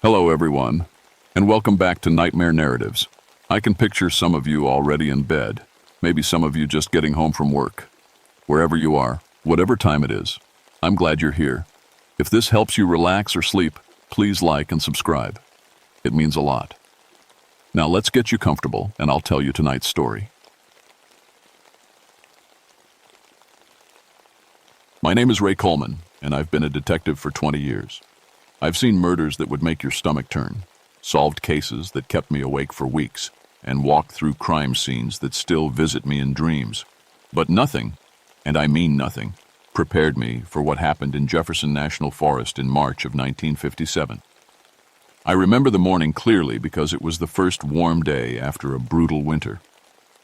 Hello, everyone, and welcome back to Nightmare Narratives. I can picture some of you already in bed, maybe some of you just getting home from work. Wherever you are, whatever time it is, I'm glad you're here. If this helps you relax or sleep, please like and subscribe. It means a lot. Now let's get you comfortable, and I'll tell you tonight's story. My name is Ray Coleman, and I've been a detective for 20 years. I've seen murders that would make your stomach turn, solved cases that kept me awake for weeks, and walked through crime scenes that still visit me in dreams. But nothing, and I mean nothing, prepared me for what happened in Jefferson National Forest in March of 1957. I remember the morning clearly because it was the first warm day after a brutal winter.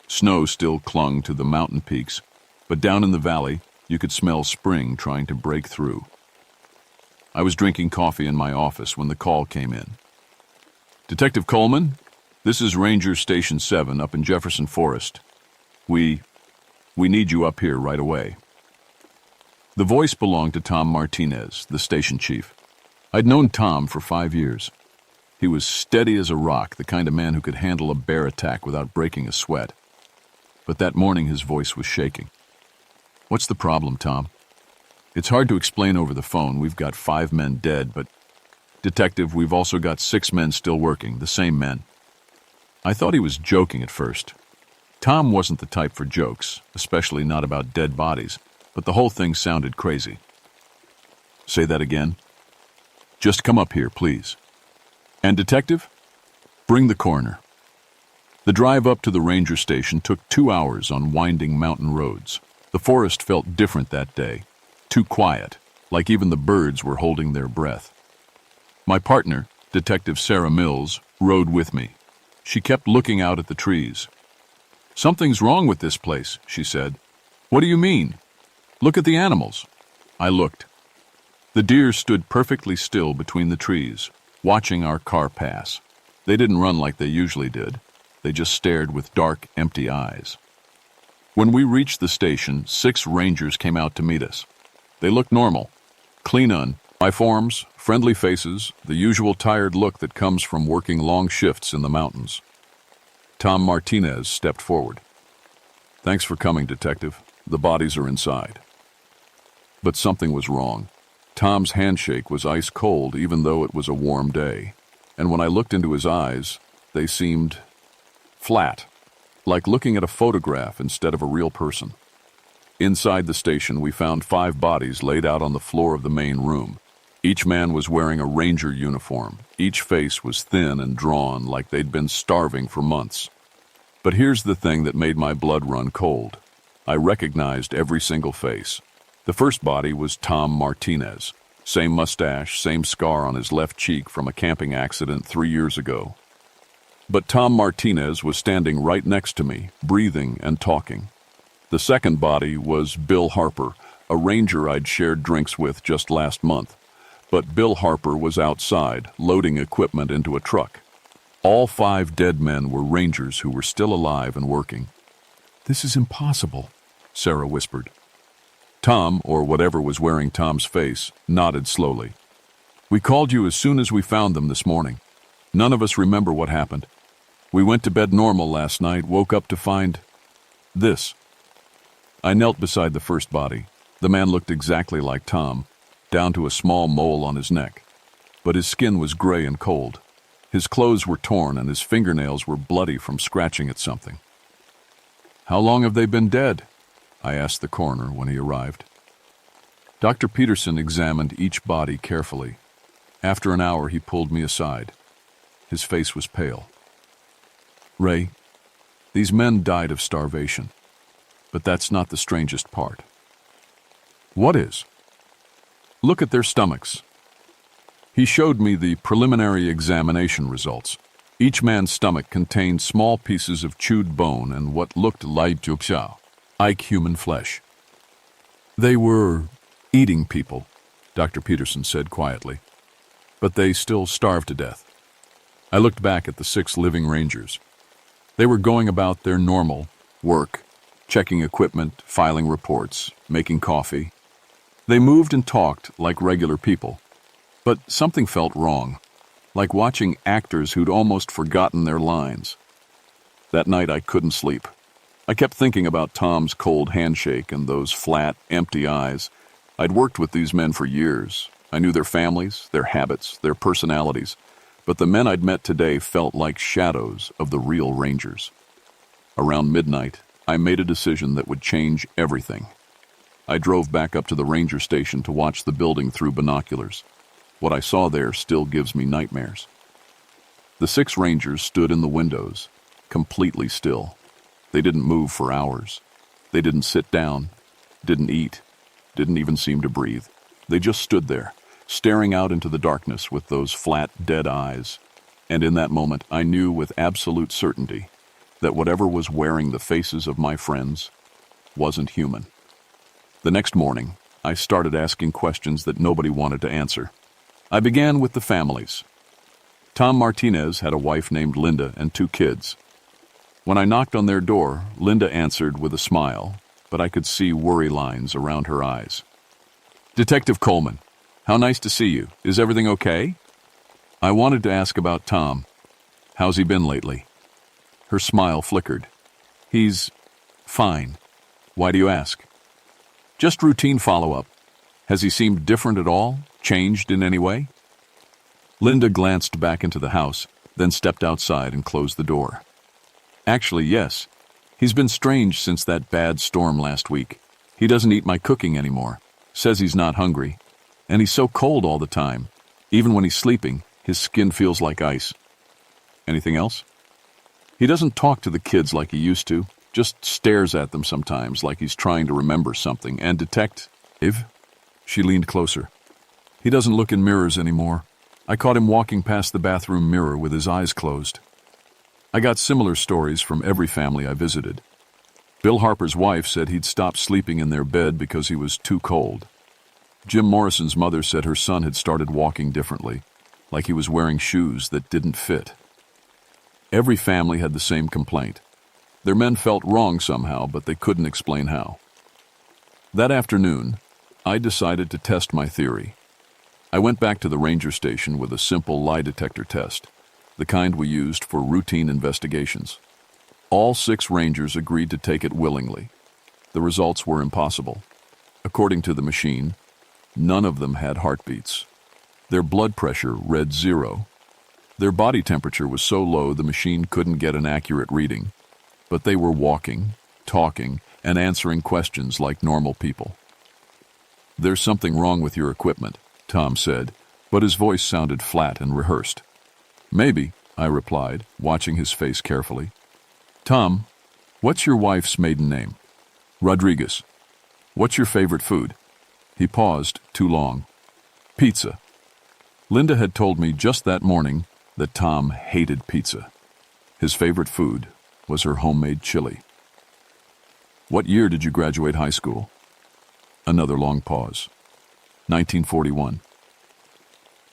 Snow still clung to the mountain peaks, but down in the valley, you could smell spring trying to break through. I was drinking coffee in my office when the call came in. Detective Coleman, this is Ranger Station 7 up in Jefferson Forest. We need you up here right away. The voice belonged to Tom Martinez, the station chief. I'd known Tom for 5 years. He was steady as a rock, the kind of man who could handle a bear attack without breaking a sweat. But that morning his voice was shaking. What's the problem, Tom? It's hard to explain over the phone. We've got 5 men dead, but, Detective, we've also got 6 men still working, the same men. I thought he was joking at first. Tom wasn't the type for jokes, especially not about dead bodies, but the whole thing sounded crazy. Say that again. Just come up here, please. And Detective, bring the coroner. The drive up to the ranger station took 2 hours on winding mountain roads. The forest felt different that day. Too quiet, like even the birds were holding their breath. My partner, Detective Sarah Mills, rode with me. She kept looking out at the trees. Something's wrong with this place, she said. What do you mean? Look at the animals. I looked. The deer stood perfectly still between the trees, watching our car pass. They didn't run like they usually did. They just stared with dark, empty eyes. When we reached the station, 6 rangers came out to meet us. They looked normal, clean uniforms, friendly faces, the usual tired look that comes from working long shifts in the mountains. Tom Martinez stepped forward. Thanks for coming, Detective. The bodies are inside. But something was wrong. Tom's handshake was ice cold even though it was a warm day. And when I looked into his eyes, they seemed flat, like looking at a photograph instead of a real person. Inside the station, we found 5 bodies laid out on the floor of the main room. Each man was wearing a ranger uniform. Each face was thin and drawn like they'd been starving for months. But here's the thing that made my blood run cold. I recognized every single face. The first body was Tom Martinez. Same mustache, same scar on his left cheek from a camping accident 3 years ago. But Tom Martinez was standing right next to me, breathing and talking. The second body was Bill Harper, a ranger I'd shared drinks with just last month. But Bill Harper was outside, loading equipment into a truck. All 5 dead men were rangers who were still alive and working. This is impossible, Sarah whispered. Tom, or whatever was wearing Tom's face, nodded slowly. We called you as soon as we found them this morning. None of us remember what happened. We went to bed normal last night, woke up to find this. I knelt beside the first body. The man looked exactly like Tom, down to a small mole on his neck. But his skin was gray and cold. His clothes were torn and his fingernails were bloody from scratching at something. How long have they been dead? I asked the coroner when he arrived. Dr. Peterson examined each body carefully. After an hour, he pulled me aside. His face was pale. Ray, these men died of starvation. But that's not the strangest part. What is? Look at their stomachs. He showed me the preliminary examination results. Each man's stomach contained small pieces of chewed bone and what looked like human flesh. They were eating people, Dr. Peterson said quietly. But they still starved to death. I looked back at the 6 living rangers. They were going about their normal work, checking equipment, filing reports, making coffee. They moved and talked like regular people, but something felt wrong. like watching actors who'd almost forgotten their lines. That night I couldn't sleep. I kept thinking about Tom's cold handshake and those flat, empty eyes. I'd worked with these men for years. I knew their families, their habits, their personalities, but the men I'd met today felt like shadows of the real Rangers. Around midnight, I made a decision that would change everything. I drove back up to the ranger station to watch the building through binoculars. What I saw there still gives me nightmares. The 6 rangers stood in the windows, completely still. They didn't move for hours. They didn't sit down, didn't eat, didn't even seem to breathe. They just stood there, staring out into the darkness with those flat, dead eyes. And in that moment, I knew with absolute certainty that whatever was wearing the faces of my friends wasn't human. The next morning, I started asking questions that nobody wanted to answer. I began with the families. Tom Martinez had a wife named Linda and 2 kids. When I knocked on their door, Linda answered with a smile, but I could see worry lines around her eyes. "Detective Coleman, how nice to see you. Is everything okay?" I wanted to ask about Tom. "How's he been lately?" Her smile flickered. "He's fine. Why do you ask?" "Just routine follow-up. Has he seemed different at all? Changed in any way?" Linda glanced back into the house, then stepped outside and closed the door. "Actually, yes. He's been strange since that bad storm last week. He doesn't eat my cooking anymore. Says he's not hungry. And he's so cold all the time. Even when he's sleeping, his skin feels like ice." "Anything else?" "He doesn't talk to the kids like he used to. Just stares at them sometimes like he's trying to remember something and detect." She leaned closer. "He doesn't look in mirrors anymore. I caught him walking past the bathroom mirror with his eyes closed." I got similar stories from every family I visited. Bill Harper's wife said he'd stopped sleeping in their bed because he was too cold. Jim Morrison's mother said her son had started walking differently, like he was wearing shoes that didn't fit. Every family had the same complaint. Their men felt wrong somehow, but they couldn't explain how. That afternoon, I decided to test my theory. I went back to the ranger station with a simple lie detector test, the kind we used for routine investigations. All 6 rangers agreed to take it willingly. The results were impossible. According to the machine, none of them had heartbeats. Their blood pressure read 0. Their body temperature was so low the machine couldn't get an accurate reading. But they were walking, talking, and answering questions like normal people. "There's something wrong with your equipment," Tom said, but his voice sounded flat and rehearsed. "Maybe," I replied, watching his face carefully. "Tom, what's your wife's maiden name?" "Rodriguez." "What's your favorite food?" He paused too long. "Pizza." Linda had told me just that morning that Tom hated pizza. His favorite food was her homemade chili. "What year did you graduate high school?" Another long pause. 1941.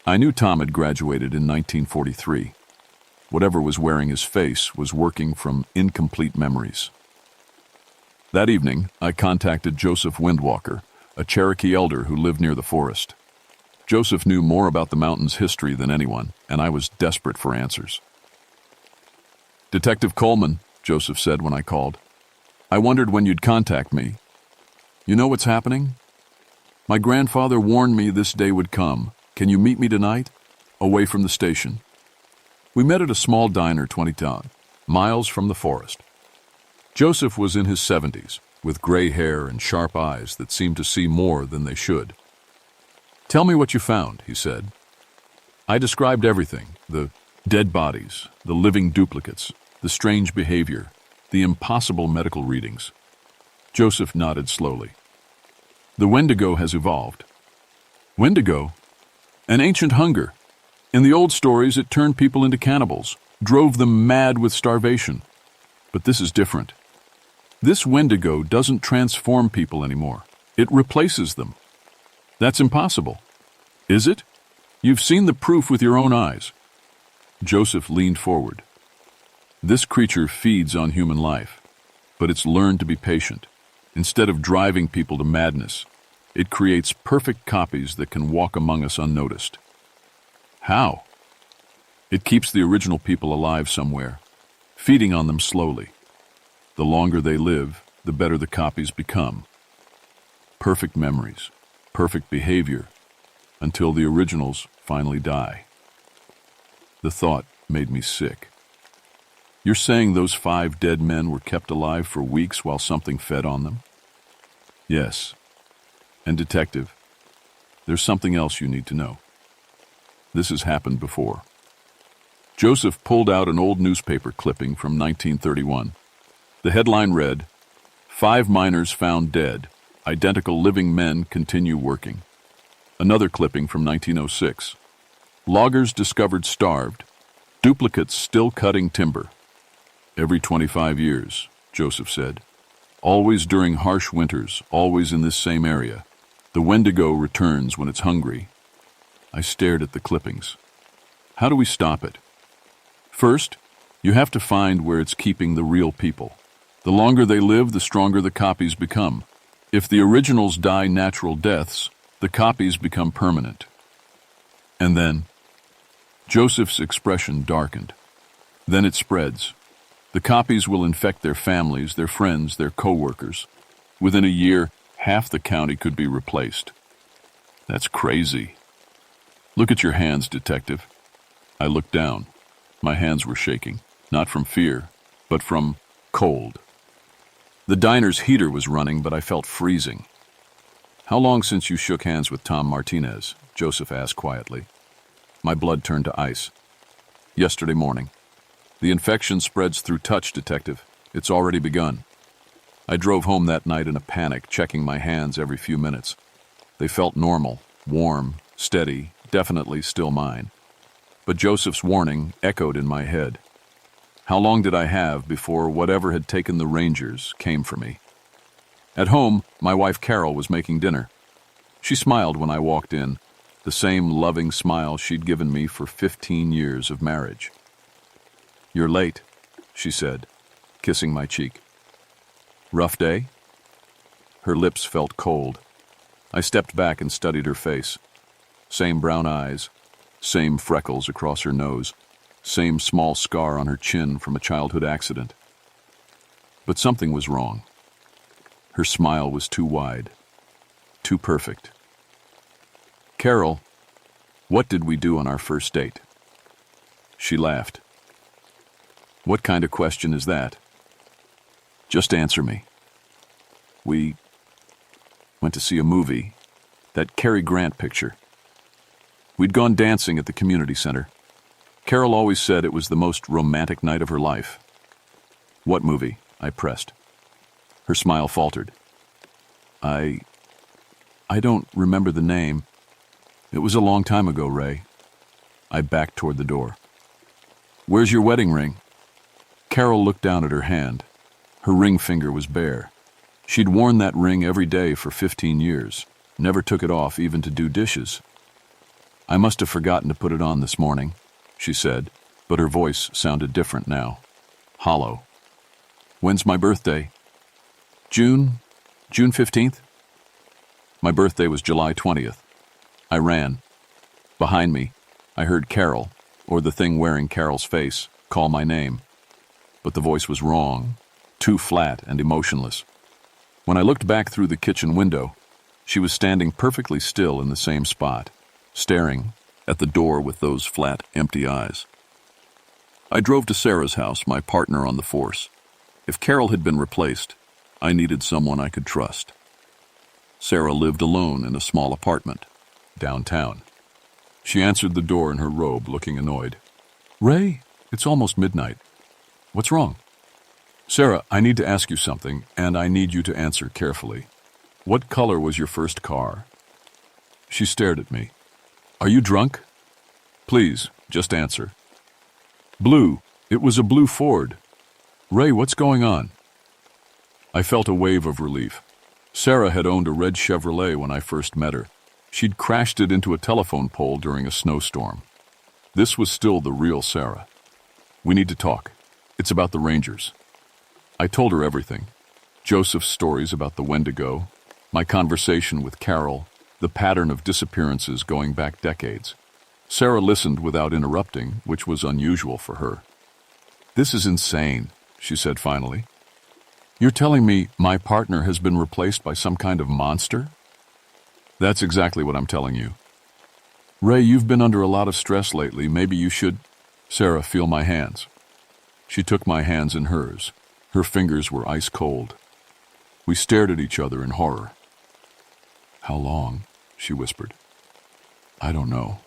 I knew Tom had graduated in 1943. Whatever was wearing his face was working from incomplete memories. That evening, I contacted Joseph Windwalker, a Cherokee elder who lived near the forest. Joseph knew more about the mountain's history than anyone, and I was desperate for answers. "Detective Coleman," Joseph said when I called. "I wondered when you'd contact me. You know what's happening? My grandfather warned me this day would come. Can you meet me tonight? Away from the station." We met at a small diner 20 miles from the forest. Joseph was in his 70s, with gray hair and sharp eyes that seemed to see more than they should. "Tell me what you found," he said. I described everything: the dead bodies, the living duplicates, the strange behavior, the impossible medical readings. Joseph nodded slowly. "The Wendigo has evolved." "Wendigo? An ancient hunger. In the old stories, it turned people into cannibals, drove them mad with starvation. But this is different. This Wendigo doesn't transform people anymore. It replaces them. That's impossible." "Is it? You've seen the proof with your own eyes." Joseph leaned forward. "This creature feeds on human life, but it's learned to be patient. Instead of driving people to madness, it creates perfect copies that can walk among us unnoticed." "How?" It keeps the original people alive somewhere, feeding on them slowly. The longer they live, the better the copies become. Perfect memories, perfect behavior, until the originals finally die. The thought made me sick. You're saying those 5 dead men were kept alive for weeks while something fed on them? Yes. And detective, there's something else you need to know. This has happened before. Joseph pulled out an old newspaper clipping from 1931. The headline read, "5 miners found dead. Identical living men continue working." Another clipping from 1906. "Loggers discovered starved. Duplicates still cutting timber." "Every 25 years, Joseph said. "Always during harsh winters, always in this same area. The Wendigo returns when it's hungry." I stared at the clippings. How do we stop it? First, you have to find where it's keeping the real people. The longer they live, the stronger the copies become. If the originals die natural deaths, the copies become permanent. And then, Joseph's expression darkened. Then it spreads. The copies will infect their families, their friends, their co-workers. Within a year, half the county could be replaced. That's crazy. Look at your hands, detective. I looked down. My hands were shaking, not from fear, but from cold. The diner's heater was running, but I felt freezing. "How long since you shook hands with Tom Martinez?" Joseph asked quietly. My blood turned to ice. "Yesterday morning." "The infection spreads through touch, detective. It's already begun." I drove home that night in a panic, checking my hands every few minutes. They felt normal, warm, steady, definitely still mine. But Joseph's warning echoed in my head. How long did I have before whatever had taken the Rangers came for me? At home, my wife Carol was making dinner. She smiled when I walked in, the same loving smile she'd given me for 15 years of marriage. "You're late," she said, kissing my cheek. "Rough day?" Her lips felt cold. I stepped back and studied her face. Same brown eyes, same freckles across her nose, same small scar on her chin from a childhood accident. But something was wrong. Her smile was too wide, too perfect. "Carol, what did we do on our first date?" She laughed. "What kind of question is that? Just answer me." "We went to see a movie, that Cary Grant picture. We'd gone dancing at the community center. Carol always said it was the most romantic night of her life." "What movie?" I pressed. Her smile faltered. I don't remember the name. It was a long time ago, Ray." I backed toward the door. "Where's your wedding ring?" Carol looked down at her hand. Her ring finger was bare. She'd worn that ring every day for 15 years, never took it off even to do dishes. "I must have forgotten to put it on this morning," she said, but her voice sounded different now, hollow. "When's my birthday?" June 15th? My birthday was July 20th. I ran. Behind me, I heard Carol, or the thing wearing Carol's face, call my name. But the voice was wrong, too flat and emotionless. When I looked back through the kitchen window, she was standing perfectly still in the same spot, staring at the door with those flat, empty eyes. I drove to Sarah's house, my partner on the force. If Carol had been replaced, I needed someone I could trust. Sarah lived alone in a small apartment, downtown. She answered the door in her robe, looking annoyed. "Ray, it's almost midnight. What's wrong?" "Sarah, I need to ask you something, and I need you to answer carefully. What color was your first car?" She stared at me. "Are you drunk? Please, just answer." "Blue. It was a blue Ford." "Ray, what's going on?" I felt a wave of relief. Sarah had owned a red Chevrolet when I first met her. She'd crashed it into a telephone pole during a snowstorm. This was still the real Sarah. "We need to talk. It's about the Rangers." I told her everything. Joseph's stories about the Wendigo, my conversation with Carol, the pattern of disappearances going back decades. Sarah listened without interrupting, which was unusual for her. "This is insane," she said finally. "You're telling me my partner has been replaced by some kind of monster?" "That's exactly what I'm telling you. Ray, you've been under a lot of stress lately. Maybe you should—" "Sarah, feel my hands." She took my hands in hers. Her fingers were ice cold. We stared at each other in horror. "How long?" she whispered. "I don't know.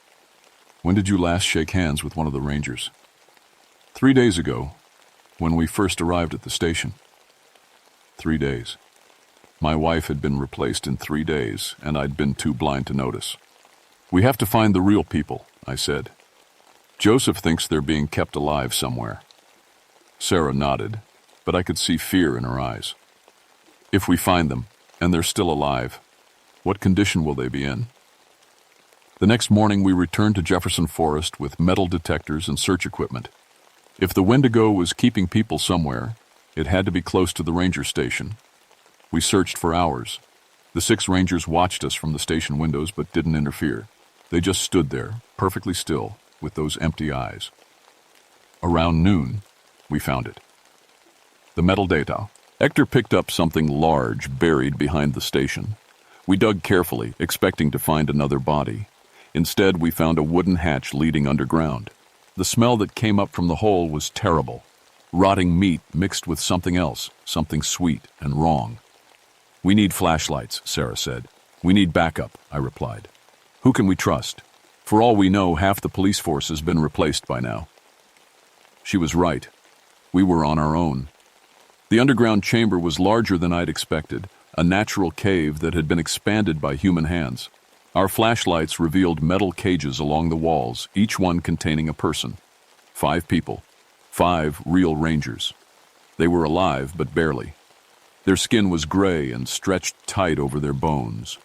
When did you last shake hands with one of the Rangers?" 3 days ago, when we first arrived at the station." 3 days. My wife had been replaced in 3 days, and I'd been too blind to notice. "We have to find the real people," I said. "Joseph thinks they're being kept alive somewhere." Sarah nodded, but I could see fear in her eyes. "If we find them, and they're still alive, what condition will they be in?" The next morning we returned to Jefferson Forest with metal detectors and search equipment. If the Wendigo was keeping people somewhere, it had to be close to the ranger station. We searched for hours. The 6 rangers watched us from the station windows but didn't interfere. They just stood there, perfectly still, with those empty eyes. Around noon, we found it. The metal data. Hector picked up something large buried behind the station. We dug carefully, expecting to find another body. Instead, we found a wooden hatch leading underground. The smell that came up from the hole was terrible. Rotting meat mixed with something else, something sweet and wrong. "We need flashlights," Sarah said. "We need backup," I replied. "Who can we trust? For all we know, half the police force has been replaced by now." She was right. We were on our own. The underground chamber was larger than I'd expected, a natural cave that had been expanded by human hands. Our flashlights revealed metal cages along the walls, each one containing a person. 5 people. 5 real rangers. They were alive, but barely. Their skin was gray and stretched tight over their bones.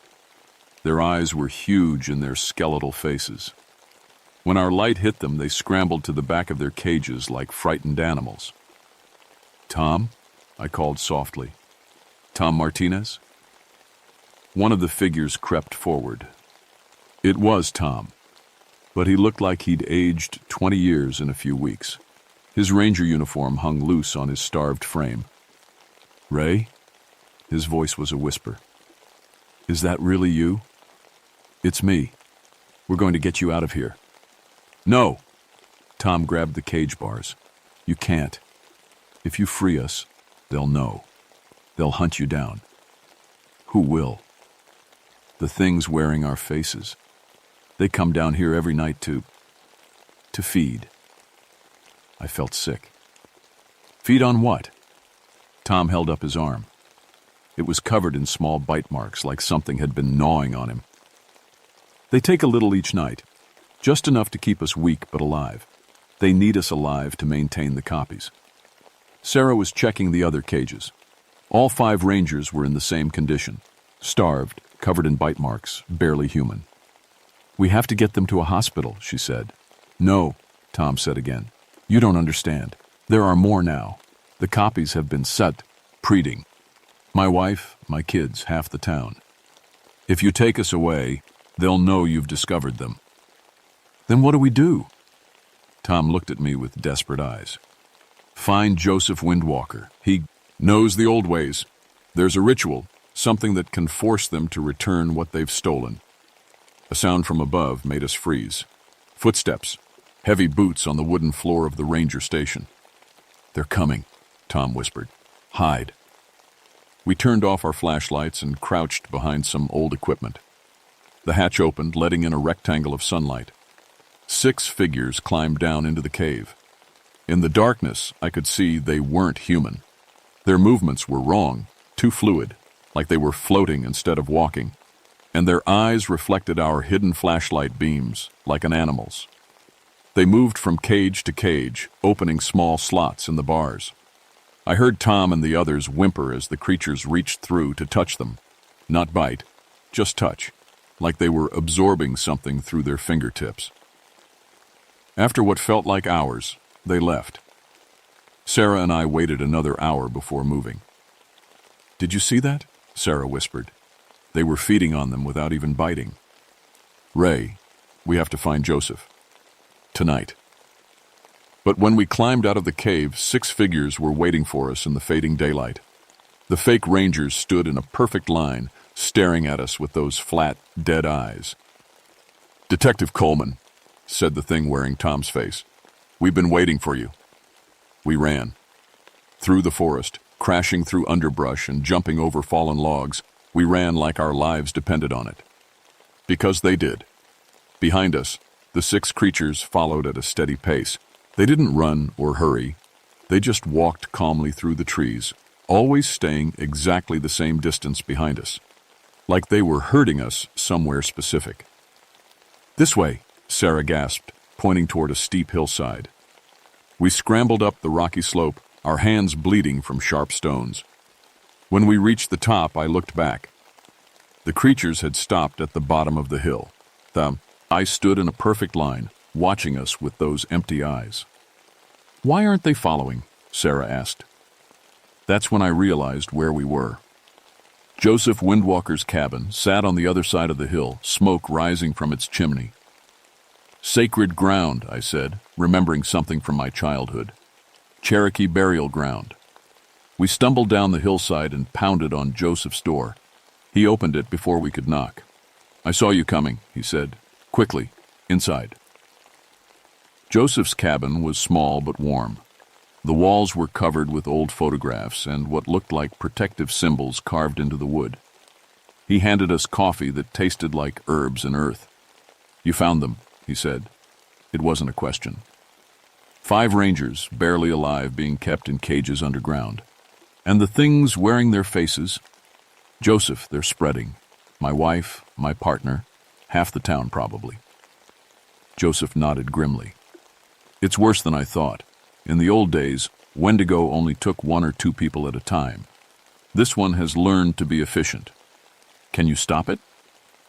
Their eyes were huge in their skeletal faces. When our light hit them, they scrambled to the back of their cages like frightened animals. "Tom?" I called softly. "Tom Martinez?" One of the figures crept forward. It was Tom, but he looked like he'd aged 20 years in a few weeks. His ranger uniform hung loose on his starved frame. "Ray?" His voice was a whisper. "Is that really you?" "It's me. We're going to get you out of here." "No!" Tom grabbed the cage bars. "You can't. If you free us, they'll know. They'll hunt you down." "Who will?" "The things wearing our faces. They come down here every night to feed." I felt sick. "Feed on what?" Tom held up his arm. It was covered in small bite marks, like something had been gnawing on him. "They take a little each night, just enough to keep us weak but alive. They need us alive to maintain the copies." Sarah was checking the other cages. All 5 rangers were in the same condition. Starved, covered in bite marks, barely human. "We have to get them to a hospital," she said. "No," Tom said again. "You don't understand. There are more now. The copies have been set, breeding. My wife, my kids, half the town. If you take us away, they'll know you've discovered them." "Then what do we do?" Tom looked at me with desperate eyes. "Find Joseph Windwalker. He knows the old ways. There's a ritual, something that can force them to return what they've stolen." A sound from above made us freeze. Footsteps, heavy boots on the wooden floor of the ranger station. "They're coming," Tom whispered. "Hide." We turned off our flashlights and crouched behind some old equipment. The hatch opened, letting in a rectangle of sunlight. 6 figures climbed down into the cave. In the darkness, I could see they weren't human. Their movements were wrong, too fluid, like they were floating instead of walking. And their eyes reflected our hidden flashlight beams, like an animal's. They moved from cage to cage, opening small slots in the bars. I heard Tom and the others whimper as the creatures reached through to touch them. Not bite, just touch, like they were absorbing something through their fingertips. After what felt like hours, they left. Sarah and I waited another hour before moving. "Did you see that?" Sarah whispered. "They were feeding on them without even biting." "Ray," We have to find Joseph. Tonight. But when we climbed out of the cave, 6 figures were waiting for us in the fading daylight. The fake rangers stood in a perfect line, staring at us with those flat, dead eyes. "Detective Coleman," said the thing wearing Tom's face. "We've been waiting for you." We ran. Through the forest, crashing through underbrush and jumping over fallen logs, we ran like our lives depended on it. Because they did. Behind us, the 6 creatures followed at a steady pace. They didn't run or hurry. They just walked calmly through the trees, always staying exactly the same distance behind us, like they were herding us somewhere specific. "This way," Sarah gasped, pointing toward a steep hillside. We scrambled up the rocky slope, our hands bleeding from sharp stones. When we reached the top, I looked back. The creatures had stopped at the bottom of the hill. I stood in a perfect line, watching us with those empty eyes. "Why aren't they following?" Sarah asked. That's when I realized where we were. Joseph Windwalker's cabin sat on the other side of the hill, smoke rising from its chimney. "Sacred ground," I said, remembering something from my childhood. "Cherokee burial ground." We stumbled down the hillside and pounded on Joseph's door. He opened it before we could knock. "I saw you coming," he said. "Quickly, inside." Joseph's cabin was small but warm. The walls were covered with old photographs and what looked like protective symbols carved into the wood. He handed us coffee that tasted like herbs and earth. "You found them," he said. It wasn't a question. 5 rangers, barely alive, being kept in cages underground. And the things wearing their faces. Joseph, they're spreading. My wife, my partner, half the town probably. Joseph nodded grimly. "It's worse than I thought. In the old days, Wendigo only took 1 or 2 people at a time. This one has learned to be efficient. Can you stop it?"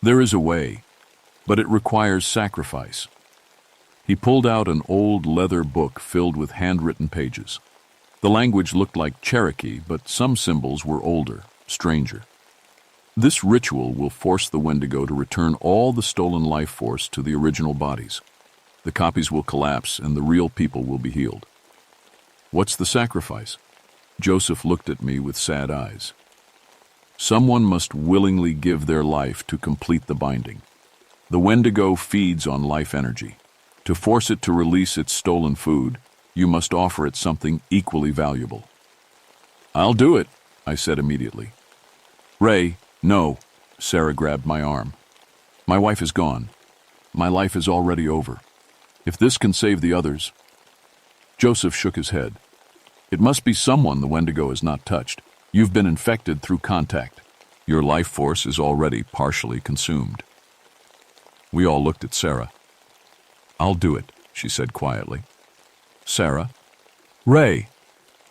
"There is a way, but it requires sacrifice." He pulled out an old leather book filled with handwritten pages. The language looked like Cherokee, but some symbols were older, stranger. "This ritual will force the Wendigo to return all the stolen life force to the original bodies. The copies will collapse and the real people will be healed." "What's the sacrifice?" Joseph looked at me with sad eyes. "Someone must willingly give their life to complete the binding. The Wendigo feeds on life energy. To force it to release its stolen food, you must offer it something equally valuable." "I'll do it," I said immediately. "Ray, no," Sarah grabbed my arm. "My wife is gone. My life is already over. If this can save the others—" Joseph shook his head. "It must be someone the Wendigo has not touched. You've been infected through contact. Your life force is already partially consumed." We all looked at Sarah. "I'll do it," she said quietly. "Sarah?" "Ray,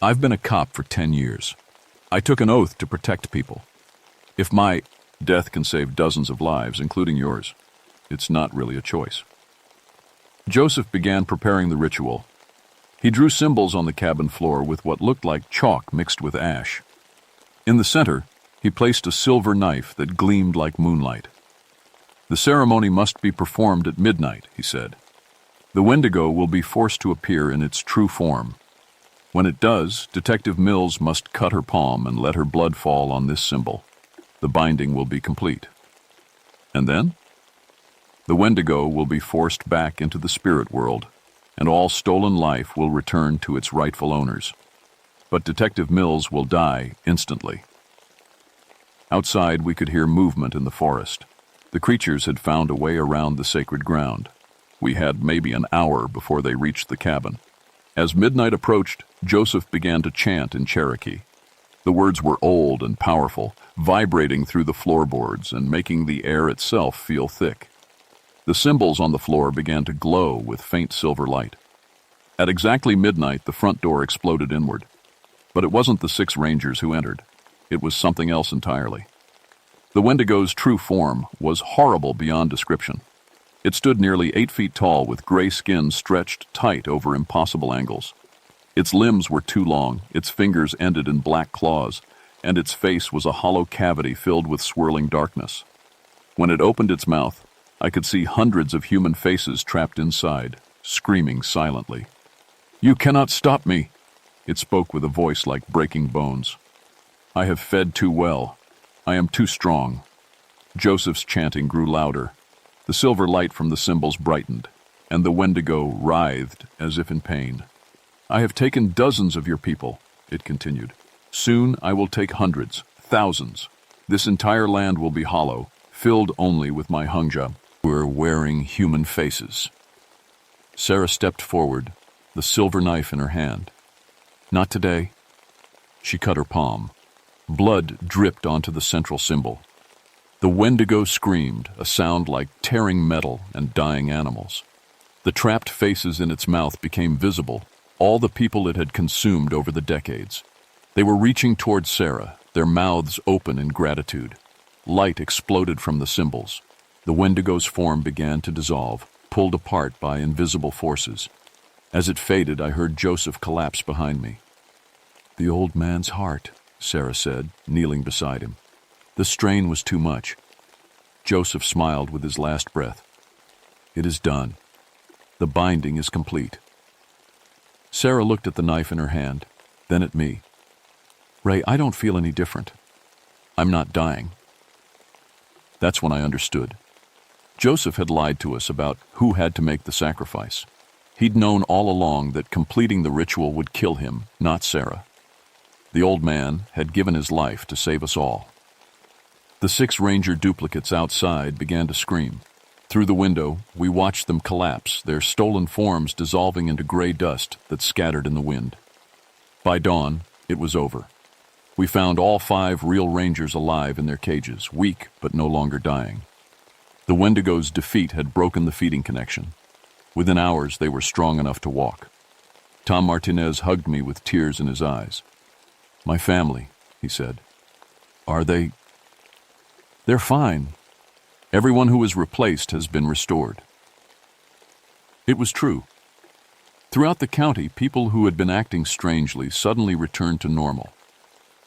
I've been a cop for 10 years. I took an oath to protect people. If my death can save dozens of lives, including yours, it's not really a choice." Joseph began preparing the ritual. He drew symbols on the cabin floor with what looked like chalk mixed with ash. In the center, he placed a silver knife that gleamed like moonlight. "The ceremony must be performed at midnight," he said. "The Wendigo will be forced to appear in its true form. When it does, Detective Mills must cut her palm and let her blood fall on this symbol. The binding will be complete. And then? The Wendigo will be forced back into the spirit world, and all stolen life will return to its rightful owners. But Detective Mills will die instantly." Outside, we could hear movement in the forest. The creatures had found a way around the sacred ground. We had maybe an hour before they reached the cabin. As midnight approached, Joseph began to chant in Cherokee. The words were old and powerful, vibrating through the floorboards and making the air itself feel thick. The symbols on the floor began to glow with faint silver light. At exactly midnight, the front door exploded inward. But it wasn't the 6 rangers who entered. It was something else entirely. The Wendigo's true form was horrible beyond description. It stood nearly 8 feet tall with gray skin stretched tight over impossible angles. Its limbs were too long, its fingers ended in black claws, and its face was a hollow cavity filled with swirling darkness. When it opened its mouth, I could see hundreds of human faces trapped inside, screaming silently. "You cannot stop me," it spoke with a voice like breaking bones. "I have fed too well. I am too strong." Joseph's chanting grew louder. The silver light from the cymbals brightened, and the Wendigo writhed as if in pain. "I have taken dozens of your people," it continued. "Soon I will take hundreds, thousands. This entire land will be hollow, filled only with my Hungja. We're wearing human faces." Sarah stepped forward, the silver knife in her hand. "Not today." She cut her palm. Blood dripped onto the central symbol. The Wendigo screamed, a sound like tearing metal and dying animals. The trapped faces in its mouth became visible, all the people it had consumed over the decades. They were reaching towards Sarah, their mouths open in gratitude. Light exploded from the symbols. The Wendigo's form began to dissolve, pulled apart by invisible forces. As it faded, I heard Joseph collapse behind me. "The old man's heart," Sarah said, kneeling beside him. The strain was too much. Joseph smiled with his last breath. "It is done. The binding is complete." Sarah looked at the knife in her hand, then at me. "Ray, I don't feel any different. I'm not dying." That's when I understood. Joseph had lied to us about who had to make the sacrifice. He'd known all along that completing the ritual would kill him, not Sarah. The old man had given his life to save us all. The 6 Ranger duplicates outside began to scream. Through the window, we watched them collapse, their stolen forms dissolving into gray dust that scattered in the wind. By dawn, it was over. We found all 5 real Rangers alive in their cages, weak but no longer dying. The Wendigo's defeat had broken the feeding connection. Within hours, they were strong enough to walk. Tom Martinez hugged me with tears in his eyes. "My family," he said. "Are they?" "They're fine. Everyone who was replaced has been restored." It was true. Throughout the county, people who had been acting strangely suddenly returned to normal.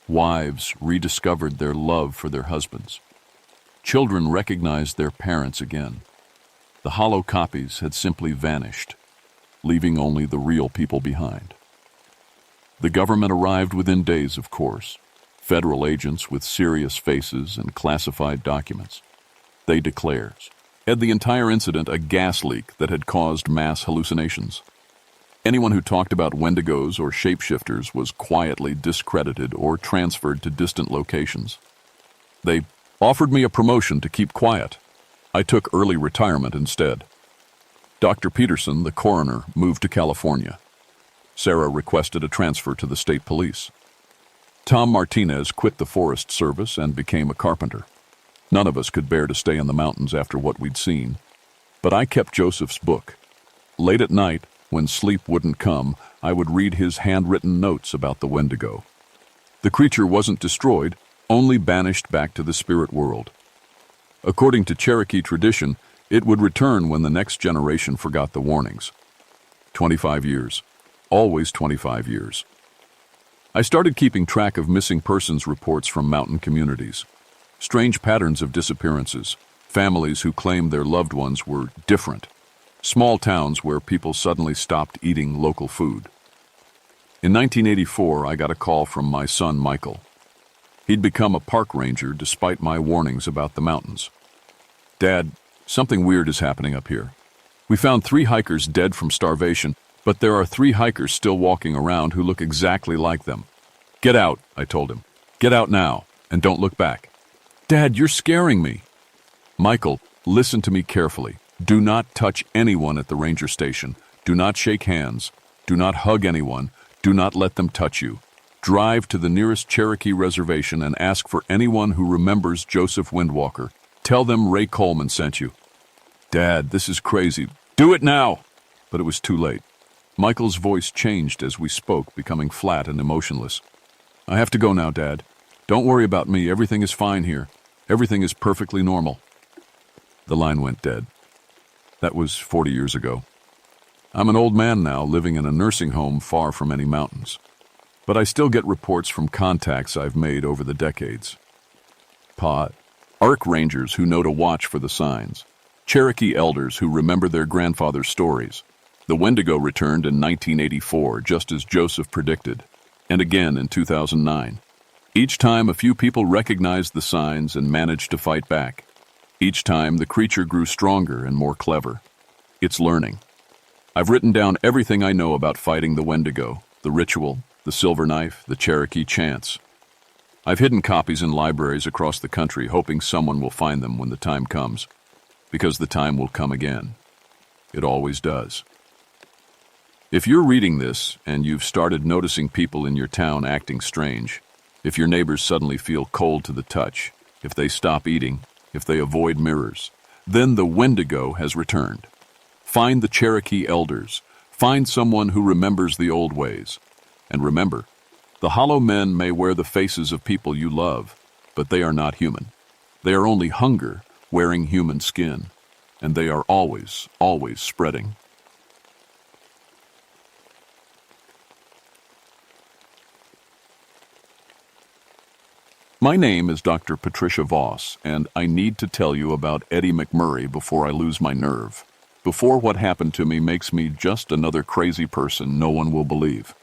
Wives rediscovered their love for their husbands. Children recognized their parents again. The hollow copies had simply vanished, leaving only the real people behind. The government arrived within days, of course. Federal agents with serious faces and classified documents. They declared the entire incident a gas leak that had caused mass hallucinations. Anyone who talked about Wendigos or shapeshifters was quietly discredited or transferred to distant locations. They offered me a promotion to keep quiet. I took early retirement instead. Dr. Peterson, the coroner, moved to California. Sarah requested a transfer to the state police. Tom Martinez quit the Forest Service and became a carpenter. None of us could bear to stay in the mountains after what we'd seen. But I kept Joseph's book. Late at night, when sleep wouldn't come, I would read his handwritten notes about the Wendigo. The creature wasn't destroyed, only banished back to the spirit world. According to Cherokee tradition, it would return when the next generation forgot the warnings. 25 years. Always 25 years. I started keeping track of missing persons reports from mountain communities. Strange patterns of disappearances, families who claimed their loved ones were different, small towns where people suddenly stopped eating local food. In 1984, I got a call from my son, Michael. He'd become a park ranger despite my warnings about the mountains. "Dad, something weird is happening up here. We found 3 hikers dead from starvation, but there are 3 hikers still walking around who look exactly like them." "Get out," I told him. "Get out now, and don't look back." "Dad, you're scaring me." "Michael, listen to me carefully. Do not touch anyone at the ranger station. Do not shake hands. Do not hug anyone. Do not let them touch you. Drive to the nearest Cherokee reservation and ask for anyone who remembers Joseph Windwalker. Tell them Ray Coleman sent you." "Dad, this is crazy." "Do it now!" But it was too late. Michael's voice changed as we spoke, becoming flat and emotionless. "I have to go now, Dad. Don't worry about me. Everything is fine here. Everything is perfectly normal." The line went dead. That was 40 years ago. I'm an old man now, living in a nursing home far from any mountains. But I still get reports from contacts I've made over the decades. Arc rangers who know to watch for the signs. Cherokee elders who remember their grandfather's stories. The Wendigo returned in 1984, just as Joseph predicted, and again in 2009. Each time, a few people recognized the signs and managed to fight back. Each time, the creature grew stronger and more clever. It's learning. I've written down everything I know about fighting the Wendigo, the ritual, the silver knife, the Cherokee chants. I've hidden copies in libraries across the country, hoping someone will find them when the time comes. Because the time will come again. It always does. If you're reading this and you've started noticing people in your town acting strange, if your neighbors suddenly feel cold to the touch, if they stop eating, if they avoid mirrors, then the Wendigo has returned. Find the Cherokee elders. Find someone who remembers the old ways. And remember, the hollow men may wear the faces of people you love, but they are not human. They are only hunger wearing human skin, and they are always, always spreading. My name is Dr. Patricia Voss, and I need to tell you about Eddie McMurray before I lose my nerve. Before what happened to me makes me just another crazy person no one will believe.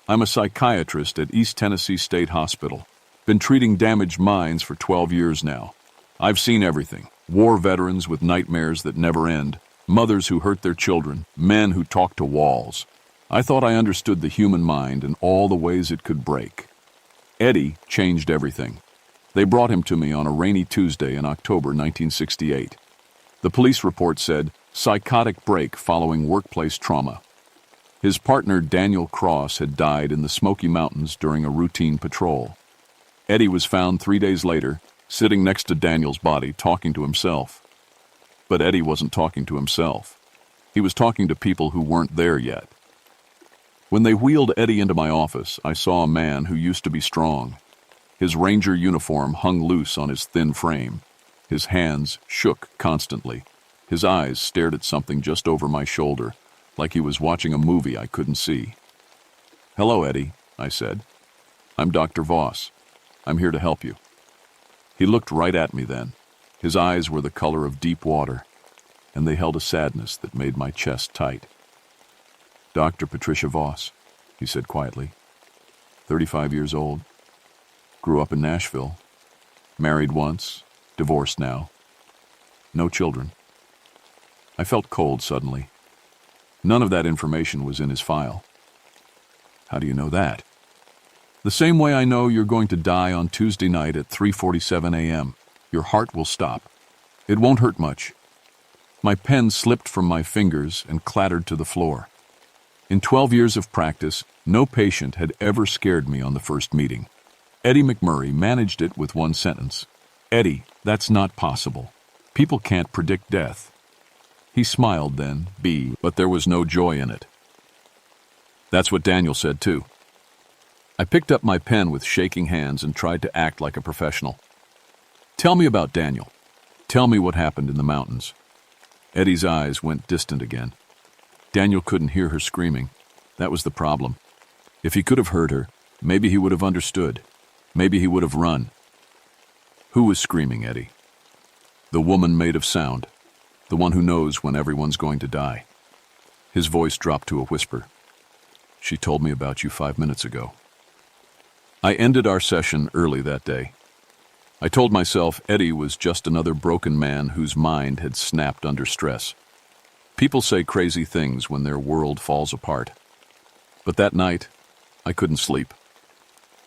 I'm a psychiatrist at East Tennessee State Hospital. Been treating damaged minds for 12 years now. I've seen everything. War veterans with nightmares that never end, mothers who hurt their children, men who talk to walls. I thought I understood the human mind and all the ways it could break. Eddie changed everything. They brought him to me on a rainy Tuesday in October 1968. The police report said, psychotic break following workplace trauma. His partner Daniel Cross had died in the Smoky Mountains during a routine patrol. Eddie was found 3 days later, sitting next to Daniel's body, talking to himself. But Eddie wasn't talking to himself. He was talking to people who weren't there yet. When they wheeled Eddie into my office, I saw a man who used to be strong. His ranger uniform hung loose on his thin frame. His hands shook constantly. His eyes stared at something just over my shoulder, like he was watching a movie I couldn't see. "Hello, Eddie," I said. "I'm Dr. Voss. I'm here to help you." He looked right at me then. His eyes were the color of deep water, and they held a sadness that made my chest tight. "Dr. Patricia Voss," he said quietly. 35 years old. Grew up in Nashville. Married once, divorced now. No children. I felt cold suddenly. None of that information was in his file. "How do you know that?" "The same way I know you're going to die on Tuesday night at 3:47 a.m. Your heart will stop. It won't hurt much." My pen slipped from my fingers and clattered to the floor. In 12 years of practice, no patient had ever scared me on the first meeting. Eddie McMurray managed it with one sentence. "Eddie, that's not possible. People can't predict death." He smiled then, but there was no joy in it. That's what Daniel said too. I picked up my pen with shaking hands and tried to act like a professional. "Tell me about Daniel. Tell me what happened in the mountains." Eddie's eyes went distant again. Daniel couldn't hear her screaming. That was the problem. If he could have heard her, maybe he would have understood. Maybe he would have run. "Who was screaming, Eddie?" "The woman made of sound. The one who knows when everyone's going to die." His voice dropped to a whisper. "She told me about you 5 minutes ago." I ended our session early that day. I told myself Eddie was just another broken man whose mind had snapped under stress. People say crazy things when their world falls apart. But that night, I couldn't sleep.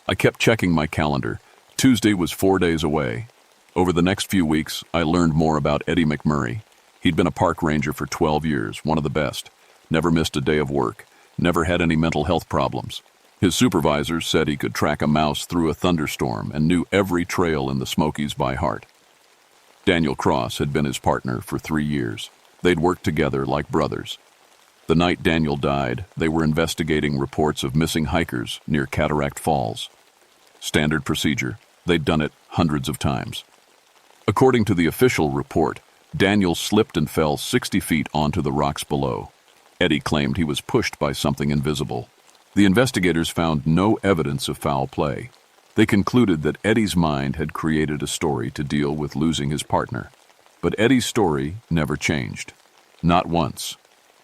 I kept checking my calendar. Tuesday was 4 days away. Over the next few weeks, I learned more about Eddie McMurray. He'd been a park ranger for 12 years, one of the best. Never missed a day of work. Never had any mental health problems. His supervisors said he could track a mouse through a thunderstorm and knew every trail in the Smokies by heart. Daniel Cross had been his partner for 3 years. They'd worked together like brothers. The night Daniel died, they were investigating reports of missing hikers near Cataract Falls. Standard procedure. They'd done it hundreds of times. According to the official report, Daniel slipped and fell 60 feet onto the rocks below. Eddie claimed he was pushed by something invisible. The investigators found no evidence of foul play. They concluded that Eddie's mind had created a story to deal with losing his partner. But Eddie's story never changed. Not once.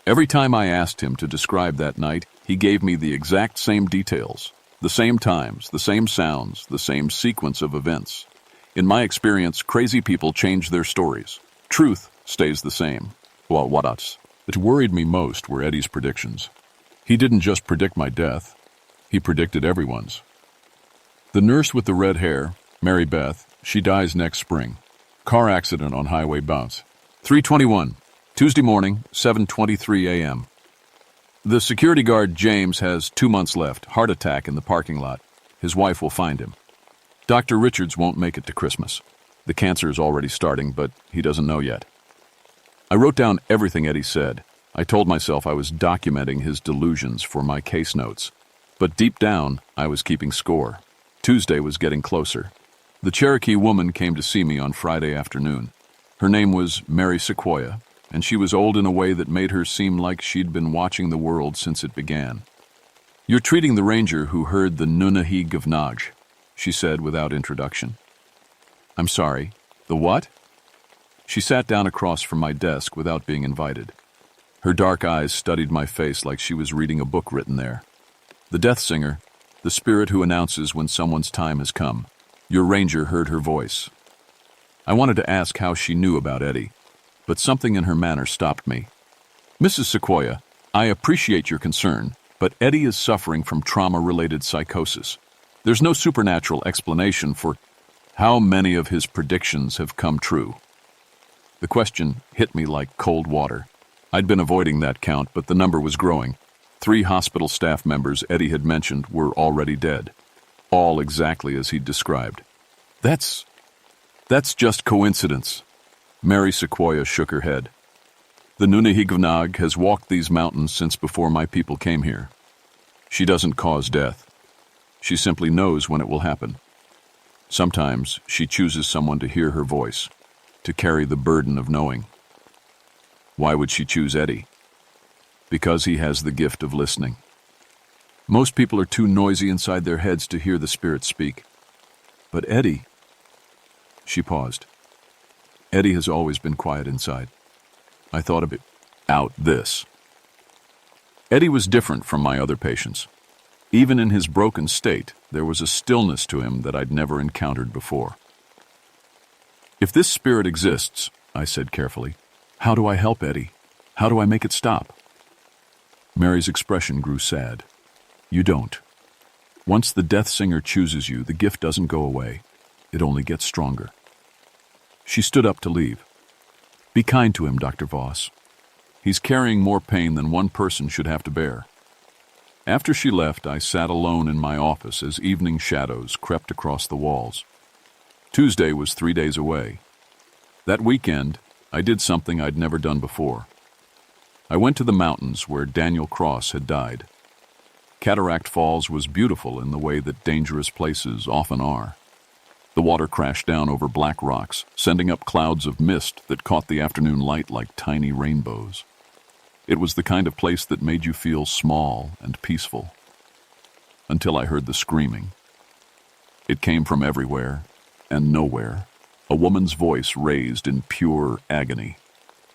Every time I asked him to describe that night, he gave me the exact same details. The same times, the same sounds, the same sequence of events. In my experience, crazy people change their stories. Truth stays the same. Well, what else? What worried me most were Eddie's predictions. He didn't just predict my death. He predicted everyone's. The nurse with the red hair, Mary Beth, she dies next spring. Car accident on Highway Bounce. 321, Tuesday morning, 7:23 a.m. The security guard, James, has 2 months left, heart attack in the parking lot. His wife will find him. Dr. Richards won't make it to Christmas. The cancer is already starting, but he doesn't know yet. I wrote down everything Eddie said. I told myself I was documenting his delusions for my case notes. But deep down, I was keeping score. Tuesday was getting closer. The Cherokee woman came to see me on Friday afternoon. Her name was Mary Sequoia, and she was old in a way that made her seem like she'd been watching the world since it began. "You're treating the ranger who heard the Nunahee Gavnaj," she said without introduction. "I'm sorry, the what?" She sat down across from my desk without being invited. Her dark eyes studied my face like she was reading a book written there. "The death singer, the spirit who announces when someone's time has come. Your ranger heard her voice." I wanted to ask how she knew about Eddie, but something in her manner stopped me. "Mrs. Sequoia, I appreciate your concern, but Eddie is suffering from trauma-related psychosis. There's no supernatural explanation for how many of his predictions have come true." The question hit me like cold water. I'd been avoiding that count, but the number was growing. 3 hospital staff members Eddie had mentioned were already dead. All exactly as he'd described. That's just coincidence." Mary Sequoia shook her head. "The Nunahee has walked these mountains since before my people came here. She doesn't cause death. She simply knows when it will happen. Sometimes she chooses someone to hear her voice, to carry the burden of knowing." Why would she choose Eddie? Because he has the gift of listening. Most people are too noisy inside their heads to hear the spirit speak. But Eddie... She paused. Eddie has always been quiet inside. I thought of it out this. Eddie was different from my other patients. Even in his broken state, there was a stillness to him that I'd never encountered before. "If this spirit exists," I said carefully, "how do I help Eddie? How do I make it stop?" Mary's expression grew sad. "You don't. Once the death singer chooses you, the gift doesn't go away. It only gets stronger." She stood up to leave. "Be kind to him, Dr. Voss. He's carrying more pain than one person should have to bear." After she left, I sat alone in my office as evening shadows crept across the walls. Tuesday was 3 days away. That weekend, I did something I'd never done before. I went to the mountains where Daniel Cross had died. Cataract Falls was beautiful in the way that dangerous places often are. The water crashed down over black rocks, sending up clouds of mist that caught the afternoon light like tiny rainbows. It was the kind of place that made you feel small and peaceful. Until I heard the screaming. It came from everywhere and nowhere, a woman's voice raised in pure agony.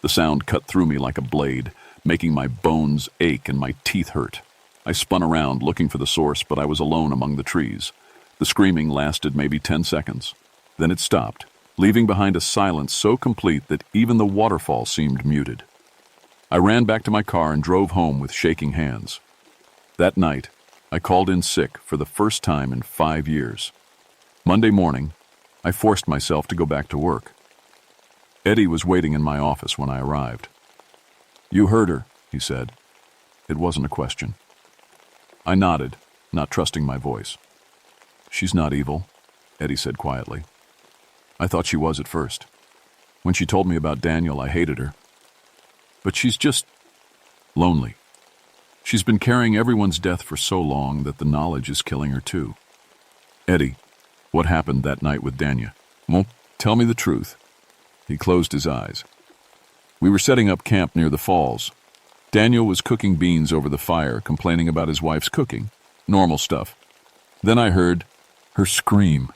The sound cut through me like a blade, making my bones ache and my teeth hurt. I spun around, looking for the source, but I was alone among the trees. The screaming lasted maybe 10 seconds. Then it stopped, leaving behind a silence so complete that even the waterfall seemed muted. I ran back to my car and drove home with shaking hands. That night, I called in sick for the first time in 5 years. Monday morning, I forced myself to go back to work. Eddie was waiting in my office when I arrived. "You heard her," he said. It wasn't a question. I nodded, not trusting my voice. "She's not evil," Eddie said quietly. "I thought she was at first. When she told me about Daniel, I hated her. But she's just lonely. She's been carrying everyone's death for so long that the knowledge is killing her too." "Eddie, what happened that night with Danya? Well, tell me the truth." He closed his eyes. "We were setting up camp near the falls. Daniel was cooking beans over the fire, complaining about his wife's cooking. Normal stuff. Then I heard her scream.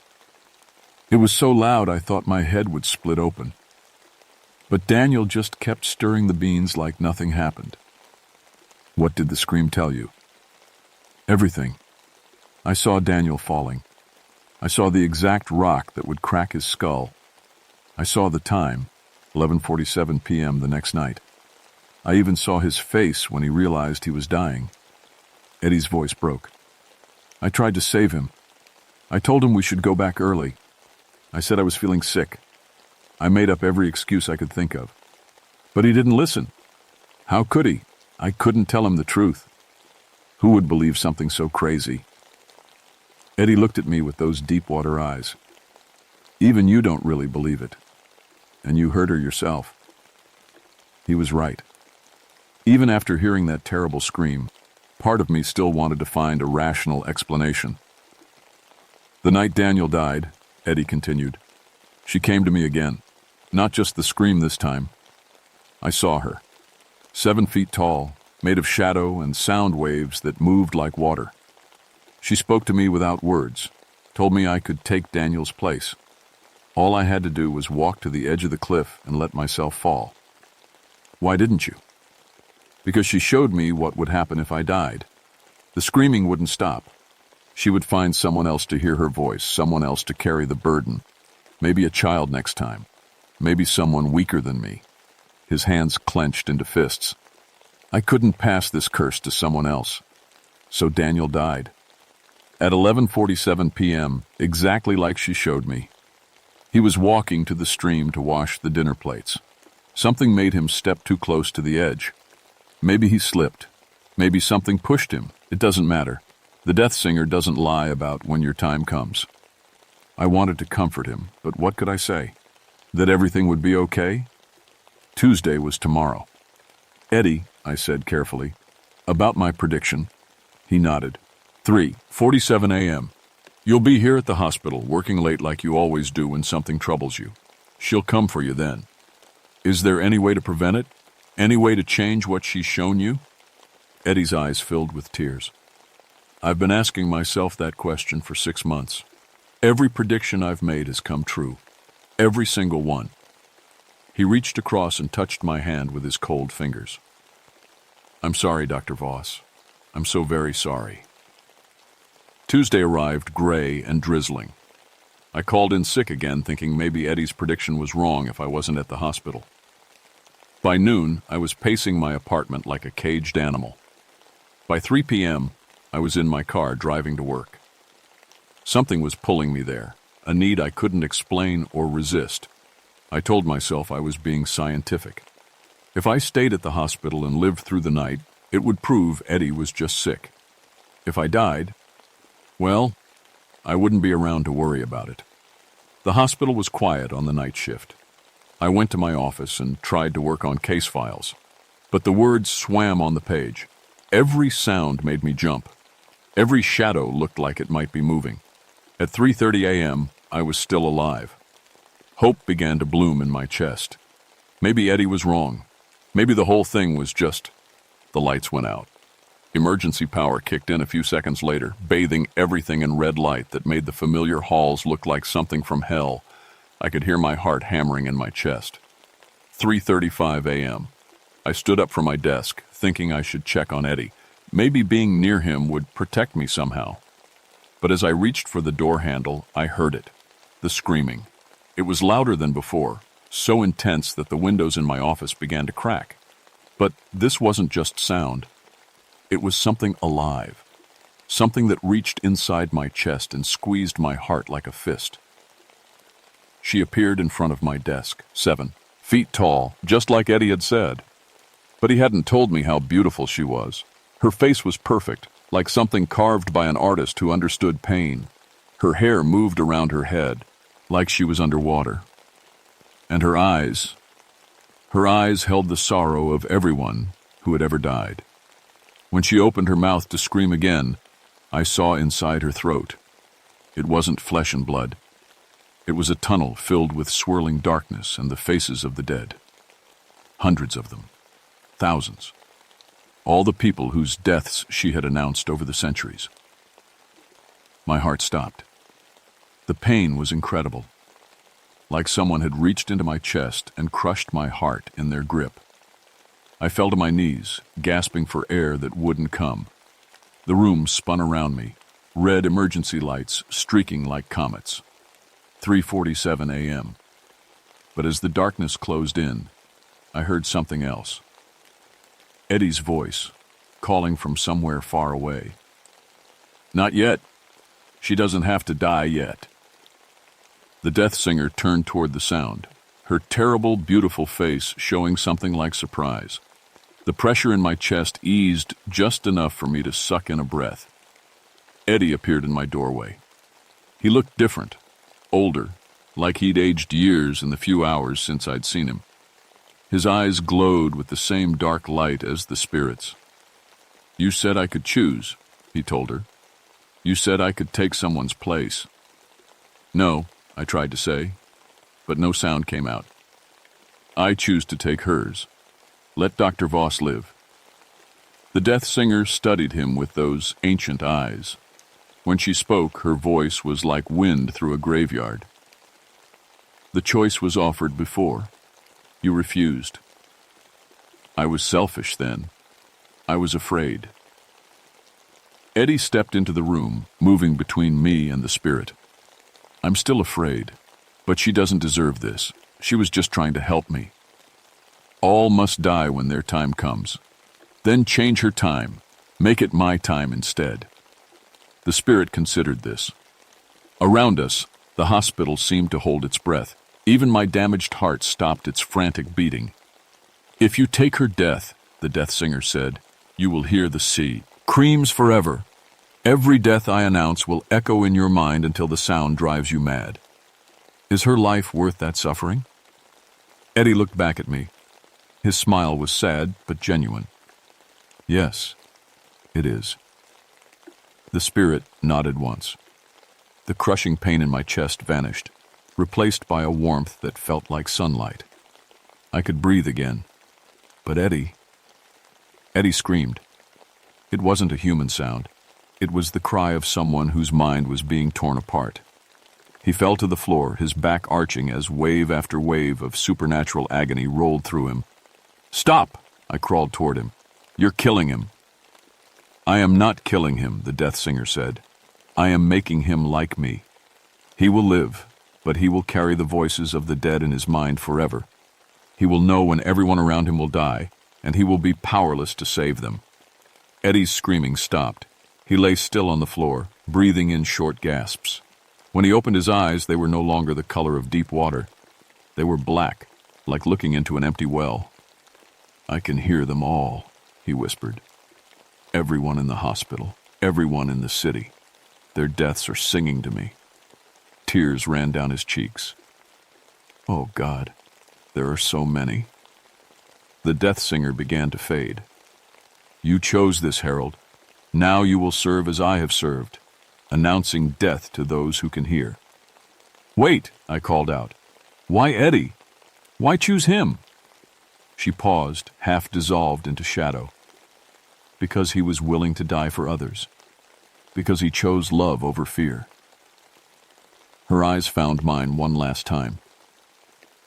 It was so loud I thought my head would split open. But Daniel just kept stirring the beans like nothing happened. What did the scream tell you? Everything. I saw Daniel falling. I saw the exact rock that would crack his skull. I saw the time, 11:47 p.m. the next night. I even saw his face when he realized he was dying. Eddie's voice broke. I tried to save him. I told him we should go back early. I said I was feeling sick. I made up every excuse I could think of. But he didn't listen. How could he? I couldn't tell him the truth. Who would believe something so crazy? Eddie looked at me with those deep-water eyes. Even you don't really believe it. And you heard her yourself. He was right. Even after hearing that terrible scream, part of me still wanted to find a rational explanation. The night Daniel died, Eddie continued, she came to me again. Not just the scream this time. I saw her. 7 feet tall, made of shadow and sound waves that moved like water. She spoke to me without words, told me I could take Daniel's place. All I had to do was walk to the edge of the cliff and let myself fall. Why didn't you? Because she showed me what would happen if I died. The screaming wouldn't stop. She would find someone else to hear her voice, someone else to carry the burden. Maybe a child next time. Maybe someone weaker than me. His hands clenched into fists. I couldn't pass this curse to someone else. So Daniel died. At 11:47 p.m., exactly like she showed me. He was walking to the stream to wash the dinner plates. Something made him step too close to the edge. Maybe he slipped. Maybe something pushed him. It doesn't matter. The death singer doesn't lie about when your time comes. I wanted to comfort him, but what could I say? That everything would be okay? Tuesday was tomorrow. Eddie, I said carefully, about my prediction. He nodded. 3:47 a.m. You'll be here at the hospital, working late like you always do when something troubles you. She'll come for you then. Is there any way to prevent it? Any way to change what she's shown you? Eddie's eyes filled with tears. I've been asking myself that question for 6 months. Every prediction I've made has come true. Every single one. He reached across and touched my hand with his cold fingers. I'm sorry, Dr. Voss. I'm so very sorry. Tuesday arrived gray and drizzling. I called in sick again, thinking maybe Eddie's prediction was wrong if I wasn't at the hospital. By noon, I was pacing my apartment like a caged animal. By 3 p.m., I was in my car driving to work. Something was pulling me there, a need I couldn't explain or resist. I told myself I was being scientific. If I stayed at the hospital and lived through the night, it would prove Eddie was just sick. If I died, well, I wouldn't be around to worry about it. The hospital was quiet on the night shift. I went to my office and tried to work on case files. But the words swam on the page. Every sound made me jump. Every shadow looked like it might be moving. At 3:30 a.m., I was still alive. Hope began to bloom in my chest. Maybe Eddie was wrong. Maybe the whole thing was just... The lights went out. Emergency power kicked in a few seconds later, bathing everything in red light that made the familiar halls look like something from hell. I could hear my heart hammering in my chest. 3:35 a.m. I stood up from my desk, thinking I should check on Eddie. Maybe being near him would protect me somehow. But as I reached for the door handle, I heard it. The screaming. It was louder than before, so intense that the windows in my office began to crack. But this wasn't just sound. It was something alive. Something that reached inside my chest and squeezed my heart like a fist. She appeared in front of my desk, 7 feet tall, just like Eddie had said. But he hadn't told me how beautiful she was. Her face was perfect, like something carved by an artist who understood pain. Her hair moved around her head, like she was underwater. And her eyes held the sorrow of everyone who had ever died. When she opened her mouth to scream again, I saw inside her throat. It wasn't flesh and blood. It was a tunnel filled with swirling darkness and the faces of the dead. Hundreds of them. Thousands. All the people whose deaths she had announced over the centuries. My heart stopped. The pain was incredible. like someone had reached into my chest and crushed my heart in their grip. I fell to my knees, gasping for air that wouldn't come. The room spun around me, red emergency lights streaking like comets. 3:47 a.m. But as the darkness closed in, I heard something else. Eddie's voice, calling from somewhere far away. "Not yet. She doesn't have to die yet." The death singer turned toward the sound, her terrible, beautiful face showing something like surprise. The pressure in my chest eased just enough for me to suck in a breath. Eddie appeared in my doorway. He looked different, older, like he'd aged years in the few hours since I'd seen him. His eyes glowed with the same dark light as the spirit's. "You said I could choose," he told her. "You said I could take someone's place." "No," I tried to say, but no sound came out. "I choose to take hers. Let Dr. Voss live." The death singer studied him with those ancient eyes. When she spoke, her voice was like wind through a graveyard. "The choice was offered before. You refused. I was selfish then. I was afraid." Eddie stepped into the room, moving between me and the spirit. "I'm still afraid, but she doesn't deserve this. She was just trying to help me. All must die when their time comes. Then change her time. Make it my time instead." The spirit considered this. Around us, the hospital seemed to hold its breath. Even my damaged heart stopped its frantic beating. "If you take her death," the death singer said, "you will hear the sea. Creams forever. Every death I announce will echo in your mind until the sound drives you mad. Is her life worth that suffering?" Eddie looked back at me. His smile was sad but genuine. "Yes, it is." The spirit nodded once. The crushing pain in my chest vanished, replaced by a warmth that felt like sunlight. I could breathe again. But Eddie screamed. It wasn't a human sound. It was the cry of someone whose mind was being torn apart. He fell to the floor, his back arching as wave after wave of supernatural agony rolled through him. "Stop!" I crawled toward him. "You're killing him." "I am not killing him," the death singer said. "I am making him like me. He will live, but he will carry the voices of the dead in his mind forever. He will know when everyone around him will die, and he will be powerless to save them." Eddie's screaming stopped. He lay still on the floor, breathing in short gasps. When he opened his eyes, they were no longer the color of deep water. They were black, like looking into an empty well. "I can hear them all," he whispered. "Everyone in the hospital, everyone in the city. Their deaths are singing to me." Tears ran down his cheeks. "Oh God, there are so many." The death singer began to fade. "You chose this, Harold. Now you will serve as I have served, announcing death to those who can hear." "Wait," I called out. "Why Eddie? Why choose him?" She paused, half dissolved into shadow. "Because he was willing to die for others. Because he chose love over fear." Her eyes found mine one last time.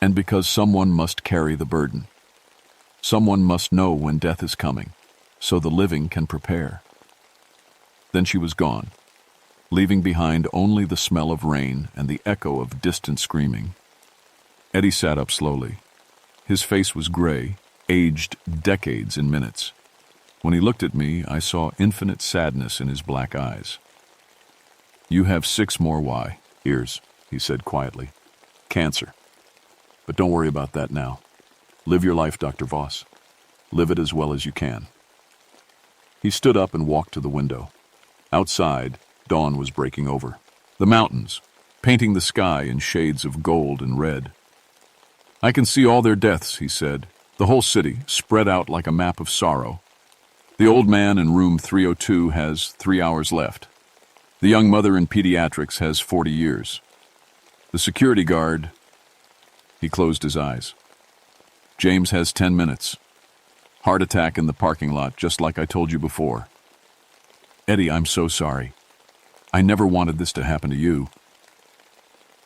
"And because someone must carry the burden. Someone must know when death is coming, so the living can prepare." Then she was gone, leaving behind only the smell of rain and the echo of distant screaming. Eddie sat up slowly. His face was gray, aged decades in minutes. When he looked at me, I saw infinite sadness in his black eyes. "You have 6 more years," he said quietly. "Cancer. But don't worry about that now. Live your life, Dr. Voss. Live it as well as you can." He stood up and walked to the window. Outside, dawn was breaking over. The mountains, painting the sky in shades of gold and red. "I can see all their deaths," he said. "The whole city, spread out like a map of sorrow. The old man in room 302 has 3 hours left. The young mother in pediatrics has 40 years. The security guard..." He closed his eyes. "James has 10 minutes. Heart attack in the parking lot, just like I told you before. Eddie, I'm so sorry. I never wanted this to happen to you."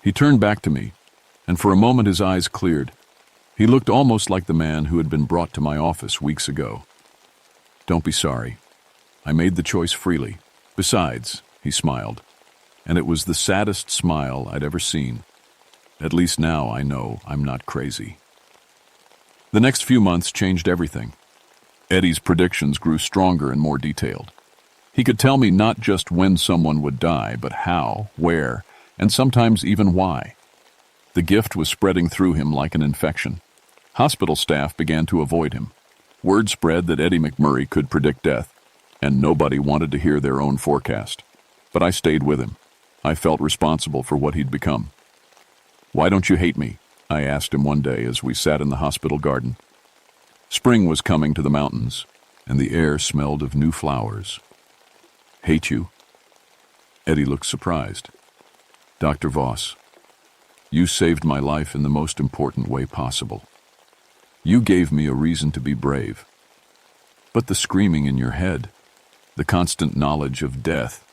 He turned back to me, and for a moment his eyes cleared. He looked almost like the man who had been brought to my office weeks ago. "Don't be sorry. I made the choice freely. Besides," he smiled, and it was the saddest smile I'd ever seen. "At least now I know I'm not crazy." The next few months changed everything. Eddie's predictions grew stronger and more detailed. He could tell me not just when someone would die, but how, where, and sometimes even why. The gift was spreading through him like an infection. Hospital staff began to avoid him. Word spread that Eddie McMurray could predict death, and nobody wanted to hear their own forecast. But I stayed with him. I felt responsible for what he'd become. "Why don't you hate me?" I asked him one day as we sat in the hospital garden. Spring was coming to the mountains, and the air smelled of new flowers. "Hate you?" Eddie looked surprised. "Dr. Voss, you saved my life in the most important way possible. You gave me a reason to be brave. But the screaming in your head, the constant knowledge of death,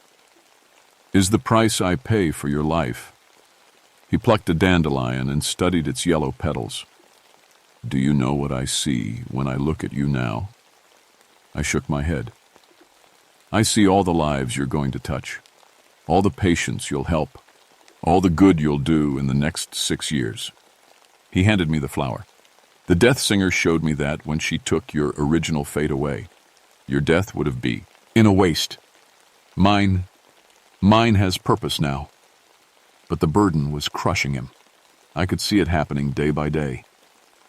is the price I pay for your life." He plucked a dandelion and studied its yellow petals. "Do you know what I see when I look at you now?" I shook my head. "I see all the lives you're going to touch, all the patients you'll help, all the good you'll do in the next 6 years." He handed me the flower. "The death singer showed me that when she took your original fate away. Your death would have been in a waste. Mine has purpose now." But the burden was crushing him. I could see it happening day by day.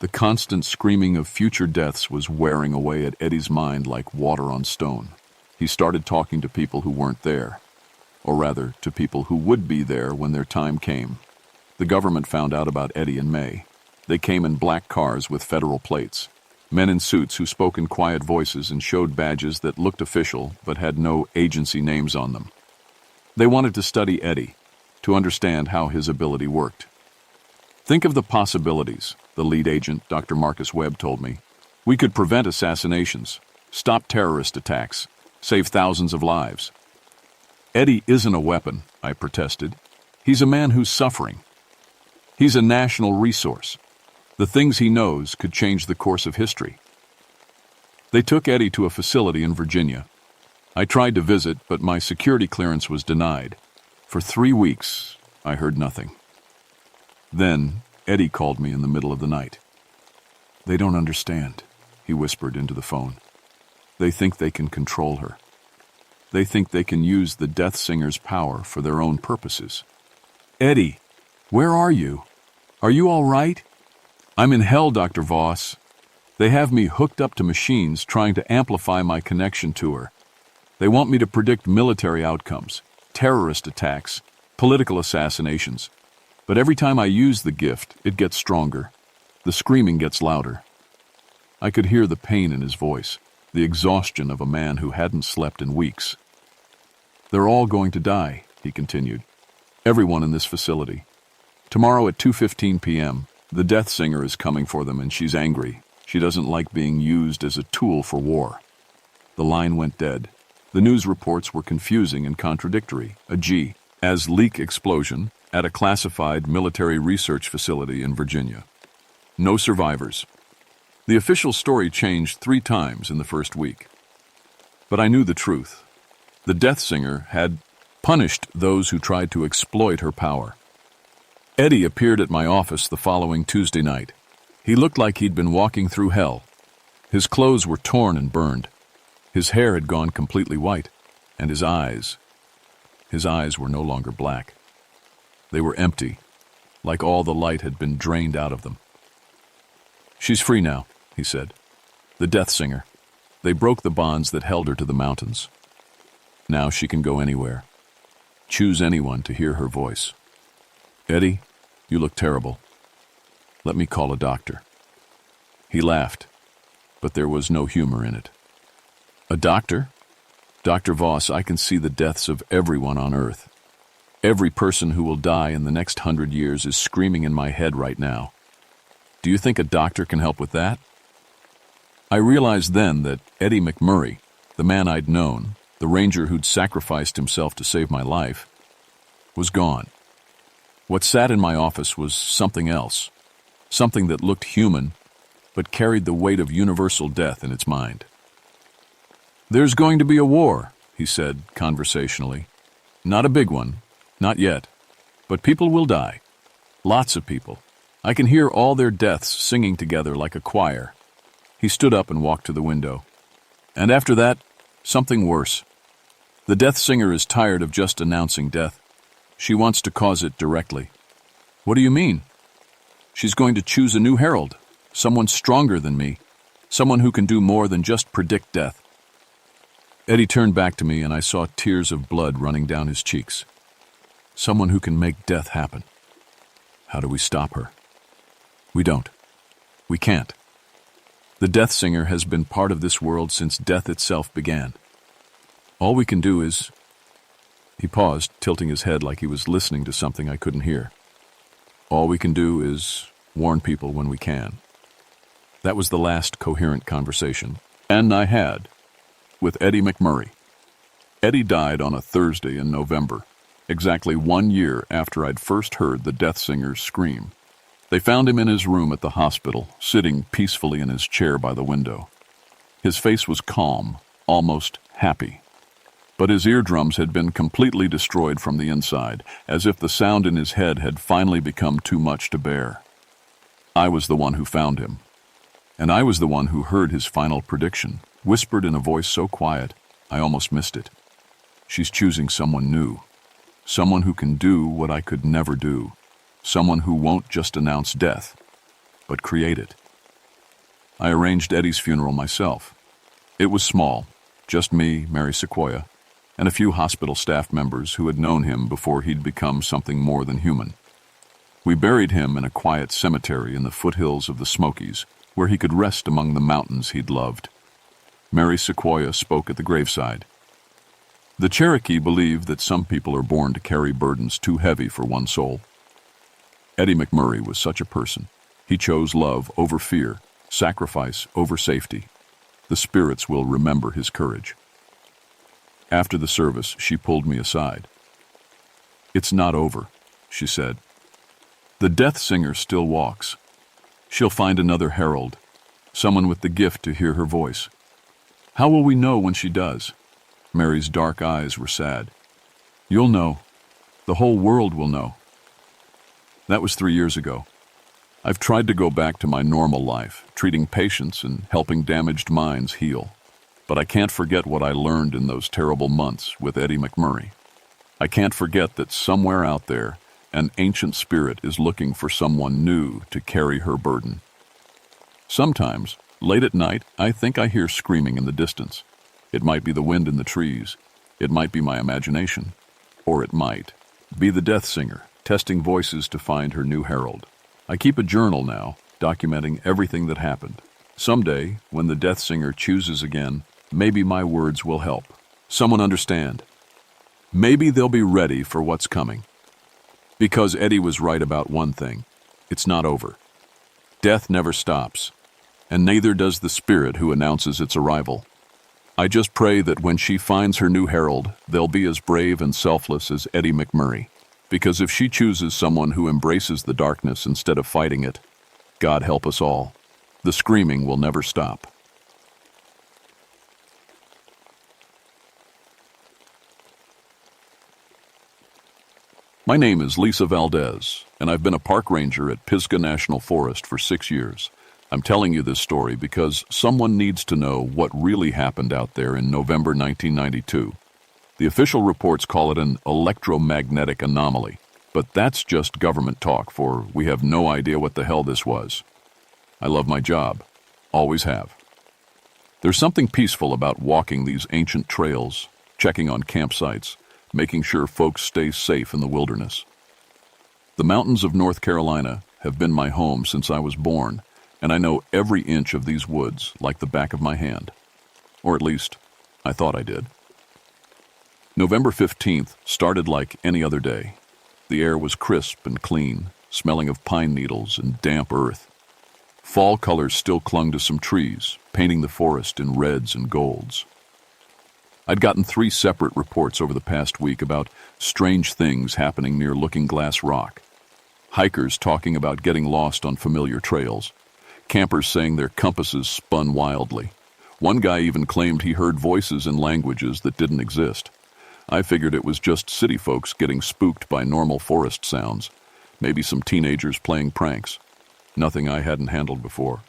The constant screaming of future deaths was wearing away at Eddie's mind like water on stone. He started talking to people who weren't there, or rather, to people who would be there when their time came. The government found out about Eddie in May. They came in black cars with federal plates. Men in suits who spoke in quiet voices and showed badges that looked official but had no agency names on them. They wanted to study Eddie, to understand how his ability worked. "Think of the possibilities," the lead agent, Dr. Marcus Webb, told me. "We could prevent assassinations, stop terrorist attacks, save thousands of lives." "Eddie isn't a weapon," I protested. "He's a man who's suffering. He's a national resource. The things he knows could change the course of history." They took Eddie to a facility in Virginia. I tried to visit, but my security clearance was denied. For 3 weeks, I heard nothing. Then, Eddie called me in the middle of the night. "They don't understand," he whispered into the phone. "They think they can control her. They think they can use the death singer's power for their own purposes." "Eddie, where are you? Are you all right?" "I'm in hell, Dr. Voss. They have me hooked up to machines trying to amplify my connection to her. They want me to predict military outcomes, terrorist attacks, political assassinations. But every time I use the gift, it gets stronger. The screaming gets louder." I could hear the pain in his voice, the exhaustion of a man who hadn't slept in weeks. "They're all going to die," he continued. "Everyone in this facility. Tomorrow at 2:15 p.m., the death singer is coming for them, and she's angry. She doesn't like being used as a tool for war." The line went dead. The news reports were confusing and contradictory. A G.S. leak explosion at a classified military research facility in Virginia. No survivors. The official story changed 3 times in the first week. But I knew the truth. The death singer had punished those who tried to exploit her power. Eddie appeared at my office the following Tuesday night. He looked like he'd been walking through hell. His clothes were torn and burned. His hair had gone completely white, and his eyes were no longer black. They were empty, like all the light had been drained out of them. "She's free now," he said. "The death singer. They broke the bonds that held her to the mountains. Now she can go anywhere. Choose anyone to hear her voice. Eddie, you look terrible. Let me call a doctor." He laughed, but there was no humor in it. "A doctor? Dr. Voss, I can see the deaths of everyone on Earth. Every person who will die in the next 100 years is screaming in my head right now. Do you think a doctor can help with that?" I realized then that Eddie McMurray, the man I'd known, the ranger who'd sacrificed himself to save my life, was gone. What sat in my office was something else, something that looked human, but carried the weight of universal death in its mind. "There's going to be a war," he said conversationally. "Not a big one, not yet, but people will die. Lots of people. I can hear all their deaths singing together like a choir." He stood up and walked to the window. "And after that, something worse. The death singer is tired of just announcing death. She wants to cause it directly." "What do you mean?" "She's going to choose a new herald, someone stronger than me, someone who can do more than just predict death." Eddie turned back to me and I saw tears of blood running down his cheeks. Someone who can make death happen. How do we stop her? We don't. We can't. The death singer has been part of this world since death itself began. All we can do is... He paused, tilting his head like he was listening to something I couldn't hear. "All we can do is warn people when we can." That was the last coherent conversation, and I had, with Eddie McMurray. Eddie died on a Thursday in November, exactly 1 year after I'd first heard the death singer's scream. They found him in his room at the hospital, sitting peacefully in his chair by the window. His face was calm, almost happy. But his eardrums had been completely destroyed from the inside, as if the sound in his head had finally become too much to bear. I was the one who found him. And I was the one who heard his final prediction, whispered in a voice so quiet, I almost missed it. "She's choosing someone new. Someone who can do what I could never do. Someone who won't just announce death, but create it." I arranged Eddie's funeral myself. It was small, just me, Mary Sequoia, and a few hospital staff members who had known him before he'd become something more than human. We buried him in a quiet cemetery in the foothills of the Smokies, where he could rest among the mountains he'd loved. Mary Sequoia spoke at the graveside. The Cherokee believed that some people are born to carry burdens too heavy for one soul. Eddie McMurray was such a person. He chose love over fear, sacrifice over safety. The spirits will remember his courage. After the service, she pulled me aside. "It's not over," she said. "The death singer still walks. She'll find another herald, someone with the gift to hear her voice. How will we know when she does?" Mary's dark eyes were sad. "You'll know. The whole world will know." That was 3 years ago. I've tried to go back to my normal life, treating patients and helping damaged minds heal. But I can't forget what I learned in those terrible months with Eddie McMurray. I can't forget that somewhere out there, an ancient spirit is looking for someone new to carry her burden. Sometimes, late at night, I think I hear screaming in the distance. It might be the wind in the trees. It might be my imagination. Or it might be the death singer, testing voices to find her new herald. I keep a journal now, documenting everything that happened. Someday, when the death singer chooses again, maybe my words will help. Someone understand. Maybe they'll be ready for what's coming. Because Eddie was right about one thing. It's not over. Death never stops, and neither does the spirit who announces its arrival. I just pray that when she finds her new herald, they'll be as brave and selfless as Eddie McMurray. Because if she chooses someone who embraces the darkness instead of fighting it, God help us all, the screaming will never stop. My name is Lisa Valdez, and I've been a park ranger at Pisgah National Forest for 6 years. I'm telling you this story because someone needs to know what really happened out there in November 1992. The official reports call it an electromagnetic anomaly, but that's just government talk, for we have no idea what the hell this was. I love my job. Always have. There's something peaceful about walking these ancient trails, checking on campsites, making sure folks stay safe in the wilderness. The mountains of North Carolina have been my home since I was born, and I know every inch of these woods like the back of my hand. Or at least, I thought I did. November 15th started like any other day. The air was crisp and clean, smelling of pine needles and damp earth. Fall colors still clung to some trees, painting the forest in reds and golds. I'd gotten 3 separate reports over the past week about strange things happening near Looking Glass Rock, Hikers talking about getting lost on familiar trails. Campers saying their compasses spun wildly. One guy even claimed he heard voices in languages that didn't exist. I figured it was just city folks getting spooked by normal forest sounds. Maybe some teenagers playing pranks. Nothing I hadn't handled before.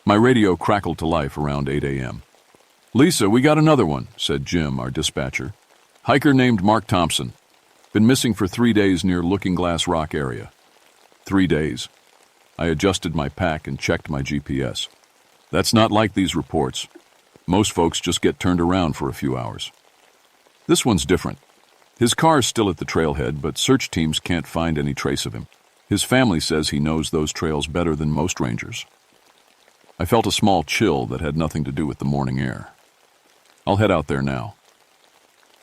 My radio crackled to life around 8 a.m. "Lisa, we got another one," said Jim, our dispatcher. "Hiker named Mark Thompson. Been missing for 3 days near Looking Glass Rock area." 3 days. I adjusted my pack and checked my GPS. That's not like these reports. Most folks just get turned around for a few hours. This one's different. His car's still at the trailhead, but search teams can't find any trace of him. His family says he knows those trails better than most rangers. I felt a small chill that had nothing to do with the morning air. I'll head out there now.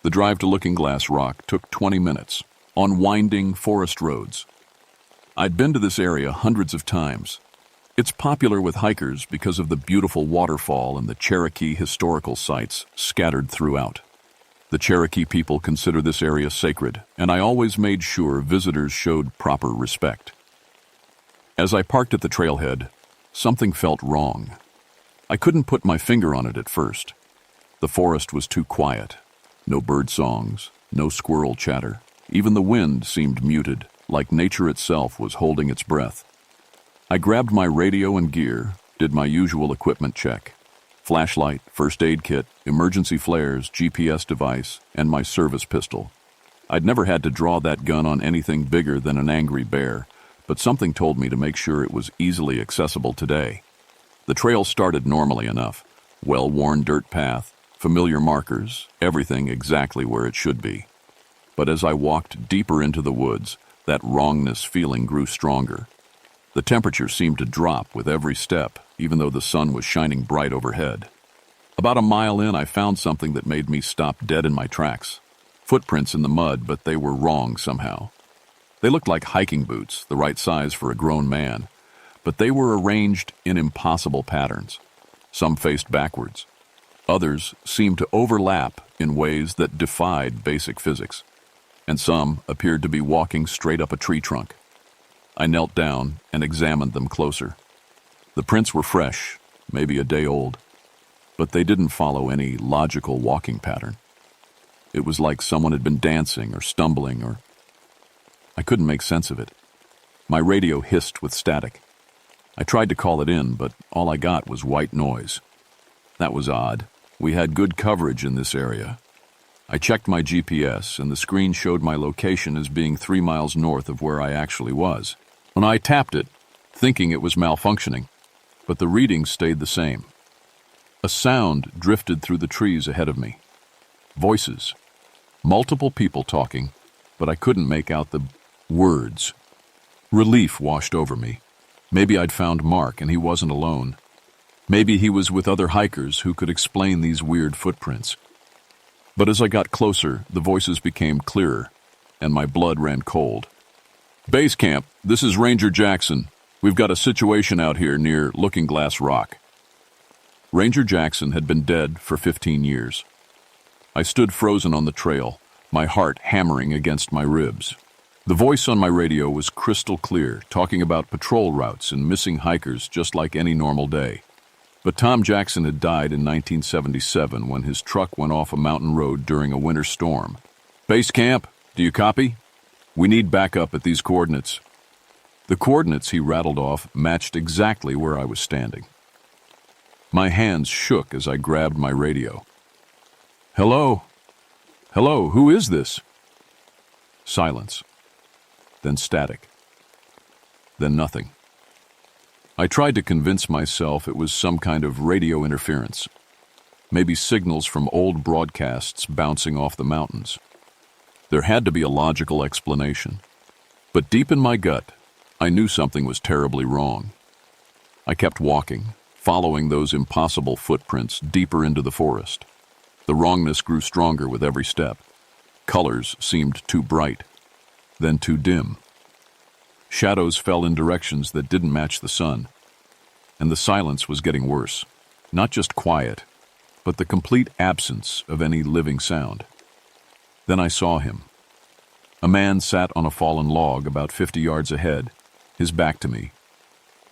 The drive to Looking Glass Rock took 20 minutes, on winding forest roads. I'd been to this area hundreds of times. It's popular with hikers because of the beautiful waterfall and the Cherokee historical sites scattered throughout. The Cherokee people consider this area sacred, and I always made sure visitors showed proper respect. As I parked at the trailhead, something felt wrong. I couldn't put my finger on it at first. The forest was too quiet. No bird songs, no squirrel chatter. Even the wind seemed muted, like nature itself was holding its breath. I grabbed my radio and gear, did my usual equipment check. Flashlight, first aid kit, emergency flares, GPS device, and my service pistol. I'd never had to draw that gun on anything bigger than an angry bear, but something told me to make sure it was easily accessible today. The trail started normally enough. Well-worn dirt path, familiar markers, everything exactly where it should be. But as I walked deeper into the woods, that wrongness feeling grew stronger. The temperature seemed to drop with every step, even though the sun was shining bright overhead. About a mile in, I found something that made me stop dead in my tracks. Footprints in the mud, but they were wrong somehow. They looked like hiking boots, the right size for a grown man, but they were arranged in impossible patterns. Some faced backwards. Others seemed to overlap in ways that defied basic physics. And some appeared to be walking straight up a tree trunk. I knelt down and examined them closer. The prints were fresh, maybe a day old, but they didn't follow any logical walking pattern. It was like someone had been dancing or stumbling or... I couldn't make sense of it. My radio hissed with static. I tried to call it in, but all I got was white noise. That was odd. We had good coverage in this area. I checked my GPS, and the screen showed my location as being 3 miles north of where I actually was. When I tapped it, thinking it was malfunctioning, but the reading stayed the same. A sound drifted through the trees ahead of me. Voices. Multiple people talking, but I couldn't make out the words. Relief washed over me. Maybe I'd found Mark and he wasn't alone. Maybe he was with other hikers who could explain these weird footprints. But as I got closer, the voices became clearer, and my blood ran cold. "Base camp, this is Ranger Jackson. We've got a situation out here near Looking Glass Rock." Ranger Jackson had been dead for 15 years. I stood frozen on the trail, my heart hammering against my ribs. The voice on my radio was crystal clear, talking about patrol routes and missing hikers just like any normal day. But Tom Jackson had died in 1977 when his truck went off a mountain road during a winter storm. "Base camp, do you copy? We need backup at these coordinates." The coordinates he rattled off matched exactly where I was standing. My hands shook as I grabbed my radio. "Hello? Hello, who is this?" Silence. Then static. Then nothing. I tried to convince myself it was some kind of radio interference. Maybe signals from old broadcasts bouncing off the mountains. There had to be a logical explanation. But deep in my gut, I knew something was terribly wrong. I kept walking, following those impossible footprints deeper into the forest. The wrongness grew stronger with every step. Colors seemed too bright, then too dim. Shadows fell in directions that didn't match the sun. And the silence was getting worse. Not just quiet, but the complete absence of any living sound. Then I saw him. A man sat on a fallen log about 50 yards ahead, his back to me.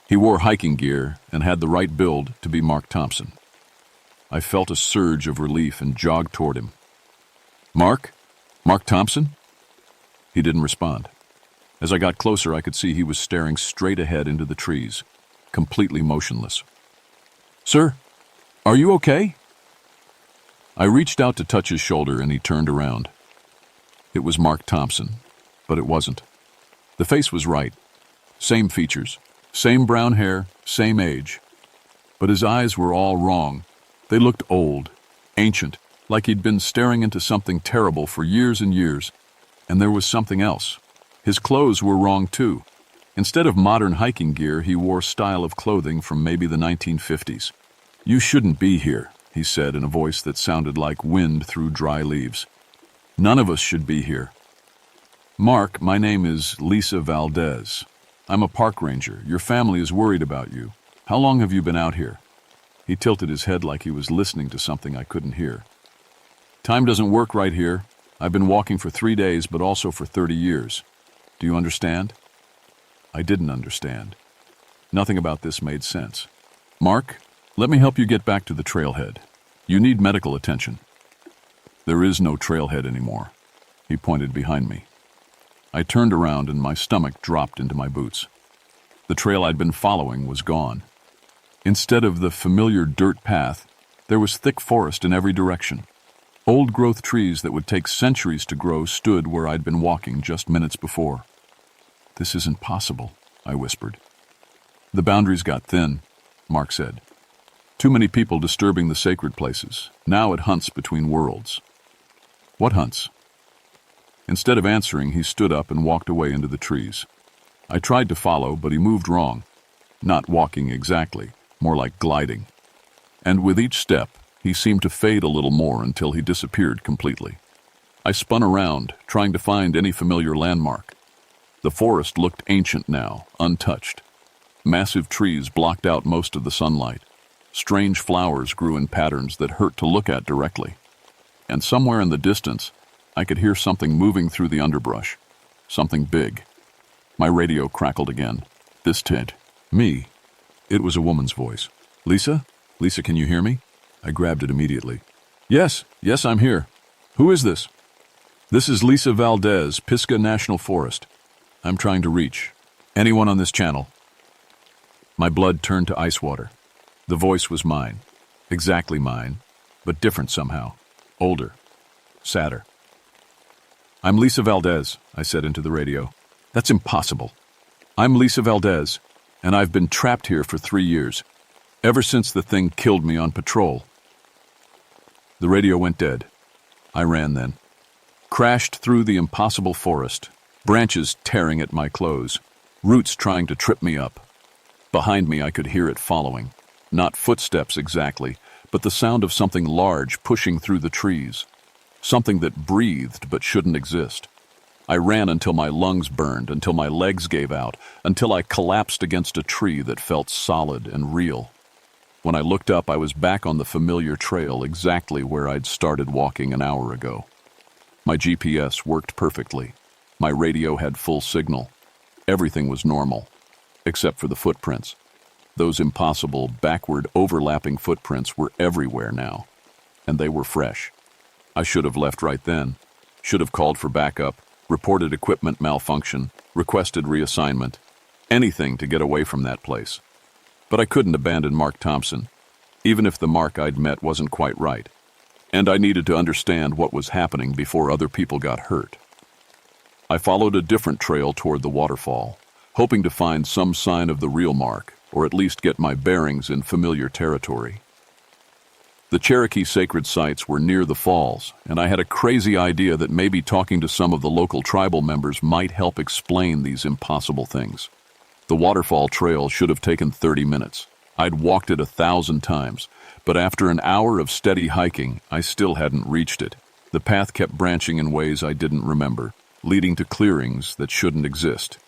He wore hiking gear and had the right build to be Mark Thompson. I felt a surge of relief and jogged toward him. "Mark? Mark Thompson?" He didn't respond. As I got closer, I could see he was staring straight ahead into the trees, completely motionless. "Sir, are you okay?" I reached out to touch his shoulder and he turned around. It was Mark Thompson, but it wasn't. The face was right. Same features, same brown hair, same age. But his eyes were all wrong. They looked old, ancient, like he'd been staring into something terrible for years and years. And there was something else. His clothes were wrong too. Instead of modern hiking gear, he wore style of clothing from maybe the 1950s. "You shouldn't be here," he said in a voice that sounded like wind through dry leaves. "None of us should be here." "Mark, my name is Lisa Valdez. I'm a park ranger. Your family is worried about you. How long have you been out here?" He tilted his head like he was listening to something I couldn't hear. "Time doesn't work right here. I've been walking for 3 days, but also for 30 years. Do you understand?" I didn't understand. Nothing about this made sense. "Mark, let me help you get back to the trailhead. You need medical attention." "There is no trailhead anymore." He pointed behind me. I turned around and my stomach dropped into my boots. The trail I'd been following was gone. Instead of the familiar dirt path, there was thick forest in every direction. Old-growth trees that would take centuries to grow stood where I'd been walking just minutes before. "This isn't possible," I whispered. "The boundaries got thin," Mark said. "Too many people disturbing the sacred places. Now it hunts between worlds." "What hunts?" Instead of answering, he stood up and walked away into the trees. I tried to follow, but he moved wrong. Not walking exactly, more like gliding. And with each step, he seemed to fade a little more until he disappeared completely. I spun around, trying to find any familiar landmark. The forest looked ancient now, untouched. Massive trees blocked out most of the sunlight. Strange flowers grew in patterns that hurt to look at directly. And somewhere in the distance, I could hear something moving through the underbrush. Something big. My radio crackled again. This tid. "Me." It was a woman's voice. "Lisa? Lisa, can you hear me?" I grabbed it immediately. Yes, I'm here. Who is this?" "This is Lisa Valdez, Pisgah National Forest. I'm trying to reach anyone on this channel." My blood turned to ice water. The voice was mine. Exactly mine, but different somehow. Older. Sadder. "I'm Lisa Valdez," I said into the radio. "That's impossible. I'm Lisa Valdez, and I've been trapped here for 3 years. Ever since the thing killed me on patrol." The radio went dead. I ran then. Crashed through the impossible forest, branches tearing at my clothes, roots trying to trip me up. Behind me I could hear it following. Not footsteps exactly, but the sound of something large pushing through the trees. Something that breathed but shouldn't exist. I ran until my lungs burned, until my legs gave out, until I collapsed against a tree that felt solid and real. When I looked up, I was back on the familiar trail exactly where I'd started walking an hour ago. My GPS worked perfectly. My radio had full signal. Everything was normal, except for the footprints. Those impossible, backward, overlapping footprints were everywhere now, and they were fresh. I should have left right then, should have called for backup, reported equipment malfunction, requested reassignment, anything to get away from that place. But I couldn't abandon Mark Thompson, even if the Mark I'd met wasn't quite right. And I needed to understand what was happening before other people got hurt. I followed a different trail toward the waterfall, hoping to find some sign of the real Mark, or at least get my bearings in familiar territory. The Cherokee sacred sites were near the falls, and I had a crazy idea that maybe talking to some of the local tribal members might help explain these impossible things. The waterfall trail should have taken 30 minutes. I'd walked it 1,000 times, but after an hour of steady hiking, I still hadn't reached it. The path kept branching in ways I didn't remember, leading to clearings that shouldn't exist.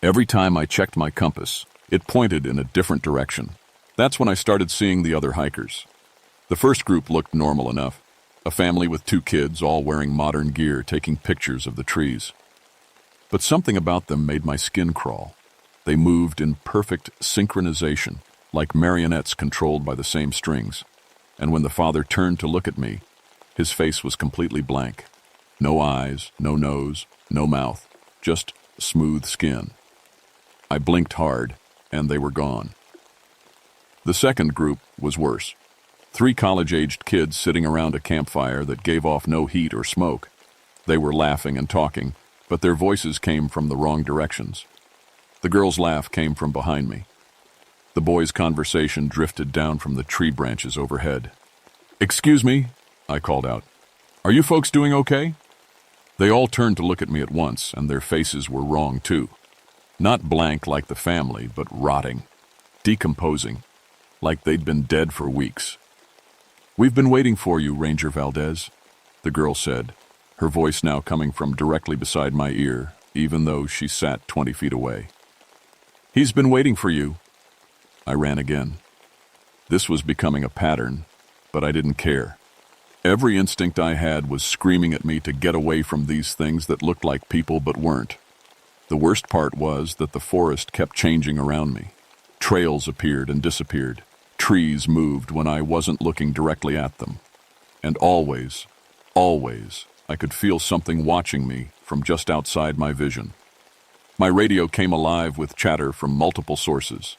Every time I checked my compass, it pointed in a different direction. That's when I started seeing the other hikers. The first group looked normal enough. A family with 2 kids, all wearing modern gear, taking pictures of the trees. But something about them made my skin crawl. They moved in perfect synchronization, like marionettes controlled by the same strings. And when the father turned to look at me, his face was completely blank. No eyes, no nose, no mouth, just smooth skin. I blinked hard, and they were gone. The second group was worse. 3 college-aged kids sitting around a campfire that gave off no heat or smoke. They were laughing and talking, but their voices came from the wrong directions. The girl's laugh came from behind me. The boys' conversation drifted down from the tree branches overhead. "Excuse me," I called out. "Are you folks doing okay?" They all turned to look at me at once, and their faces were wrong too. Not blank like the family, but rotting, decomposing, like they'd been dead for weeks. "We've been waiting for you, Ranger Valdez," the girl said, her voice now coming from directly beside my ear, even though she sat 20 feet away. "He's been waiting for you." I ran again. This was becoming a pattern, but I didn't care. Every instinct I had was screaming at me to get away from these things that looked like people but weren't. The worst part was that the forest kept changing around me. Trails appeared and disappeared. Trees moved when I wasn't looking directly at them. And always, I could feel something watching me from just outside my vision. My radio came alive with chatter from multiple sources.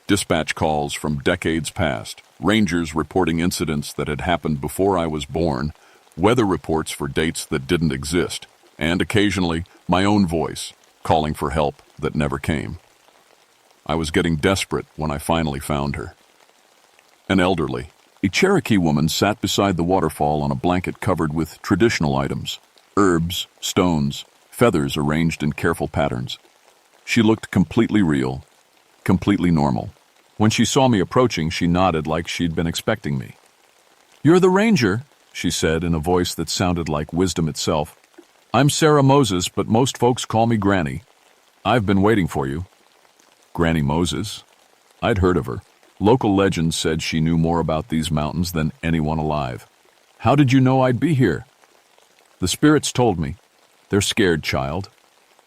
Dispatch calls from decades past, rangers reporting incidents that had happened before I was born, weather reports for dates that didn't exist, and occasionally my own voice calling for help that never came. I was getting desperate when I finally found her. An elderly, a Cherokee woman sat beside the waterfall on a blanket covered with traditional items, herbs, stones, feathers arranged in careful patterns. She looked completely real, completely normal. When she saw me approaching, she nodded like she'd been expecting me. "You're the ranger," she said in a voice that sounded like wisdom itself. "I'm Sarah Moses, but most folks call me Granny. I've been waiting for you." Granny Moses? I'd heard of her. Local legends said she knew more about these mountains than anyone alive. "How did you know I'd be here?" "The spirits told me. They're scared, child.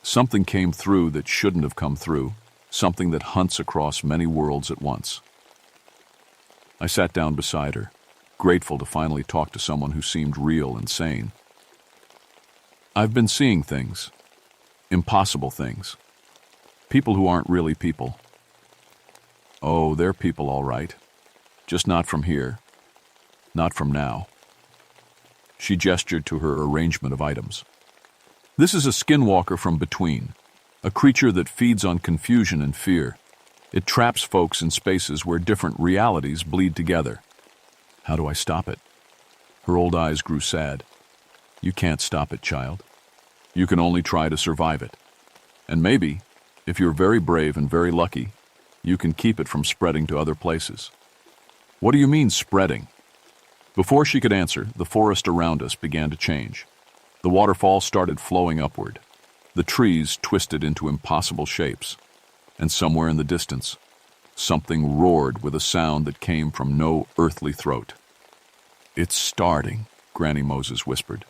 Something came through that shouldn't have come through. Something that hunts across many worlds at once." I sat down beside her, grateful to finally talk to someone who seemed real and sane. "I've been seeing things. Impossible things. People who aren't really people." "Oh, they're people all right. Just not from here. Not from now." She gestured to her arrangement of items. "This is a skinwalker from between. A creature that feeds on confusion and fear. It traps folks in spaces where different realities bleed together." "How do I stop it?" Her old eyes grew sad. "You can't stop it, child. You can only try to survive it. And maybe, if you're very brave and very lucky, you can keep it from spreading to other places." "What do you mean, spreading?" Before she could answer, the forest around us began to change. The waterfall started flowing upward. The trees twisted into impossible shapes, and somewhere in the distance, something roared with a sound that came from no earthly throat. "It's starting," Granny Moses whispered.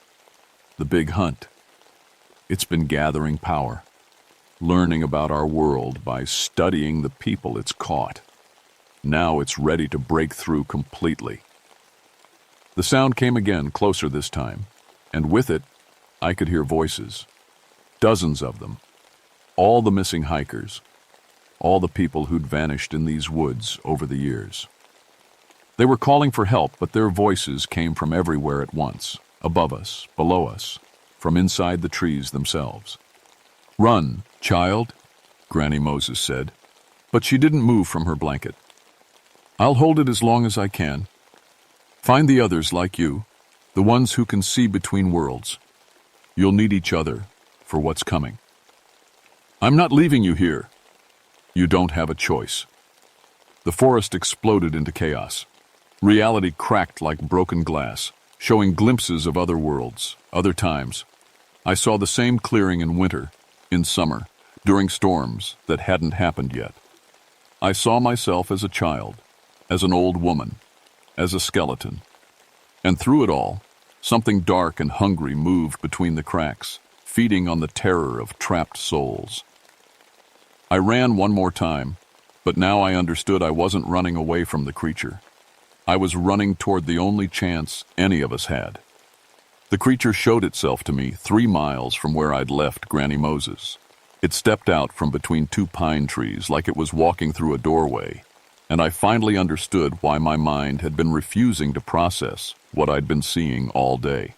"The big hunt. It's been gathering power, learning about our world by studying the people it's caught. Now it's ready to break through completely." The sound came again, closer this time, and with it, I could hear voices. Dozens of them. All the missing hikers. All the people who'd vanished in these woods over the years. They were calling for help, but their voices came from everywhere at once. Above us, below us, from inside the trees themselves. "Run, child," Granny Moses said, but she didn't move from her blanket. "I'll hold it as long as I can. Find the others like you, the ones who can see between worlds. You'll need each other for what's coming. I'm not leaving you here. You don't have a choice." The forest exploded into chaos. Reality cracked like broken glass, showing glimpses of other worlds, other times. I saw the same clearing in winter, in summer, during storms that hadn't happened yet. I saw myself as a child, as an old woman, as a skeleton. And through it all, something dark and hungry moved between the cracks, feeding on the terror of trapped souls. I ran one more time, but now I understood I wasn't running away from the creature. I was running toward the only chance any of us had. The creature showed itself to me 3 miles from where I'd left Granny Moses. It stepped out from between 2 pine trees like it was walking through a doorway, and I finally understood why my mind had been refusing to process what I'd been seeing all day.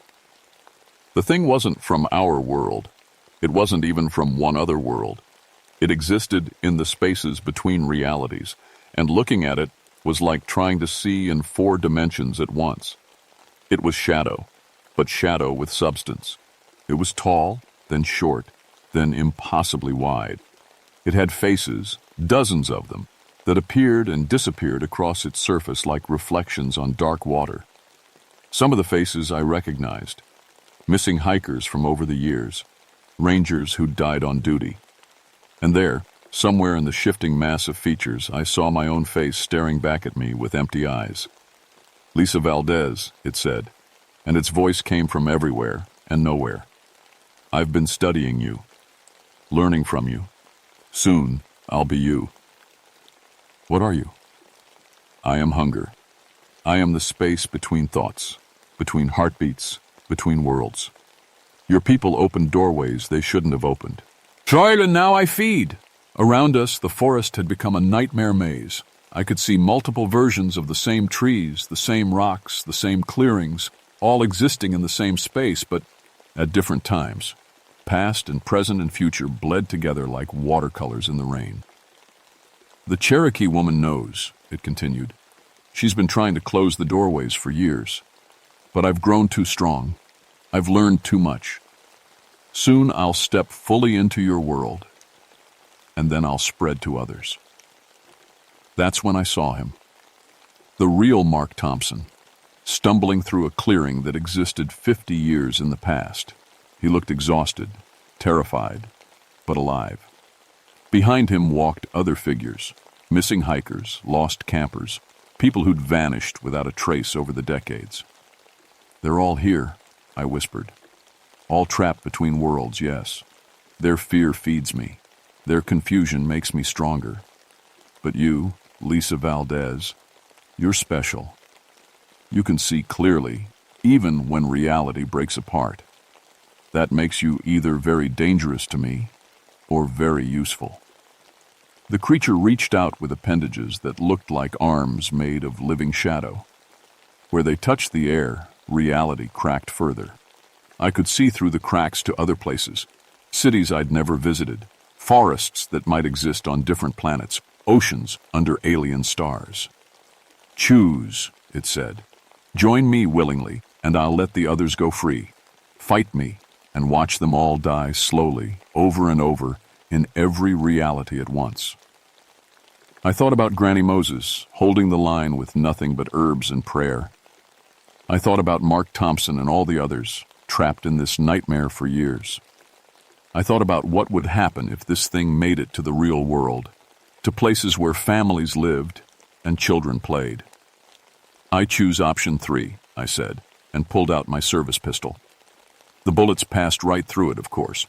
The thing wasn't from our world. It wasn't even from one other world. It existed in the spaces between realities, and looking at it was like trying to see in 4 dimensions at once. It was shadow, but shadow with substance. It was tall, then short, then impossibly wide. It had faces, dozens of them, that appeared and disappeared across its surface like reflections on dark water. Some of the faces I recognized. Missing hikers from over the years, rangers who'd died on duty. And there, somewhere in the shifting mass of features, I saw my own face staring back at me with empty eyes. Lisa Valdez, it said, and its voice came from everywhere and nowhere. I've been studying you, learning from you. Soon, I'll be you. What are you? I am hunger. I am the space between thoughts, between heartbeats, between worlds. Your people opened doorways they shouldn't have opened. Trial and now I feed. Around us, the forest had become a nightmare maze. I could see multiple versions of the same trees, the same rocks, the same clearings, all existing in the same space, but at different times. Past and present and future bled together like watercolors in the rain. The Cherokee woman knows, it continued. She's been trying to close the doorways for years. But I've grown too strong. I've learned too much. Soon I'll step fully into your world, and then I'll spread to others. That's when I saw him. The real Mark Thompson, stumbling through a clearing that existed 50 years in the past. He looked exhausted, terrified, but alive. Behind him walked other figures, missing hikers, lost campers, people who'd vanished without a trace over the decades. They're all here, I whispered. All trapped between worlds, yes. Their fear feeds me. Their confusion makes me stronger. But you, Lisa Valdez, you're special. You can see clearly, even when reality breaks apart. That makes you either very dangerous to me or very useful. The creature reached out with appendages that looked like arms made of living shadow. Where they touched the air, reality cracked further. I could see through the cracks to other places, cities I'd never visited, forests that might exist on different planets, oceans under alien stars. Choose, it said. Join me willingly, and I'll let the others go free. Fight me, and watch them all die slowly, over and over, in every reality at once. I thought about Granny Moses, holding the line with nothing but herbs and prayer. I thought about Mark Thompson and all the others, trapped in this nightmare for years. I thought about what would happen if this thing made it to the real world, to places where families lived and children played. I choose option 3, I said, and pulled out my service pistol. The bullets passed right through it, of course.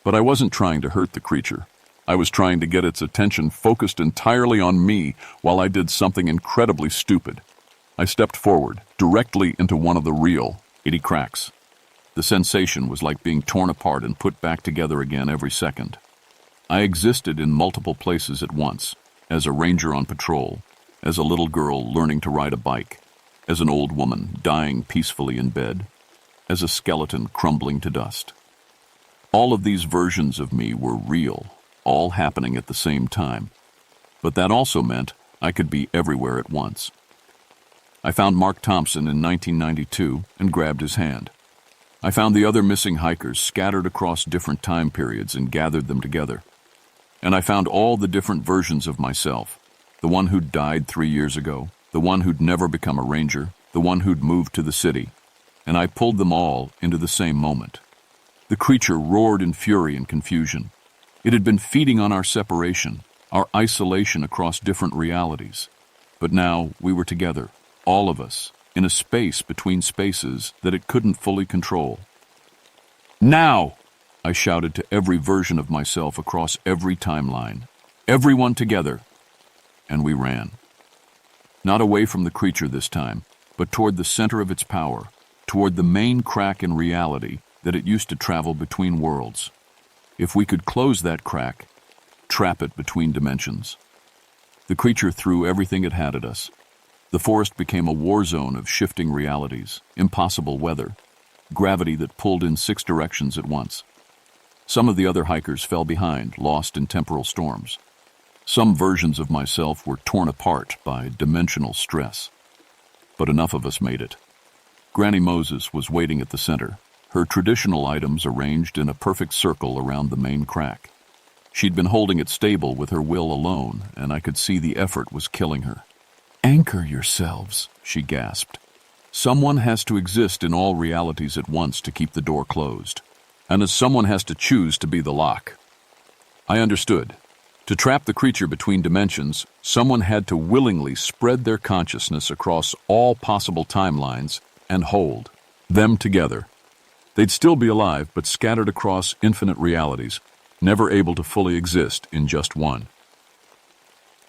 But I wasn't trying to hurt the creature. I was trying to get its attention focused entirely on me while I did something incredibly stupid. I stepped forward, directly into one of the real, itty cracks. The sensation was like being torn apart and put back together again every second. I existed in multiple places at once, as a ranger on patrol, as a little girl learning to ride a bike, as an old woman dying peacefully in bed, as a skeleton crumbling to dust. All of these versions of me were real, all happening at the same time. But that also meant I could be everywhere at once. I found Mark Thompson in 1992 and grabbed his hand. I found the other missing hikers scattered across different time periods and gathered them together. And I found all the different versions of myself, the one who'd died 3 years ago, the one who'd never become a ranger, the one who'd moved to the city, and I pulled them all into the same moment. The creature roared in fury and confusion. It had been feeding on our separation, our isolation across different realities. But now we were together, all of us, in a space between spaces that it couldn't fully control. Now! I shouted to every version of myself across every timeline. Everyone together! And we ran. Not away from the creature this time, but toward the center of its power, toward the main crack in reality that it used to travel between worlds. If we could close that crack, trap it between dimensions. The creature threw everything it had at us. The forest became a war zone of shifting realities, impossible weather, gravity that pulled in 6 directions at once. Some of the other hikers fell behind, lost in temporal storms. Some versions of myself were torn apart by dimensional stress. But enough of us made it. Granny Moses was waiting at the center, her traditional items arranged in a perfect circle around the main crack. She'd been holding it stable with her will alone, and I could see the effort was killing her. "Anchor yourselves," she gasped. "Someone has to exist in all realities at once to keep the door closed. And as someone has to choose to be the lock." I understood. To trap the creature between dimensions, someone had to willingly spread their consciousness across all possible timelines and hold them together. They'd still be alive, but scattered across infinite realities, never able to fully exist in just one.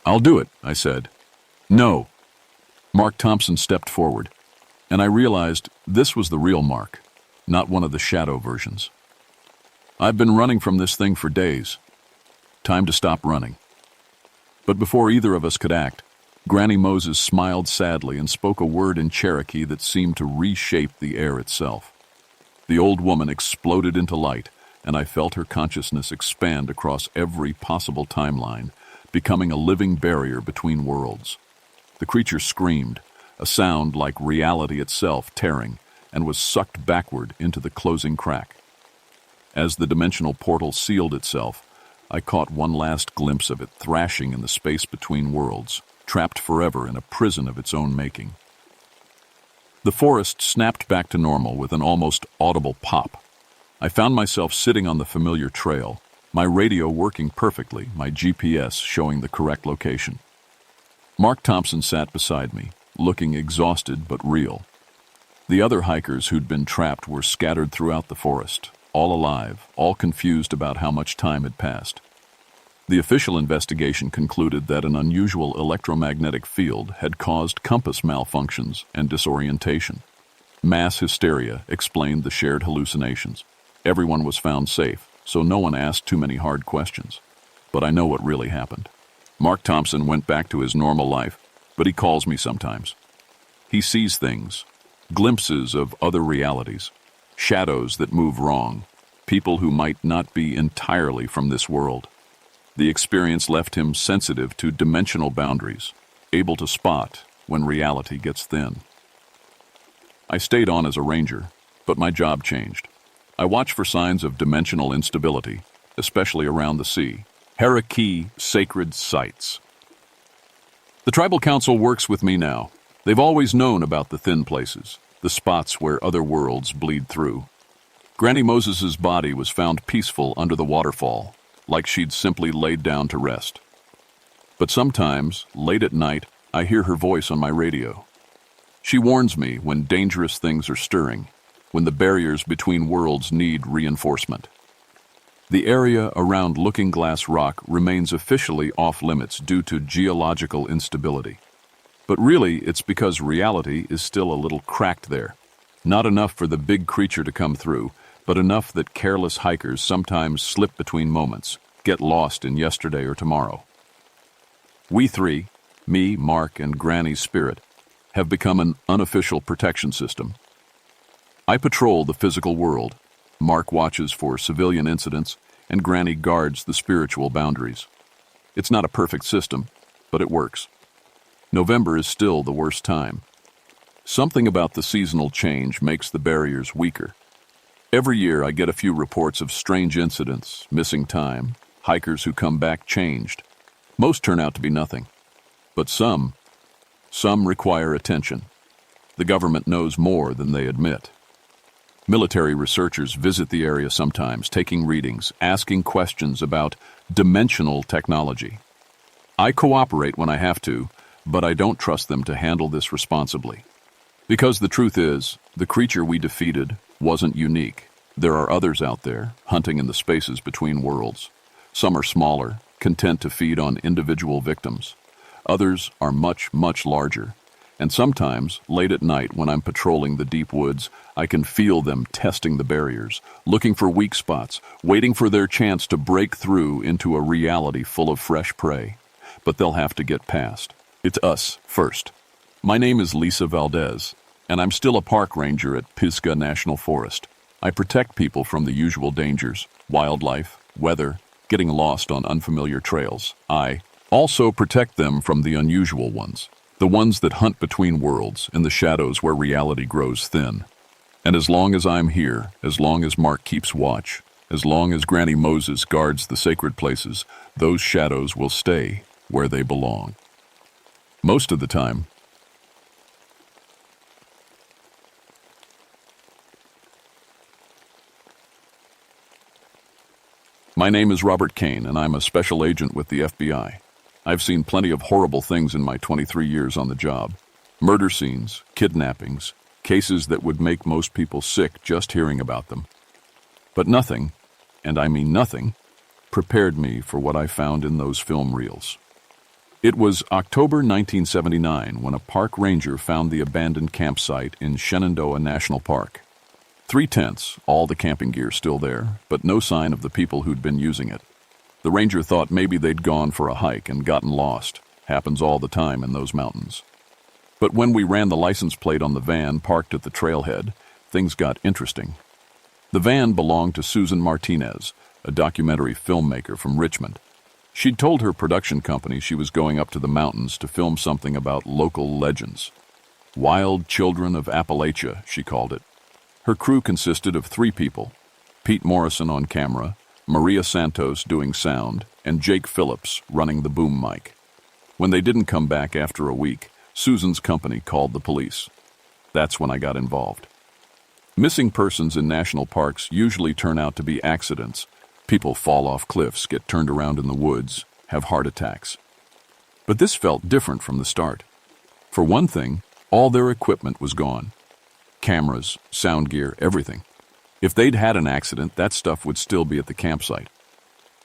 "I'll do it," I said. "No." Mark Thompson stepped forward, and I realized this was the real Mark, not one of the shadow versions. "I've been running from this thing for days. Time to stop running." But before either of us could act, Granny Moses smiled sadly and spoke a word in Cherokee that seemed to reshape the air itself. The old woman exploded into light, and I felt her consciousness expand across every possible timeline, becoming a living barrier between worlds. The creature screamed, a sound like reality itself tearing, and was sucked backward into the closing crack. As the dimensional portal sealed itself, I caught one last glimpse of it thrashing in the space between worlds, trapped forever in a prison of its own making. The forest snapped back to normal with an almost audible pop. I found myself sitting on the familiar trail, my radio working perfectly, my GPS showing the correct location. Mark Thompson sat beside me, looking exhausted but real. The other hikers who'd been trapped were scattered throughout the forest, all alive, all confused about how much time had passed. The official investigation concluded that an unusual electromagnetic field had caused compass malfunctions and disorientation. Mass hysteria explained the shared hallucinations. Everyone was found safe, so no one asked too many hard questions. But I know what really happened. Mark Thompson went back to his normal life, but he calls me sometimes. He sees things, glimpses of other realities, shadows that move wrong, people who might not be entirely from this world. The experience left him sensitive to dimensional boundaries, able to spot when reality gets thin. I stayed on as a ranger, but my job changed. I watch for signs of dimensional instability, especially around the sea. Cherokee sacred sites. The tribal council works with me now. They've always known about the thin places, the spots where other worlds bleed through. Granny Moses's body was found peaceful under the waterfall, like she'd simply laid down to rest. But sometimes, late at night, I hear her voice on my radio. She warns me when dangerous things are stirring, when the barriers between worlds need reinforcement. The area around Looking Glass Rock remains officially off-limits due to geological instability. But really, it's because reality is still a little cracked there. Not enough for the big creature to come through, but enough that careless hikers sometimes slip between moments, get lost in yesterday or tomorrow. We three, me, Mark, and Granny's spirit, have become an unofficial protection system. I patrol the physical world. Mark watches for civilian incidents, and Granny guards the spiritual boundaries. It's not a perfect system, but it works. November is still the worst time. Something about the seasonal change makes the barriers weaker. Every year I get a few reports of strange incidents, missing time, hikers who come back changed. Most turn out to be nothing. But some require attention. The government knows more than they admit. Military researchers visit the area sometimes, taking readings, asking questions about dimensional technology. I cooperate when I have to, but I don't trust them to handle this responsibly. Because the truth is, the creature we defeated wasn't unique. There are others out there, hunting in the spaces between worlds. Some are smaller, content to feed on individual victims. Others are much, much larger. And sometimes, late at night when I'm patrolling the deep woods, I can feel them testing the barriers, looking for weak spots, waiting for their chance to break through into a reality full of fresh prey. But they'll have to get past. It's us first. My name is Lisa Valdez, and I'm still a park ranger at Pisgah National Forest. I protect people from the usual dangers, wildlife, weather, getting lost on unfamiliar trails. I also protect them from the unusual ones, the ones that hunt between worlds in the shadows where reality grows thin. And as long as I'm here, as long as Mark keeps watch, as long as Granny Moses guards the sacred places, those shadows will stay where they belong. Most of the time. My name is Robert Kane, and I'm a special agent with the FBI. I've seen plenty of horrible things in my 23 years on the job. Murder scenes, kidnappings, cases that would make most people sick just hearing about them. But nothing, and I mean nothing, prepared me for what I found in those film reels. It was October 1979 when a park ranger found the abandoned campsite in Shenandoah National Park. 3 tents, all the camping gear still there, but no sign of the people who'd been using it. The ranger thought maybe they'd gone for a hike and gotten lost. Happens all the time in those mountains. But when we ran the license plate on the van parked at the trailhead, things got interesting. The van belonged to Susan Martinez, a documentary filmmaker from Richmond. She'd told her production company she was going up to the mountains to film something about local legends. Wild Children of Appalachia, she called it. Her crew consisted of 3 people, Pete Morrison on camera, Maria Santos doing sound, and Jake Phillips running the boom mic. When they didn't come back after a week, Susan's company called the police. That's when I got involved. Missing persons in national parks usually turn out to be accidents. People fall off cliffs, get turned around in the woods, have heart attacks. But this felt different from the start. For one thing, all their equipment was gone. Cameras, sound gear, everything. If they'd had an accident, that stuff would still be at the campsite.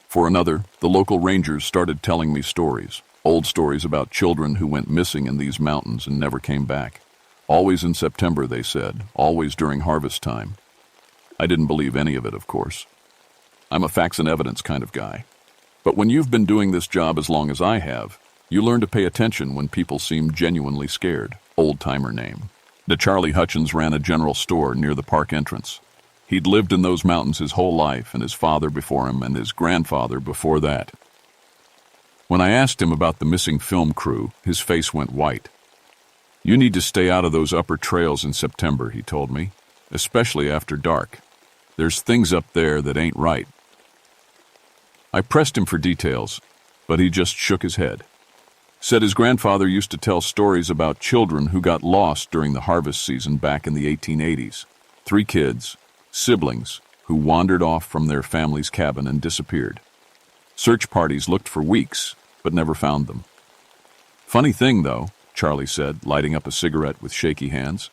For another, the local rangers started telling me stories, old stories about children who went missing in these mountains and never came back. Always in September, they said, always during harvest time. I didn't believe any of it, of course. I'm a facts and evidence kind of guy. But when you've been doing this job as long as I have, you learn to pay attention when people seem genuinely scared. Old-timer name. Charlie Hutchins ran a general store near the park entrance. He'd lived in those mountains his whole life, and his father before him and his grandfather before that. When I asked him about the missing film crew, his face went white. You need to stay out of those upper trails in September, he told me, especially after dark. There's things up there that ain't right. I pressed him for details, but he just shook his head. Said his grandfather used to tell stories about children who got lost during the harvest season back in the 1880s. 3 kids, siblings, who wandered off from their family's cabin and disappeared. Search parties looked for weeks, but never found them. Funny thing, though, Charlie said, lighting up a cigarette with shaky hands.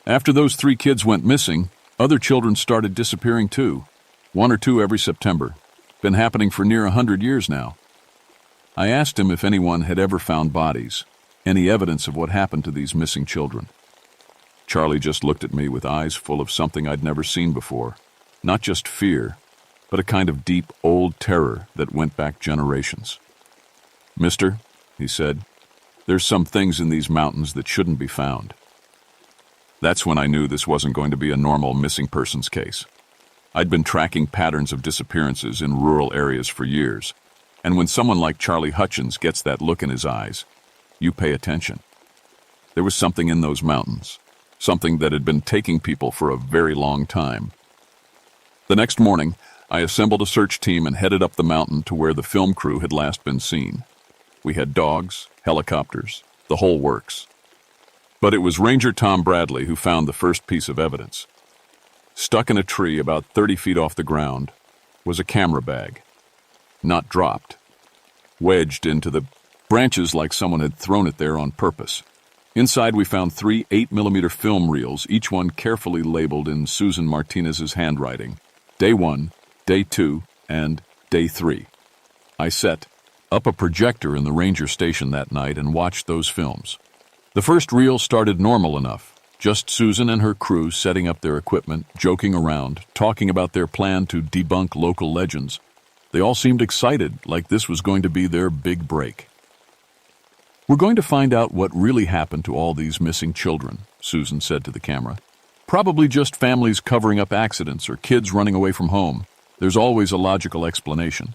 After those 3 kids went missing, other children started disappearing too. 1 or 2 every September. Been happening for near 100 years now. I asked him if anyone had ever found bodies, any evidence of what happened to these missing children. Charlie just looked at me with eyes full of something I'd never seen before. Not just fear, but a kind of deep, old terror that went back generations. Mister, he said, there's some things in these mountains that shouldn't be found. That's when I knew this wasn't going to be a normal missing persons case. I'd been tracking patterns of disappearances in rural areas for years. And when someone like Charlie Hutchins gets that look in his eyes, you pay attention. There was something in those mountains, something that had been taking people for a very long time. The next morning, I assembled a search team and headed up the mountain to where the film crew had last been seen. We had dogs, helicopters, the whole works. But it was Ranger Tom Bradley who found the first piece of evidence. Stuck in a tree about 30 feet off the ground was a camera bag. Not dropped, wedged into the branches like someone had thrown it there on purpose. Inside, we found 3 8mm film reels, each one carefully labeled in Susan Martinez's handwriting. Day 1, Day 2, and Day 3. I set up a projector in the ranger station that night and watched those films. The first reel started normal enough. Just Susan and her crew setting up their equipment, joking around, talking about their plan to debunk local legends. They all seemed excited, like this was going to be their big break. "We're going to find out what really happened to all these missing children," Susan said to the camera. "Probably just families covering up accidents or kids running away from home. There's always a logical explanation."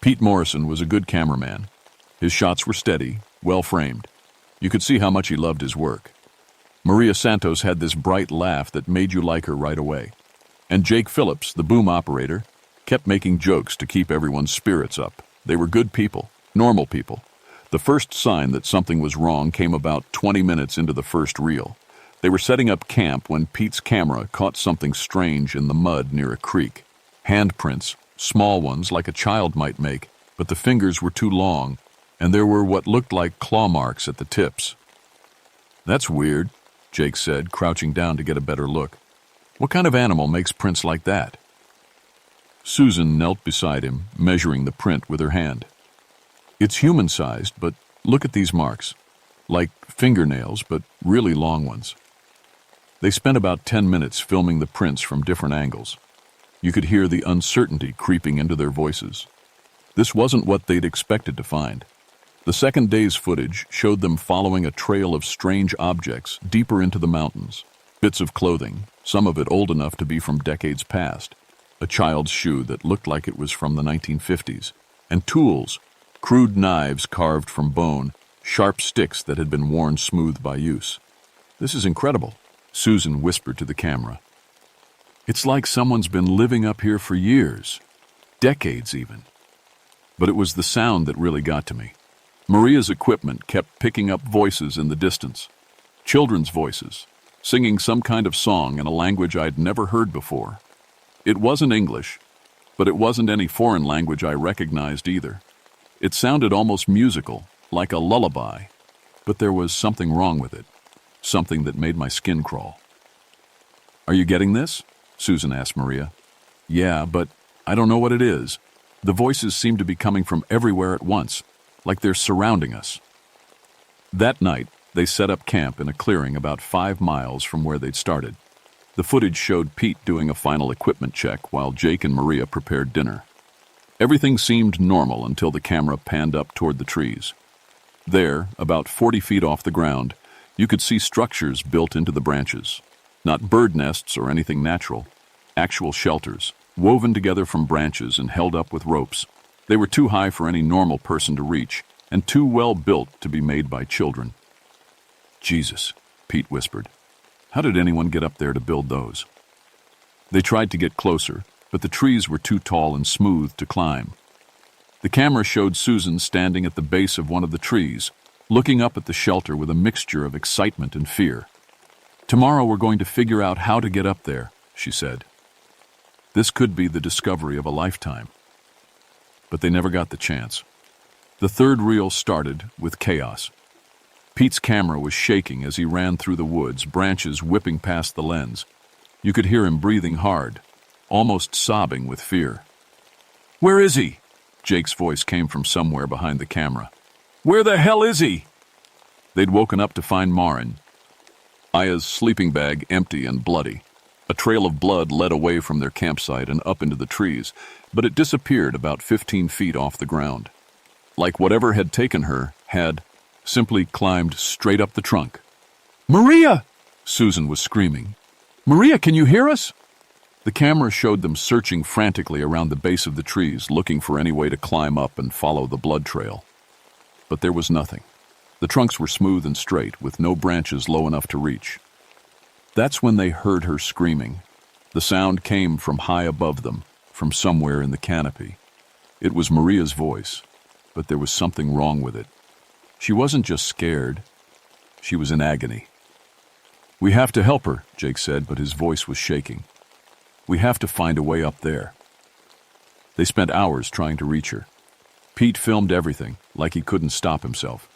Pete Morrison was a good cameraman. His shots were steady, well-framed. You could see how much he loved his work. Maria Santos had this bright laugh that made you like her right away. And Jake Phillips, the boom operator, kept making jokes to keep everyone's spirits up. They were good people, normal people. The first sign that something was wrong came about 20 minutes into the first reel. They were setting up camp when Pete's camera caught something strange in the mud near a creek. Handprints, small ones like a child might make, but the fingers were too long, and there were what looked like claw marks at the tips. "That's weird," Jake said, crouching down to get a better look. "What kind of animal makes prints like that?" Susan knelt beside him, measuring the print with her hand. "It's human-sized, but look at these marks. Like fingernails, but really long ones." They spent about 10 minutes filming the prints from different angles. You could hear the uncertainty creeping into their voices. This wasn't what they'd expected to find. The second day's footage showed them following a trail of strange objects deeper into the mountains. Bits of clothing, some of it old enough to be from decades past. A child's shoe that looked like it was from the 1950s. And tools, crude knives carved from bone, sharp sticks that had been worn smooth by use. "This is incredible," Susan whispered to the camera. "It's like someone's been living up here for years, decades even." But it was the sound that really got to me. Maria's equipment kept picking up voices in the distance. Children's voices, singing some kind of song in a language I'd never heard before. It wasn't English, but it wasn't any foreign language I recognized either. It sounded almost musical, like a lullaby, but there was something wrong with it, something that made my skin crawl. "Are you getting this?" Susan asked Maria. "Yeah, but I don't know what it is. The voices seem to be coming from everywhere at once, like they're surrounding us." That night, they set up camp in a clearing about 5 miles from where they'd started. The footage showed Pete doing a final equipment check while Jake and Maria prepared dinner. Everything seemed normal until the camera panned up toward the trees. There, about 40 feet off the ground, you could see structures built into the branches. Not bird nests or anything natural, actual shelters, woven together from branches and held up with ropes. They were too high for any normal person to reach, and too well built to be made by children. "Jesus," Pete whispered. "How did anyone get up there to build those?" They tried to get closer, but the trees were too tall and smooth to climb. The camera showed Susan standing at the base of one of the trees, looking up at the shelter with a mixture of excitement and fear. "Tomorrow we're going to figure out how to get up there," she said. This could be the discovery of a lifetime. But they never got the chance. The third reel started with chaos. Pete's camera was shaking as he ran through the woods, branches whipping past the lens. You could hear him breathing hard, almost sobbing with fear. "Where is he?" Jake's voice came from somewhere behind the camera. "Where the hell is he?" They'd woken up to find Marin, Aya's sleeping bag empty and bloody. A trail of blood led away from their campsite and up into the trees, but it disappeared about 15 feet off the ground. Like whatever had taken her had simply climbed straight up the trunk. "Maria!" Susan was screaming. "Maria, can you hear us?" The camera showed them searching frantically around the base of the trees, looking for any way to climb up and follow the blood trail. But there was nothing. The trunks were smooth and straight, with no branches low enough to reach. That's when they heard her screaming. The sound came from high above them, from somewhere in the canopy. It was Maria's voice, but there was something wrong with it. She wasn't just scared. She was in agony. "We have to help her," Jake said, but his voice was shaking. "We have to find a way up there." They spent hours trying to reach her. Pete filmed everything, like he couldn't stop himself.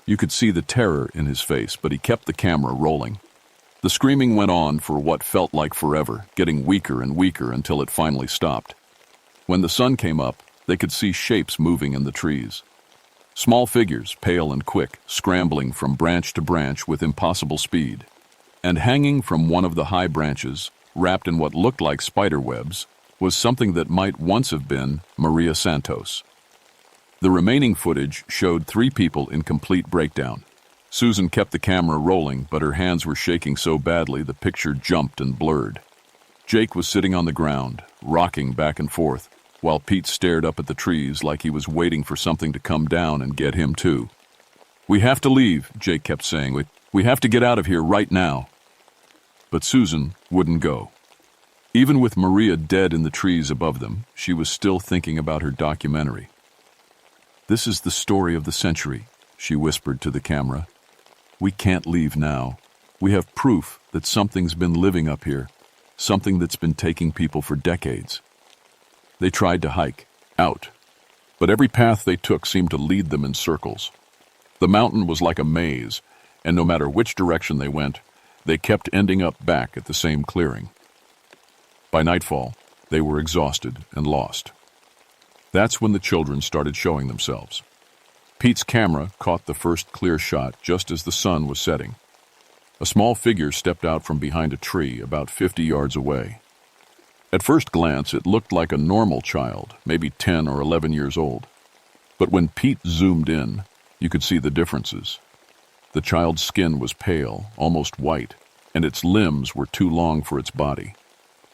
You could see the terror in his face, but he kept the camera rolling. The screaming went on for what felt like forever, getting weaker and weaker until it finally stopped. When the sun came up, they could see shapes moving in the trees. Small figures, pale and quick, scrambling from branch to branch with impossible speed. And hanging from one of the high branches, wrapped in what looked like spider webs, was something that might once have been Maria Santos. The remaining footage showed 3 people in complete breakdown. Susan kept the camera rolling, but her hands were shaking so badly the picture jumped and blurred. Jake was sitting on the ground, rocking back and forth, while Pete stared up at the trees like he was waiting for something to come down and get him too. "We have to leave," Jake kept saying. We have to get out of here right now." But Susan wouldn't go. Even with Maria dead in the trees above them, she was still thinking about her documentary. "This is the story of the century," she whispered to the camera. "We can't leave now. We have proof that something's been living up here, something that's been taking people for decades." They tried to hike out, but every path they took seemed to lead them in circles. The mountain was like a maze, and no matter which direction they went, they kept ending up back at the same clearing. By nightfall, they were exhausted and lost. That's when the children started showing themselves. Pete's camera caught the first clear shot just as the sun was setting. A small figure stepped out from behind a tree about 50 yards away. At first glance, it looked like a normal child, maybe 10 or 11 years old. But when Pete zoomed in, you could see the differences. The child's skin was pale, almost white, and its limbs were too long for its body.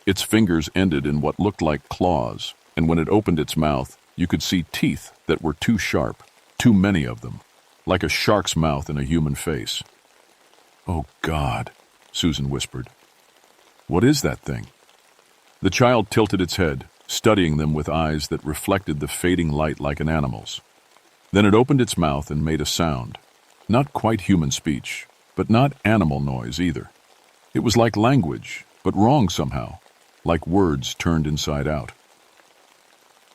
Its fingers ended in what looked like claws, and when it opened its mouth, you could see teeth that were too sharp, too many of them, like a shark's mouth in a human face. "Oh, God," Susan whispered. "What is that thing?" The child tilted its head, studying them with eyes that reflected the fading light like an animal's. Then it opened its mouth and made a sound. Not quite human speech, but not animal noise either. It was like language, but wrong somehow, like words turned inside out.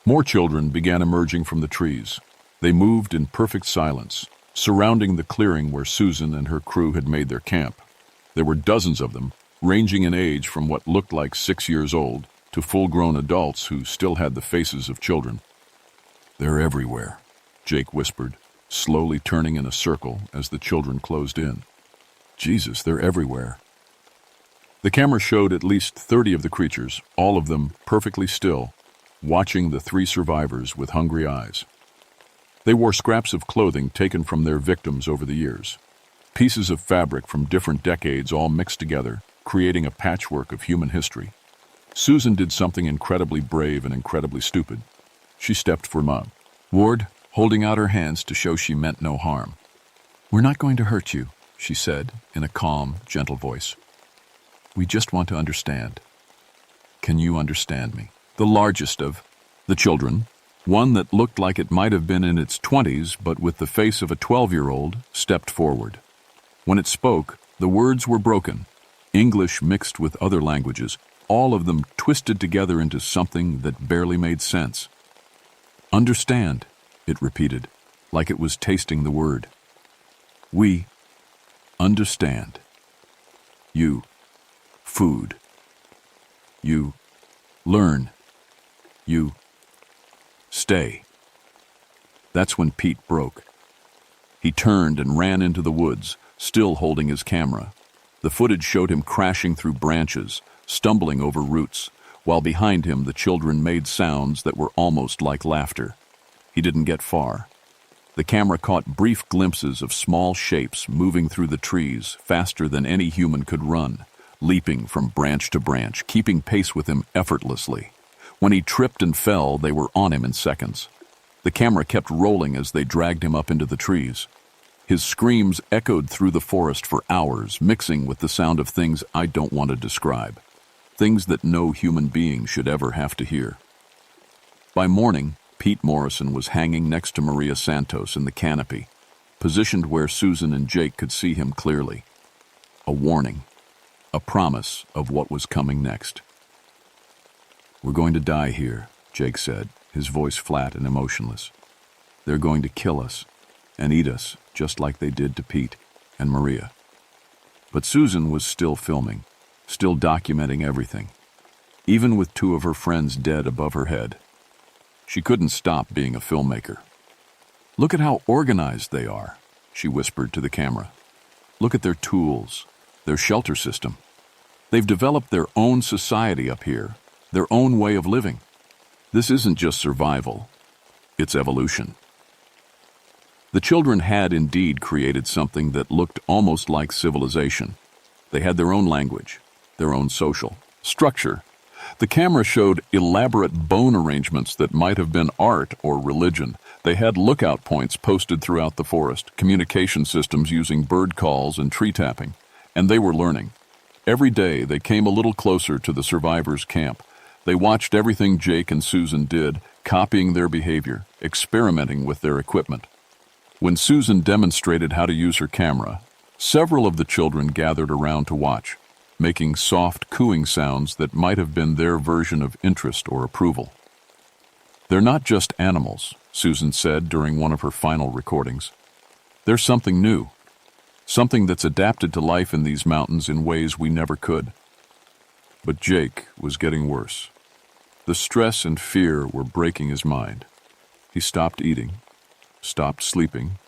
More children began emerging from the trees. They moved in perfect silence, surrounding the clearing where Susan and her crew had made their camp. There were dozens of them, ranging in age from what looked like 6 years old to full-grown adults who still had the faces of children. "They're everywhere," Jake whispered, slowly turning in a circle as the children closed in. "Jesus, they're everywhere." The camera showed at least 30 of the creatures, all of them perfectly still, watching the 3 survivors with hungry eyes. They wore scraps of clothing taken from their victims over the years. Pieces of fabric from different decades all mixed together, creating a patchwork of human history. Susan did something incredibly brave and incredibly stupid. She stepped for Mom, Ward, holding out her hands to show she meant no harm. "We're not going to hurt you," she said in a calm, gentle voice. "We just want to understand. Can you understand me?" The largest of the children, one that looked like it might have been in its 20s but with the face of a 12-year-old, stepped forward. When it spoke, the words were broken, English mixed with other languages, all of them twisted together into something that barely made sense. "Understand," it repeated, like it was tasting the word. "We understand. You food. You learn. You stay." That's when Pete broke. He turned and ran into the woods, still holding his camera. The footage showed him crashing through branches, stumbling over roots, while behind him the children made sounds that were almost like laughter. He didn't get far. The camera caught brief glimpses of small shapes moving through the trees faster than any human could run, leaping from branch to branch, keeping pace with him effortlessly. When he tripped and fell, they were on him in seconds. The camera kept rolling as they dragged him up into the trees. His screams echoed through the forest for hours, mixing with the sound of things I don't want to describe, things that no human being should ever have to hear. By morning, Pete Morrison was hanging next to Maria Santos in the canopy, positioned where Susan and Jake could see him clearly. A warning, a promise of what was coming next. "We're going to die here," Jake said, his voice flat and emotionless. "They're going to kill us. and eat us, just like they did to Pete and Maria. But Susan was still filming, still documenting everything, even with two of her friends dead above her head. She couldn't stop being a filmmaker. "Look at how organized they are," she whispered to the camera. "Look at their tools, their shelter system. They've developed their own society up here, their own way of living. This isn't just survival, it's evolution." The children had indeed created something that looked almost like civilization. They had their own language, their own social structure. The camera showed elaborate bone arrangements that might have been art or religion. They had lookout points posted throughout the forest, communication systems using bird calls and tree tapping, and they were learning. Every day they came a little closer to the survivors' camp. They watched everything Jake and Susan did, copying their behavior, experimenting with their equipment. When Susan demonstrated how to use her camera, several of the children gathered around to watch, making soft cooing sounds that might have been their version of interest or approval. "They're not just animals," Susan said during one of her final recordings. "They're something new, something that's adapted to life in these mountains in ways we never could." But Jake was getting worse. The stress and fear were breaking his mind. He stopped eating, stopped sleeping,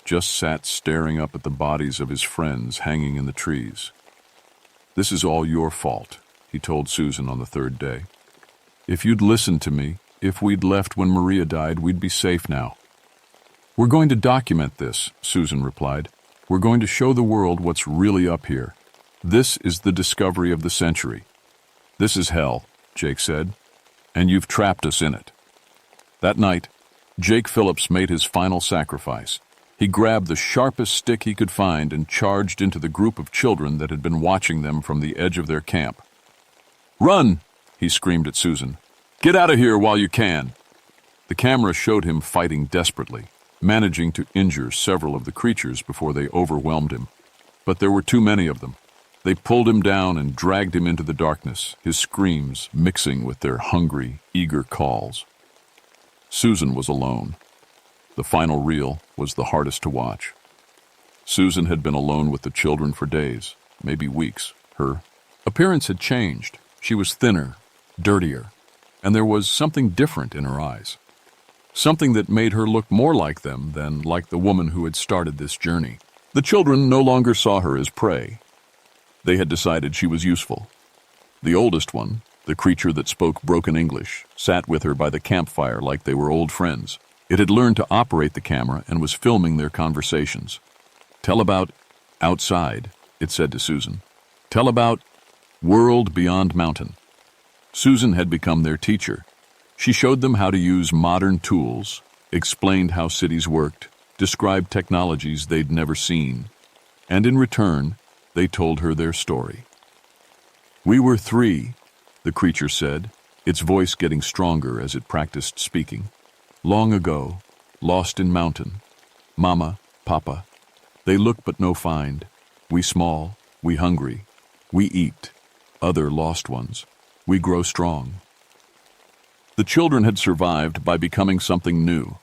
just sat staring up at the bodies of his friends hanging in the trees. "This is all your fault," he told Susan on the third day. "If you'd listened to me, if we'd left when Maria died, we'd be safe now." "We're going to document this," Susan replied. "We're going to show the world what's really up here. This is the discovery of the century." "This is hell," Jake said, "and you've trapped us in it." That night, Jake Phillips made his final sacrifice. He grabbed the sharpest stick he could find and charged into the group of children that had been watching them from the edge of their camp. "Run!" he screamed at Susan. "Get out of here while you can!" The camera showed him fighting desperately, managing to injure several of the creatures before they overwhelmed him. But there were too many of them. They pulled him down and dragged him into the darkness, his screams mixing with their hungry, eager calls. Susan was alone. The final reel was the hardest to watch. Susan had been alone with the children for days, maybe weeks. Her appearance had changed. She was thinner, dirtier, and there was something different in her eyes. Something that made her look more like them than like the woman who had started this journey. The children no longer saw her as prey. They had decided she was useful. The oldest one, the creature that spoke broken English, sat with her by the campfire like they were old friends. It had learned to operate the camera and was filming their conversations. "Tell about outside," it said to Susan. "Tell about world beyond mountain." Susan had become their teacher. She showed them how to use modern tools, explained how cities worked, described technologies they'd never seen, and in return, they told her their story. "We were 3, the creature said, its voice getting stronger as it practiced speaking. "Long ago, lost in mountain. Mama, Papa. They look but no find. We small, we hungry. We eat. Other lost ones. We grow strong." The children had survived by becoming something new.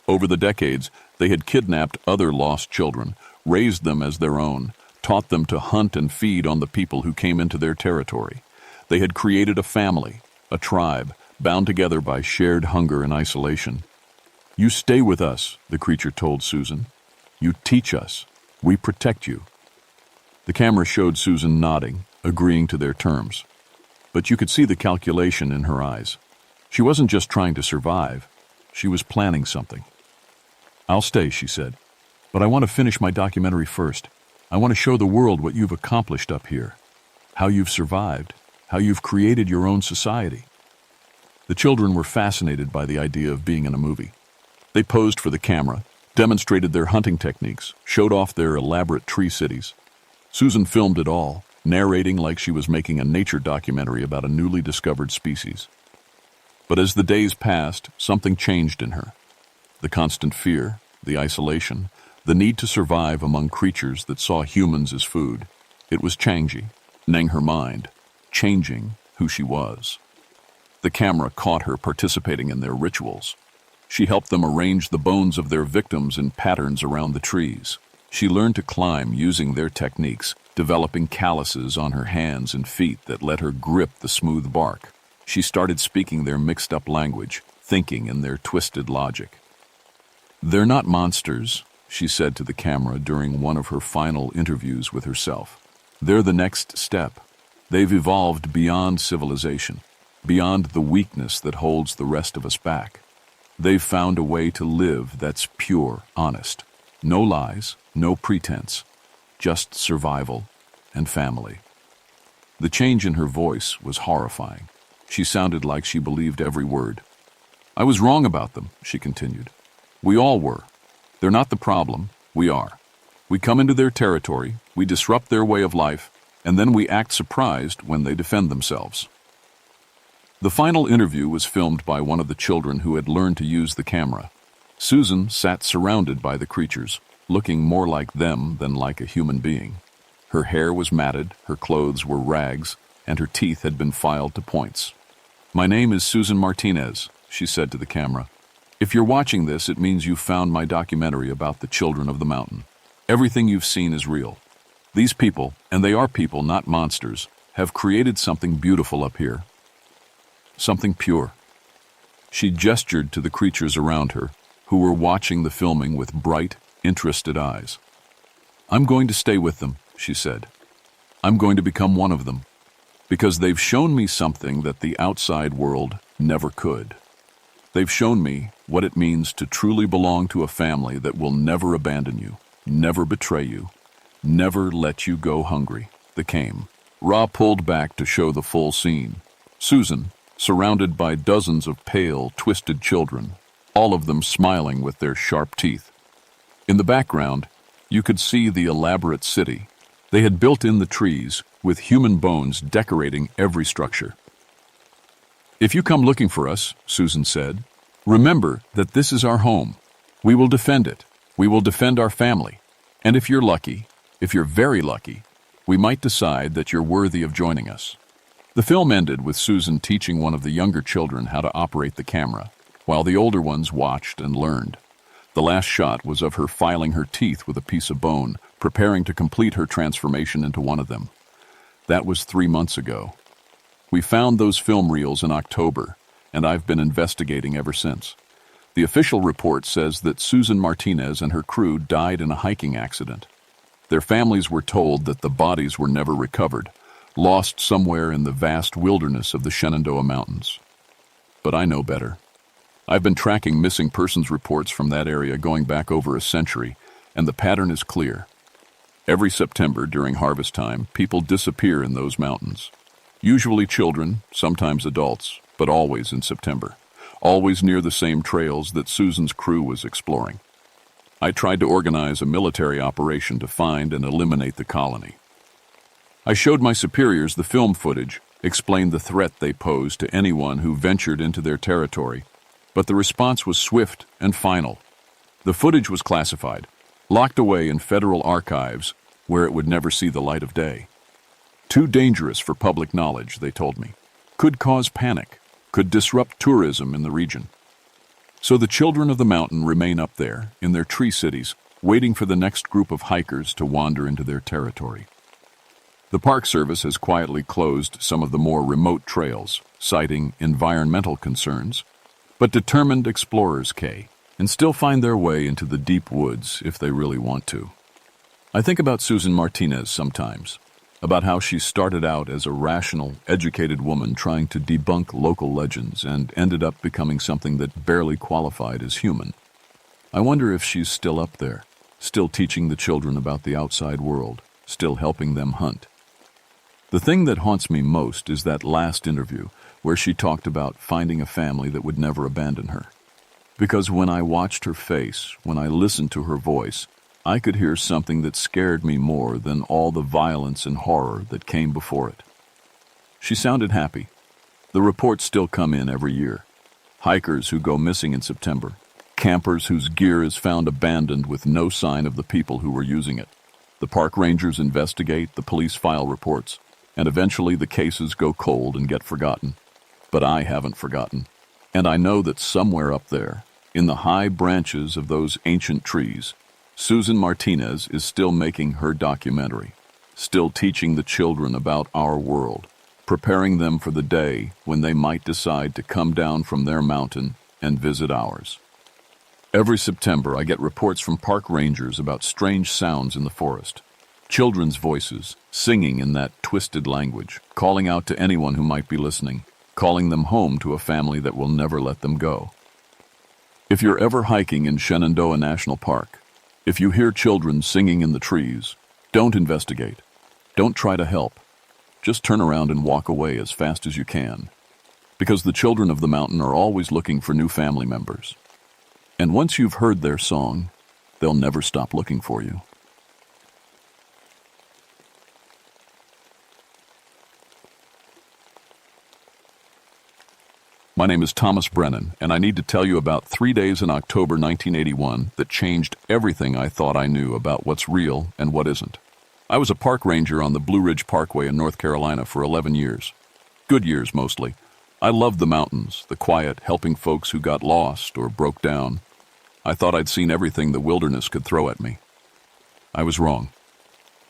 Over the decades, they had kidnapped other lost children, raised them as their own, taught them to hunt and feed on the people who came into their territory. They had created a family, a tribe, bound together by shared hunger and isolation. "You stay with us," the creature told Susan. "You teach us. We protect you." The camera showed Susan nodding, agreeing to their terms. But you could see the calculation in her eyes. She wasn't just trying to survive. She was planning something. "I'll stay," she said. "But I want to finish my documentary first. I want to show the world what you've accomplished up here, how you've survived, how you've created your own society." The children were fascinated by the idea of being in a movie. They posed for the camera, demonstrated their hunting techniques, showed off their elaborate tree cities. Susan filmed it all, narrating like she was making a nature documentary about a newly discovered species. But as the days passed, something changed in her. The constant fear, the isolation, the need to survive among creatures that saw humans as food. It was changing her mind, changing who she was. The camera caught her participating in their rituals. She helped them arrange the bones of their victims in patterns around the trees. She learned to climb using their techniques, developing calluses on her hands and feet that let her grip the smooth bark. She started speaking their mixed-up language, thinking in their twisted logic. "They're not monsters," she said to the camera during one of her final interviews with herself. "They're the next step. They've evolved beyond civilization, beyond the weakness that holds the rest of us back. They've found a way to live that's pure, honest. No lies, no pretense, just survival and family." The change in her voice was horrifying. She sounded like she believed every word. "I was wrong about them," she continued. "We all were. They're not the problem, we are. We come into their territory, we disrupt their way of life, and then we act surprised when they defend themselves." The final interview was filmed by one of the children who had learned to use the camera. Susan sat surrounded by the creatures, looking more like them than like a human being. Her hair was matted, her clothes were rags, and her teeth had been filed to points. "My name is Susan Martinez," she said to the camera. "If you're watching this, it means you've found my documentary about the children of the mountain. Everything you've seen is real. These people, and they are people, not monsters, have created something beautiful up here. Something pure." She gestured to the creatures around her, who were watching the filming with bright, interested eyes. "I'm going to stay with them," she said. "I'm going to become one of them, because they've shown me something that the outside world never could. They've shown me what it means to truly belong to a family that will never abandon you, never betray you, never let you go hungry." They came. Ra pulled back to show the full scene. Susan, surrounded by dozens of pale, twisted children, all of them smiling with their sharp teeth. In the background, you could see the elaborate city. They had built in the trees, with human bones decorating every structure. "If you come looking for us," Susan said, "remember that this is our home. We will defend it. We will defend our family. And if you're lucky, if you're very lucky, we might decide that you're worthy of joining us." The film ended with Susan teaching one of the younger children how to operate the camera, while the older ones watched and learned. The last shot was of her filing her teeth with a piece of bone, preparing to complete her transformation into one of them. That was 3 months ago. We found those film reels in October, and I've been investigating ever since. The official report says that Susan Martinez and her crew died in a hiking accident. Their families were told that the bodies were never recovered, lost somewhere in the vast wilderness of the Shenandoah Mountains. But I know better. I've been tracking missing persons reports from that area going back over a century, and the pattern is clear. Every September during harvest time, people disappear in those mountains. Usually children, sometimes adults, but always in September. Always near the same trails that Susan's crew was exploring. I tried to organize a military operation to find and eliminate the colony. I showed my superiors the film footage, explained the threat they posed to anyone who ventured into their territory, but the response was swift and final. The footage was classified, locked away in federal archives where it would never see the light of day. Too dangerous for public knowledge, they told me. Could cause panic, could disrupt tourism in the region. So the children of the mountain remain up there, in their tree cities, waiting for the next group of hikers to wander into their territory. The Park Service has quietly closed some of the more remote trails, citing environmental concerns, but determined explorers and still find their way into the deep woods if they really want to. I think about Susan Martinez sometimes, about how she started out as a rational, educated woman trying to debunk local legends and ended up becoming something that barely qualified as human. I wonder if she's still up there, still teaching the children about the outside world, still helping them hunt. The thing that haunts me most is that last interview where she talked about finding a family that would never abandon her. Because when I watched her face, when I listened to her voice, I could hear something that scared me more than all the violence and horror that came before it. She sounded happy. The reports still come in every year. Hikers who go missing in September. Campers whose gear is found abandoned with no sign of the people who were using it. The park rangers investigate, the police file reports, and eventually the cases go cold and get forgotten. But I haven't forgotten. And I know that somewhere up there, In the high branches of those ancient trees, Susan Martinez is still making her documentary, still teaching the children about our world, preparing them for the day when they might decide to come down from their mountain and visit ours. Every September, I get reports from park rangers about strange sounds in the forest. Children's voices, singing in that twisted language, calling out to anyone who might be listening, calling them home to a family that will never let them go. If you're ever hiking in Shenandoah National Park, if you hear children singing in the trees, don't investigate. Don't try to help. Just turn around and walk away as fast as you can. Because the children of the mountain are always looking for new family members. And once you've heard their song, they'll never stop looking for you. My name is Thomas Brennan, and I need to tell you about 3 days in October 1981 that changed everything I thought I knew about what's real and what isn't. I was a park ranger on the Blue Ridge Parkway in North Carolina for 11 years. Good years, mostly. I loved the mountains, the quiet, helping folks who got lost or broke down. I thought I'd seen everything the wilderness could throw at me. I was wrong.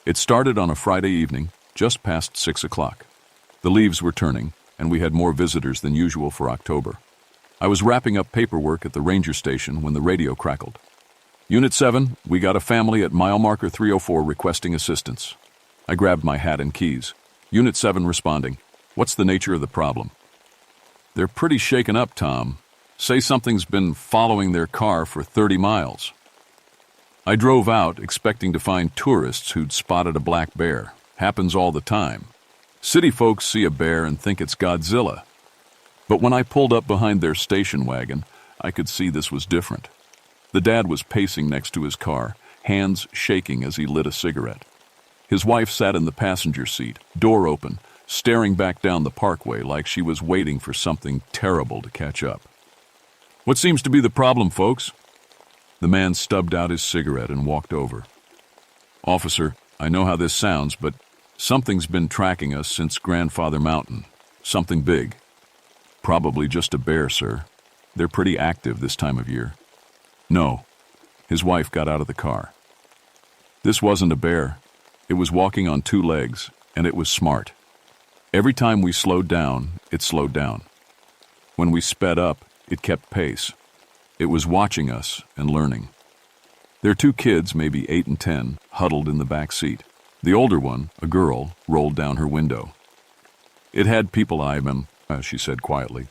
It started on a Friday evening, just past 6 o'clock. The leaves were turning, and we had more visitors than usual for October. I was wrapping up paperwork at the ranger station when the radio crackled. Unit 7, we got a family at mile marker 304 requesting assistance. I grabbed my hat and keys. Unit 7 responding. What's the nature of the problem? They're pretty shaken up, Tom. Say something's been following their car for 30 miles. I drove out expecting to find tourists who'd spotted a black bear. Happens all the time. City folks see a bear and think it's Godzilla. But when I pulled up behind their station wagon, I could see this was different. The dad was pacing next to his car, hands shaking as he lit a cigarette. His wife sat in the passenger seat, door open, staring back down the parkway like she was waiting for something terrible to catch up. What seems to be the problem, folks? The man stubbed out his cigarette and walked over. Officer, I know how this sounds, but something's been tracking us since Grandfather Mountain. Something big. Probably just a bear, sir. They're pretty active this time of year. No. His wife got out of the car. This wasn't a bear. It was walking on 2 legs, and it was smart. Every time we slowed down, it slowed down. When we sped up, it kept pace. It was watching us and learning. Their 2 kids, maybe 8 and 10, huddled in the back seat. The older one, a girl, rolled down her window. It had people eye them, she said quietly.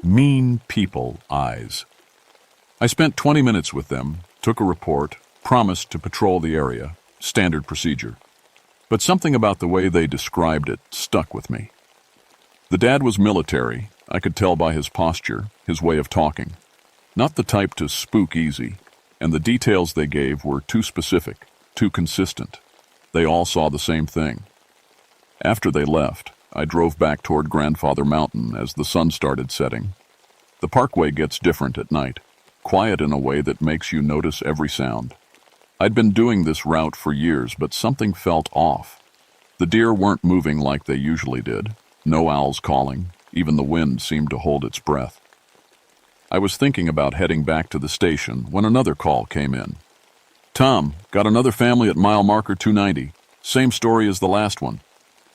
Mean people eyes. I spent 20 minutes with them, took a report, promised to patrol the area, standard procedure. But something about the way they described it stuck with me. The dad was military, I could tell by his posture, his way of talking. Not the type to spook easy, and the details they gave were too specific, too consistent. They all saw the same thing. After they left, I drove back toward Grandfather Mountain as the sun started setting. The parkway gets different at night, quiet in a way that makes you notice every sound. I'd been doing this route for years, but something felt off. The deer weren't moving like they usually did. No owls calling. Even the wind seemed to hold its breath. I was thinking about heading back to the station when another call came in. Tom, got another family at mile marker 290. Same story as the last one.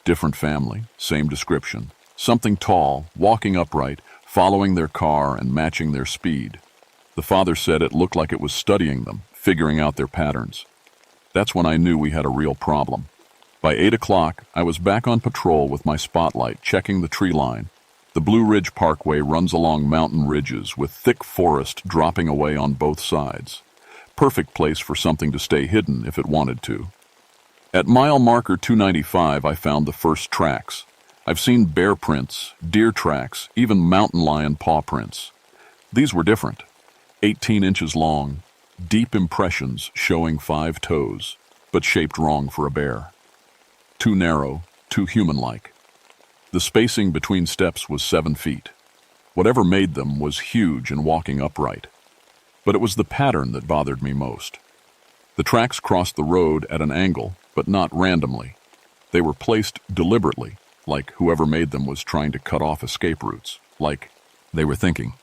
Different family, same description. Something tall, walking upright, following their car and matching their speed. The father said it looked like it was studying them, figuring out their patterns. That's when I knew we had a real problem. By 8 o'clock, I was back on patrol with my spotlight, checking the tree line. The Blue Ridge Parkway runs along mountain ridges with thick forest dropping away on both sides. Perfect place for something to stay hidden if it wanted to. At mile marker 295, I found the first tracks. I've seen bear prints, deer tracks, even mountain lion paw prints. These were different. 18 inches long, deep impressions showing 5 toes, but shaped wrong for a bear. Too narrow, too human-like. The spacing between steps was 7 feet. Whatever made them was huge and walking upright. But it was the pattern that bothered me most. The tracks crossed the road at an angle, but not randomly. They were placed deliberately, like whoever made them was trying to cut off escape routes, like they were thinking.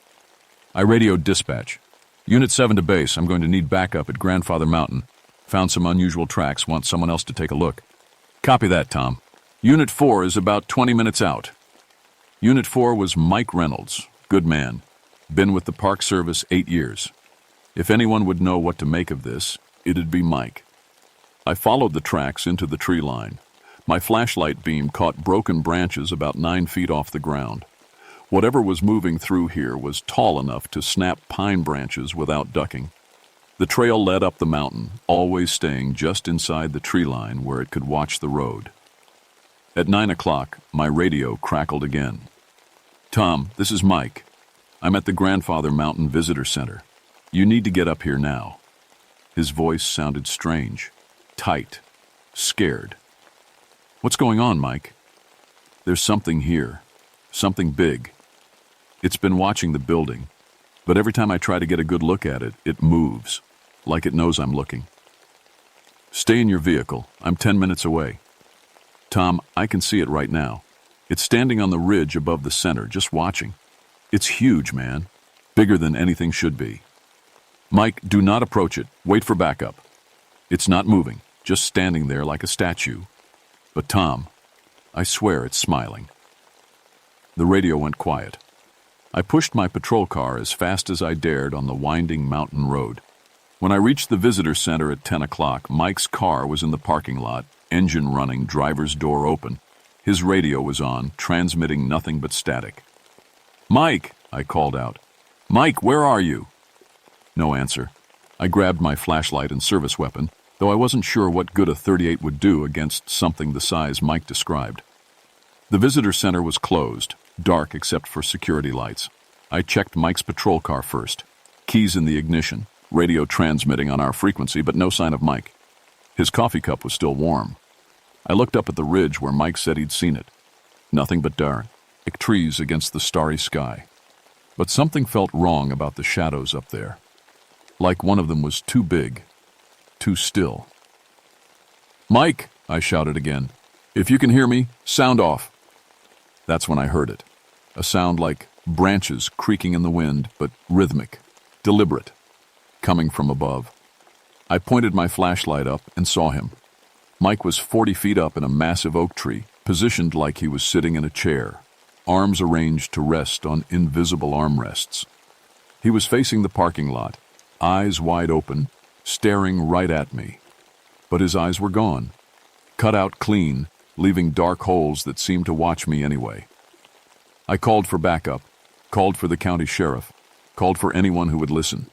I radioed dispatch. Unit 7 to base. I'm going to need backup at Grandfather Mountain. Found some unusual tracks. Want someone else to take a look. Copy that, Tom. Unit 4 is about 20 minutes out. Unit 4 was Mike Reynolds. Good man. Been with the Park Service 8 years. If anyone would know what to make of this, it'd be Mike. I followed the tracks into the tree line. My flashlight beam caught broken branches about 9 feet off the ground. Whatever was moving through here was tall enough to snap pine branches without ducking. The trail led up the mountain, always staying just inside the tree line where it could watch the road. At 9 o'clock, my radio crackled again. Tom, this is Mike. I'm at the Grandfather Mountain Visitor Center. You need to get up here now. His voice sounded strange, tight, scared. What's going on, Mike? There's something here, something big. It's been watching the building, but every time I try to get a good look at it, it moves, like it knows I'm looking. Stay in your vehicle. I'm 10 minutes away. Tom, I can see it right now. It's standing on the ridge above the center, just watching. It's huge, man. Bigger than anything should be. Mike, do not approach it. Wait for backup. It's not moving, just standing there like a statue. But Tom, I swear it's smiling. The radio went quiet. I pushed my patrol car as fast as I dared on the winding mountain road. When I reached the visitor center at 10 o'clock, Mike's car was in the parking lot, engine running, driver's door open. His radio was on, transmitting nothing but static. Mike, I called out. Mike, where are you? No answer. I grabbed my flashlight and service weapon, though I wasn't sure what good a .38 would do against something the size Mike described. The visitor center was closed, dark except for security lights. I checked Mike's patrol car first. Keys in the ignition, radio transmitting on our frequency, but no sign of Mike. His coffee cup was still warm. I looked up at the ridge where Mike said he'd seen it. Nothing but dark trees against the starry sky. But something felt wrong about the shadows up there. Like one of them was too big, too still. Mike, I shouted again. If you can hear me, sound off. That's when I heard it. A sound like branches creaking in the wind, but rhythmic, deliberate, coming from above. I pointed my flashlight up and saw him. Mike was 40 feet up in a massive oak tree, positioned like he was sitting in a chair, arms arranged to rest on invisible armrests. He was facing the parking lot, eyes wide open, staring right at me. But his eyes were gone, cut out clean, leaving dark holes that seemed to watch me anyway. I called for backup, called for the county sheriff, called for anyone who would listen.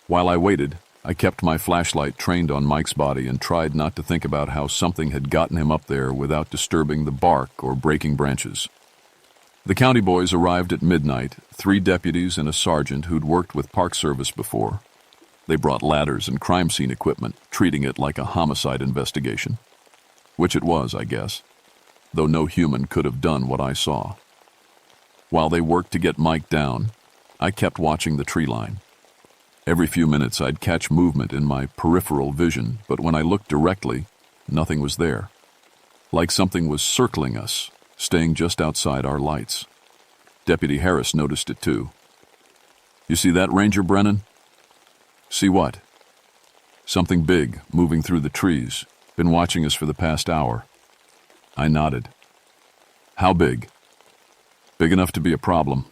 While I waited, I kept my flashlight trained on Mike's body and tried not to think about how something had gotten him up there without disturbing the bark or breaking branches. The county boys arrived at midnight, 3 deputies and a sergeant who'd worked with Park Service before. They brought ladders and crime scene equipment, treating it like a homicide investigation. Which it was, I guess, though no human could have done what I saw. While they worked to get Mike down, I kept watching the tree line. Every few minutes I'd catch movement in my peripheral vision, but when I looked directly, nothing was there. Like something was circling us, staying just outside our lights. Deputy Harris noticed it too. You see that, Ranger Brennan? See what? Something big, moving through the trees. Been watching us for the past hour. I nodded. How big? Big enough to be a problem.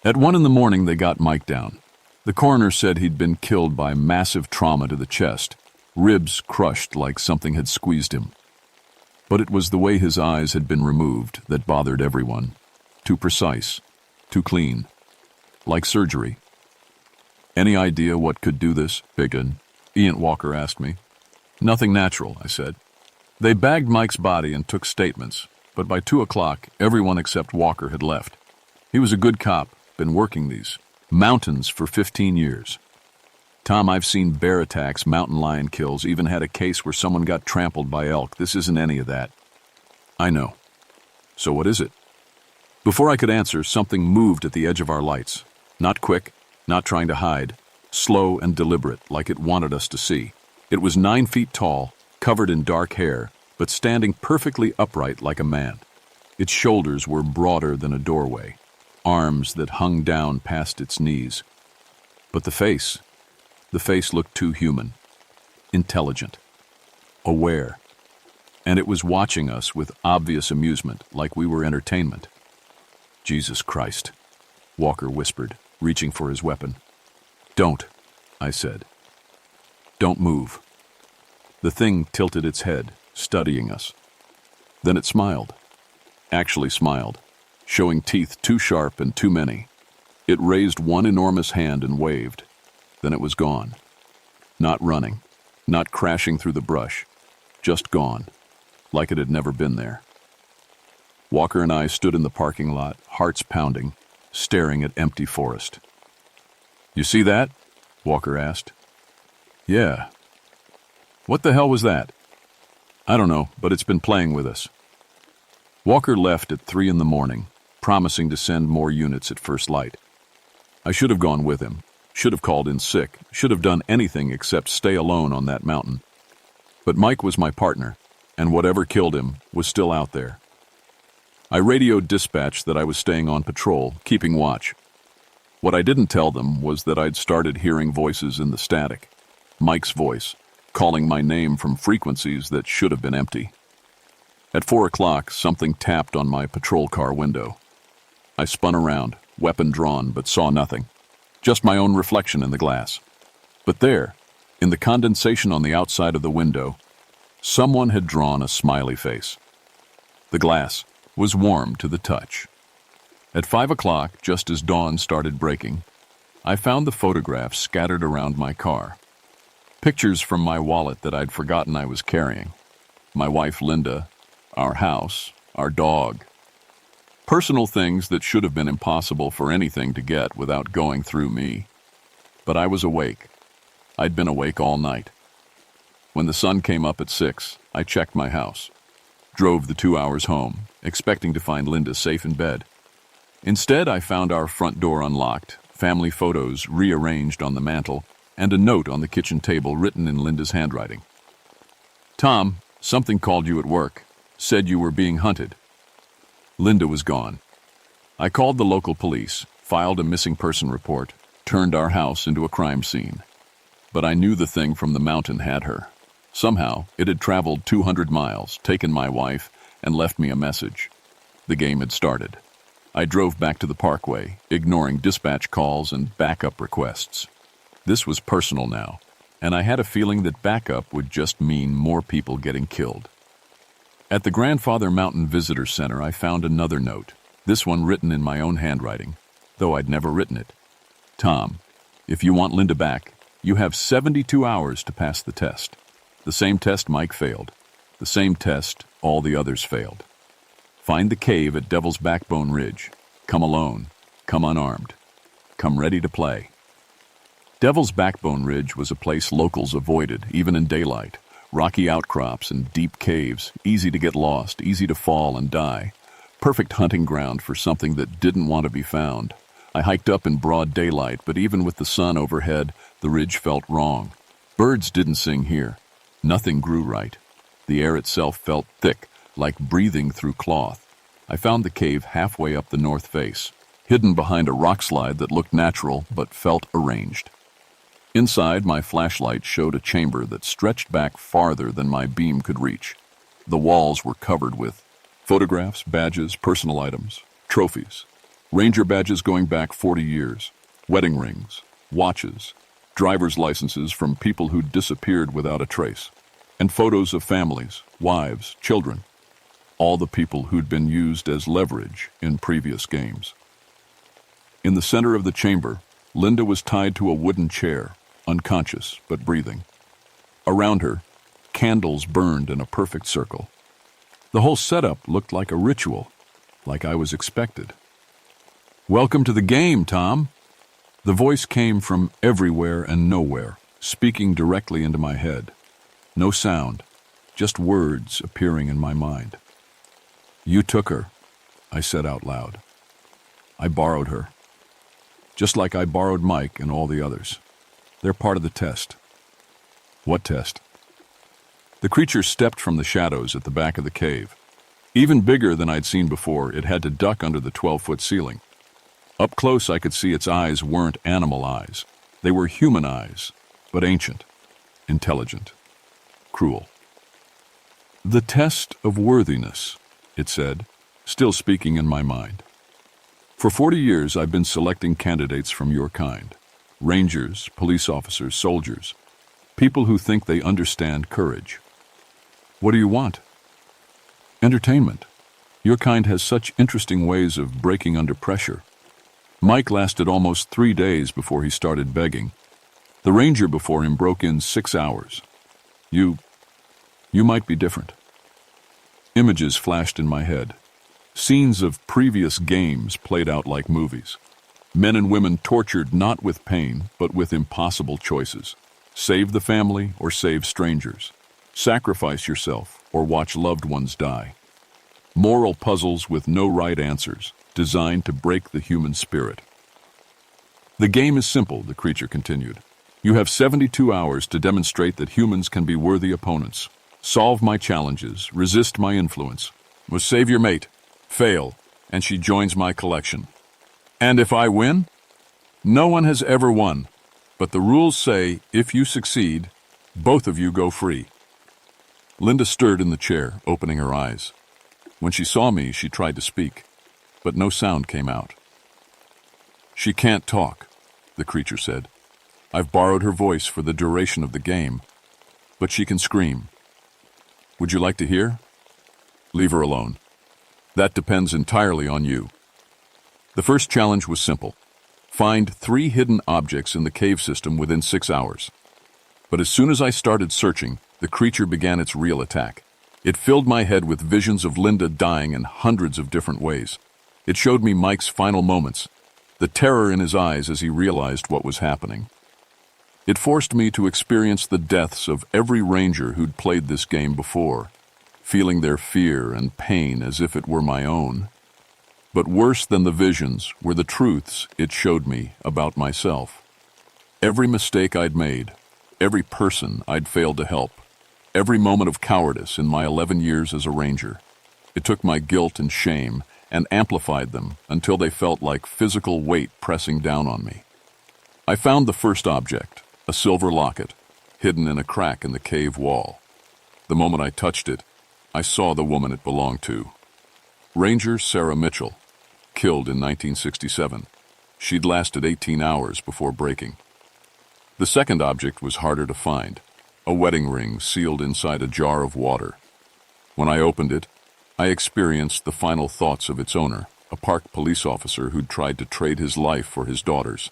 At 1 a.m, they got Mike down. The coroner said he'd been killed by massive trauma to the chest, ribs crushed like something had squeezed him. But it was the way his eyes had been removed that bothered everyone. Too precise, too clean. Like surgery. Any idea what could do this, Biggin? Ian Walker asked me. Nothing natural, I said. They bagged Mike's body and took statements, but by 2 o'clock, everyone except Walker had left. He was a good cop, been working these mountains for 15 years. Tom, I've seen bear attacks, mountain lion kills, even had a case where someone got trampled by elk. This isn't any of that. I know. So what is it? Before I could answer, something moved at the edge of our lights. Not quick, not trying to hide. Slow and deliberate, like it wanted us to see. It was 9 feet tall, covered in dark hair, but standing perfectly upright like a man. Its shoulders were broader than a doorway, arms that hung down past its knees. But the face looked too human, intelligent, aware, and it was watching us with obvious amusement, like we were entertainment. Jesus Christ, Walker whispered, reaching for his weapon. Don't, I said. Don't move. The thing tilted its head, studying us. Then it smiled. Actually smiled, showing teeth too sharp and too many. It raised one enormous hand and waved. Then it was gone. Not running, not crashing through the brush, just gone, like it had never been there. Walker and I stood in the parking lot, hearts pounding, staring at empty forest. You see that? Walker asked. Yeah. What the hell was that? I don't know, but it's been playing with us. Walker left at 3 a.m, promising to send more units at first light. I should have gone with him, should have called in sick, should have done anything except stay alone on that mountain. But Mike was my partner, and whatever killed him was still out there. I radioed dispatch that I was staying on patrol, keeping watch. What I didn't tell them was that I'd started hearing voices in the static. Mike's voice, calling my name from frequencies that should have been empty. At 4 o'clock, something tapped on my patrol car window. I spun around, weapon drawn, but saw nothing. Just my own reflection in the glass. But there, in the condensation on the outside of the window, someone had drawn a smiley face. The glass was warm to the touch. At 5 o'clock, just as dawn started breaking, I found the photographs scattered around my car. Pictures from my wallet that I'd forgotten I was carrying. My wife, Linda, our house, our dog. Personal things that should have been impossible for anything to get without going through me. But I was awake. I'd been awake all night. When the sun came up at 6, I checked my house. Drove the 2 hours home, expecting to find Linda safe in bed. Instead, I found our front door unlocked, family photos rearranged on the mantel, and a note on the kitchen table written in Linda's handwriting. Tom, something called you at work. Said you were being hunted. Linda was gone. I called the local police, filed a missing person report, turned our house into a crime scene. But I knew the thing from the mountain had her. Somehow, it had traveled 200 miles, taken my wife, and left me a message. The game had started. I drove back to the parkway, ignoring dispatch calls and backup requests. This was personal now, and I had a feeling that backup would just mean more people getting killed. At the Grandfather Mountain Visitor Center, I found another note, this one written in my own handwriting, though I'd never written it. Tom, if you want Linda back, you have 72 hours to pass the test. The same test Mike failed. The same test all the others failed. Find the cave at Devil's Backbone Ridge. Come alone. Come unarmed. Come ready to play. Devil's Backbone Ridge was a place locals avoided, even in daylight. Rocky outcrops and deep caves, easy to get lost, easy to fall and die. Perfect hunting ground for something that didn't want to be found. I hiked up in broad daylight, but even with the sun overhead, the ridge felt wrong. Birds didn't sing here. Nothing grew right. The air itself felt thick, like breathing through cloth. I found the cave halfway up the north face, hidden behind a rock slide that looked natural but felt arranged. Inside, my flashlight showed a chamber that stretched back farther than my beam could reach. The walls were covered with photographs, badges, personal items, trophies, ranger badges going back 40 years, wedding rings, watches, driver's licenses from people who'd disappeared without a trace, and photos of families, wives, children, all the people who'd been used as leverage in previous games. In the center of the chamber, Linda was tied to a wooden chair, unconscious but breathing. Around her, candles burned in a perfect circle. The whole setup looked like a ritual, like I was expected. "Welcome to the game, Tom." The voice came from everywhere and nowhere, speaking directly into my head. No sound, just words appearing in my mind. "You took her," I said out loud. "I borrowed her. Just like I borrowed Mike and all the others. They're part of the test." "What test?" The creature stepped from the shadows at the back of the cave. Even bigger than I'd seen before, it had to duck under the 12-foot ceiling. Up close, I could see its eyes weren't animal eyes. They were human eyes, but ancient, intelligent, cruel. "The test of worthiness," it said, still speaking in my mind. "For 40 years I've been selecting candidates from your kind. Rangers, police officers, soldiers. People who think they understand courage. What do you want?" "Entertainment. Your kind has such interesting ways of breaking under pressure." Mike lasted almost 3 days before he started begging. The ranger before him broke in 6 hours. You might be different." Images flashed in my head. Scenes of previous games played out like movies. Men and women tortured not with pain, but with impossible choices. Save the family or save strangers. Sacrifice yourself or watch loved ones die. Moral puzzles with no right answers, designed to break the human spirit. "The game is simple," the creature continued. "You have 72 hours to demonstrate that humans can be worthy opponents. Solve my challenges, resist my influence. Must save your mate. Fail, and she joins my collection. And if I win? No one has ever won, but the rules say if you succeed, both of you go free." Linda stirred in the chair, opening her eyes. When she saw me, she tried to speak, but no sound came out. "She can't talk," the creature said. "I've borrowed her voice for the duration of the game, but she can scream. Would you like to hear? Leave her alone. That depends entirely on you." The first challenge was simple. Find 3 hidden objects in the cave system within 6 hours. But as soon as I started searching, the creature began its real attack. It filled my head with visions of Linda dying in hundreds of different ways. It showed me Mike's final moments, the terror in his eyes as he realized what was happening. It forced me to experience the deaths of every ranger who'd played this game before, feeling their fear and pain as if it were my own. But worse than the visions were the truths it showed me about myself. Every mistake I'd made, every person I'd failed to help, every moment of cowardice in my 11 years as a ranger. It took my guilt and shame and amplified them until they felt like physical weight pressing down on me. I found the first object, a silver locket, hidden in a crack in the cave wall. The moment I touched it, I saw the woman it belonged to. Ranger Sarah Mitchell, killed in 1967. She'd lasted 18 hours before breaking. The second object was harder to find, a wedding ring sealed inside a jar of water. When I opened it, I experienced the final thoughts of its owner, a park police officer who'd tried to trade his life for his daughter's.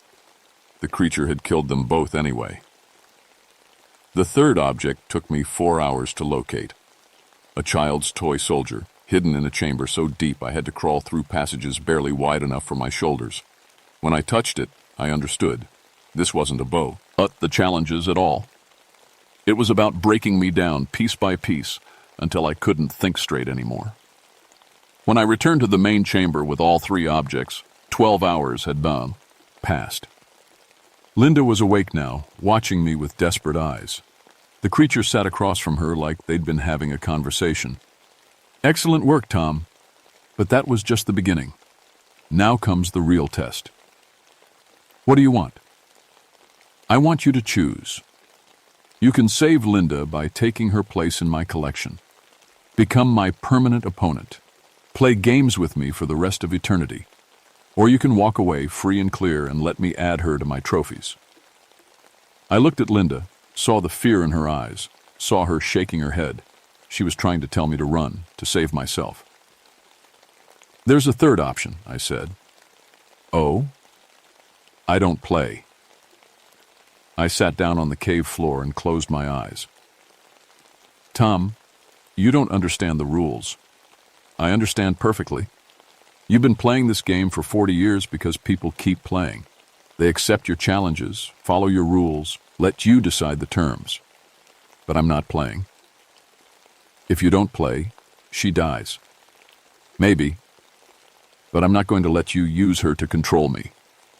The creature had killed them both anyway. The third object took me 4 hours to locate. A child's toy soldier, hidden in a chamber so deep I had to crawl through passages barely wide enough for my shoulders. When I touched it, I understood. This wasn't a bow, but the challenges at all. It was about breaking me down piece by piece until I couldn't think straight anymore. When I returned to the main chamber with all 3 objects, 12 hours had passed. Linda was awake now, watching me with desperate eyes. The creature sat across from her like they'd been having a conversation. "Excellent work, Tom. But that was just the beginning. Now comes the real test. What do you want?" "I want you to choose. You can save Linda by taking her place in my collection. Become my permanent opponent. Play games with me for the rest of eternity. Or you can walk away free and clear and let me add her to my trophies." I looked at Linda, saw the fear in her eyes, saw her shaking her head. She was trying to tell me to run, to save myself. "There's a third option," I said. "Oh?" "I don't play." I sat down on the cave floor and closed my eyes. "Tom, you don't understand the rules. I understand perfectly. You've been playing this game for 40 years because people keep playing. They accept your challenges, follow your rules, let you decide the terms. But I'm not playing. If you don't play, she dies. Maybe. But I'm not going to let you use her to control me.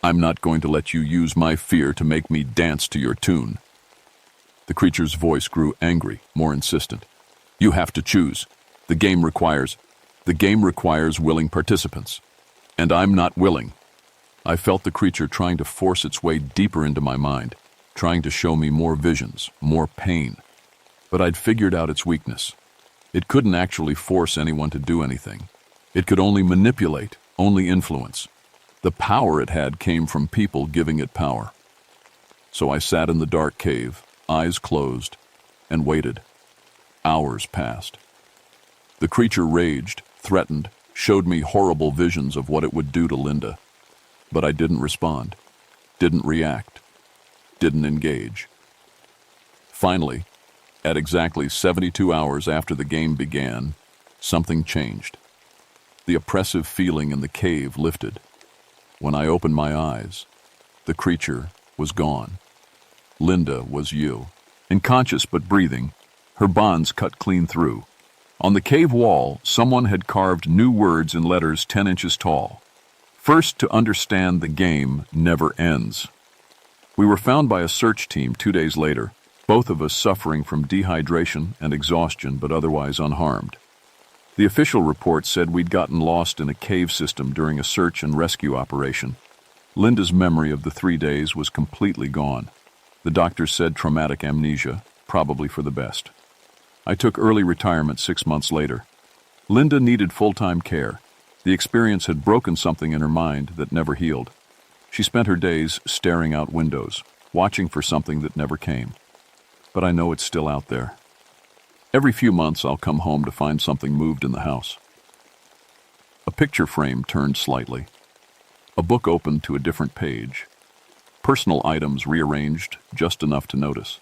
I'm not going to let you use my fear to make me dance to your tune." The creature's voice grew angry, more insistent. "You have to choose. The game requires willing participants. And I'm not willing." I felt the creature trying to force its way deeper into my mind, trying to show me more visions, more pain. But I'd figured out its weakness. It couldn't actually force anyone to do anything. It could only manipulate, only influence. The power it had came from people giving it power. So I sat in the dark cave, eyes closed, and waited. Hours passed. The creature raged, threatened, showed me horrible visions of what it would do to Linda. But I didn't respond, didn't react, didn't engage. Finally, at exactly 72 hours after the game began, something changed. The oppressive feeling in the cave lifted. When I opened my eyes, the creature was gone. Linda was you. Unconscious but breathing, her bonds cut clean through. On the cave wall, someone had carved new words in letters 10 inches tall. First to understand the game never ends. We were found by a search team 2 days later, both of us suffering from dehydration and exhaustion but otherwise unharmed. The official report said we'd gotten lost in a cave system during a search and rescue operation. Linda's memory of the 3 days was completely gone. The doctors said traumatic amnesia, probably for the best. I took early retirement 6 months later. Linda needed full-time care. The experience had broken something in her mind that never healed. She spent her days staring out windows, watching for something that never came. But I know it's still out there. Every few months I'll come home to find something moved in the house. A picture frame turned slightly. A book opened to a different page. Personal items rearranged just enough to notice.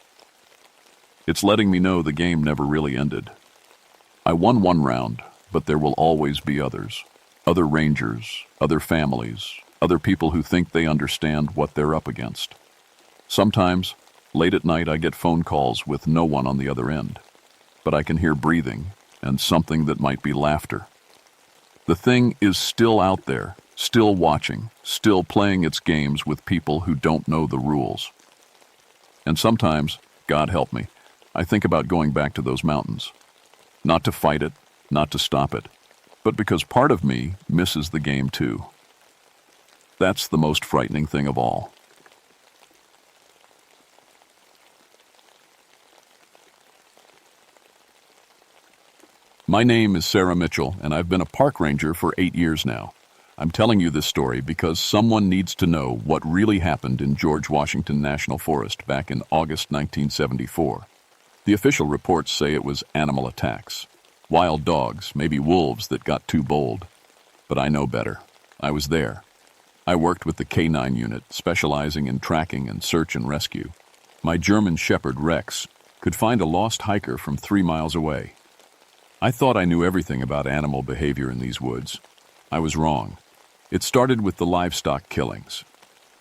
It's letting me know the game never really ended. I won one round, but there will always be others. Other rangers, other families, other people who think they understand what they're up against. Sometimes, late at night, I get phone calls with no one on the other end. But I can hear breathing and something that might be laughter. The thing is still out there, still watching, still playing its games with people who don't know the rules. And sometimes, God help me, I think about going back to those mountains. Not to fight it, not to stop it, but because part of me misses the game too. That's the most frightening thing of all. My name is Sarah Mitchell, and I've been a park ranger for 8 years now. I'm telling you this story because someone needs to know what really happened in George Washington National Forest back in August 1974. The official reports say it was animal attacks. Wild dogs, maybe wolves that got too bold. But I know better. I was there. I worked with the K9 unit, specializing in tracking and search and rescue. My German Shepherd, Rex, could find a lost hiker from 3 miles away. I thought I knew everything about animal behavior in these woods. I was wrong. It started with the livestock killings.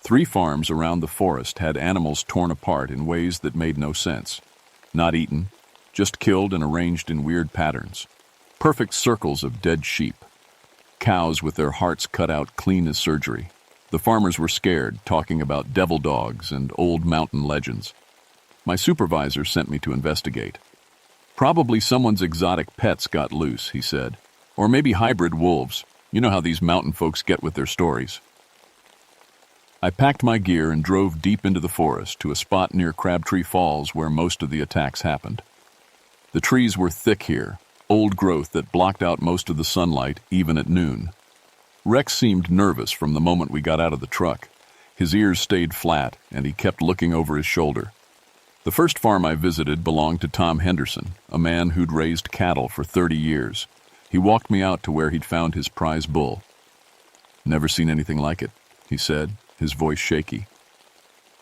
3 farms around the forest had animals torn apart in ways that made no sense. Not eaten, just killed and arranged in weird patterns. Perfect circles of dead sheep. Cows with their hearts cut out clean as surgery. The farmers were scared, talking about devil dogs and old mountain legends. My supervisor sent me to investigate. Probably someone's exotic pets got loose, he said. Or maybe hybrid wolves. You know how these mountain folks get with their stories. I packed my gear and drove deep into the forest to a spot near Crabtree Falls where most of the attacks happened. The trees were thick here, old growth that blocked out most of the sunlight even at noon. Rex seemed nervous from the moment we got out of the truck. His ears stayed flat and he kept looking over his shoulder. The first farm I visited belonged to Tom Henderson, a man who'd raised cattle for 30 years. He walked me out to where he'd found his prize bull. "Never seen anything like it," he said, his voice shaky.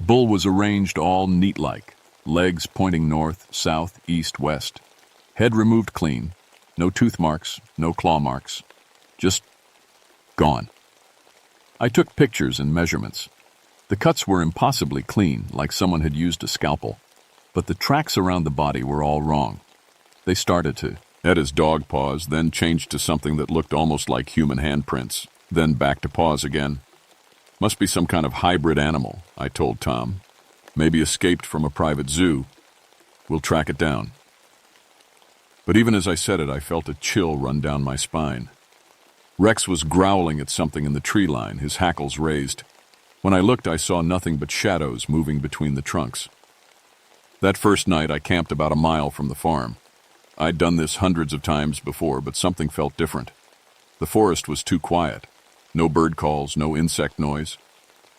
Bull was arranged all neat-like, legs pointing north, south, east, west. Head removed clean, no tooth marks, no claw marks. Just gone. I took pictures and measurements. The cuts were impossibly clean, like someone had used a scalpel. But the tracks around the body were all wrong. They started to at his dog paws, then changed to something that looked almost like human handprints, then back to paws again. Must be some kind of hybrid animal, I told Tom. Maybe escaped from a private zoo. We'll track it down. But even as I said it, I felt a chill run down my spine. Rex was growling at something in the tree line, his hackles raised. When I looked, I saw nothing but shadows moving between the trunks. That first night, I camped about a mile from the farm. I'd done this hundreds of times before, but something felt different. The forest was too quiet. No bird calls, no insect noise.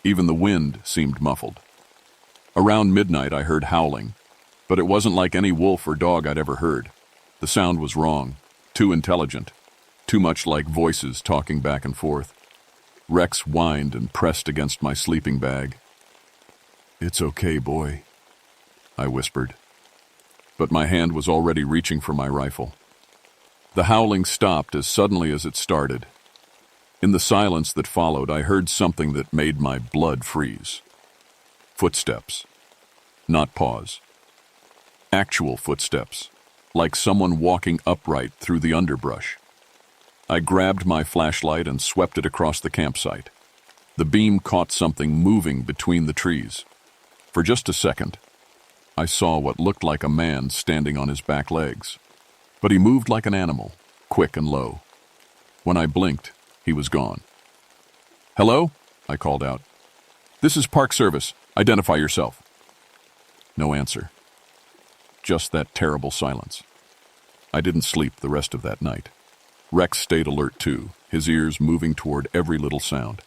Even the wind seemed muffled. Around midnight, I heard howling, but it wasn't like any wolf or dog I'd ever heard. The sound was wrong, too intelligent, too much like voices talking back and forth. Rex whined and pressed against my sleeping bag. "It's okay, boy," I whispered. But my hand was already reaching for my rifle. The howling stopped as suddenly as it started. In the silence that followed, I heard something that made my blood freeze. Footsteps. Not paws. Actual footsteps, like someone walking upright through the underbrush. I grabbed my flashlight and swept it across the campsite. The beam caught something moving between the trees. For just a second, I saw what looked like a man standing on his back legs. But he moved like an animal, quick and low. When I blinked, he was gone. "Hello?" I called out. "This is Park Service. Identify yourself." No answer. Just that terrible silence. I didn't sleep the rest of that night. Rex stayed alert too, his ears moving toward every little sound.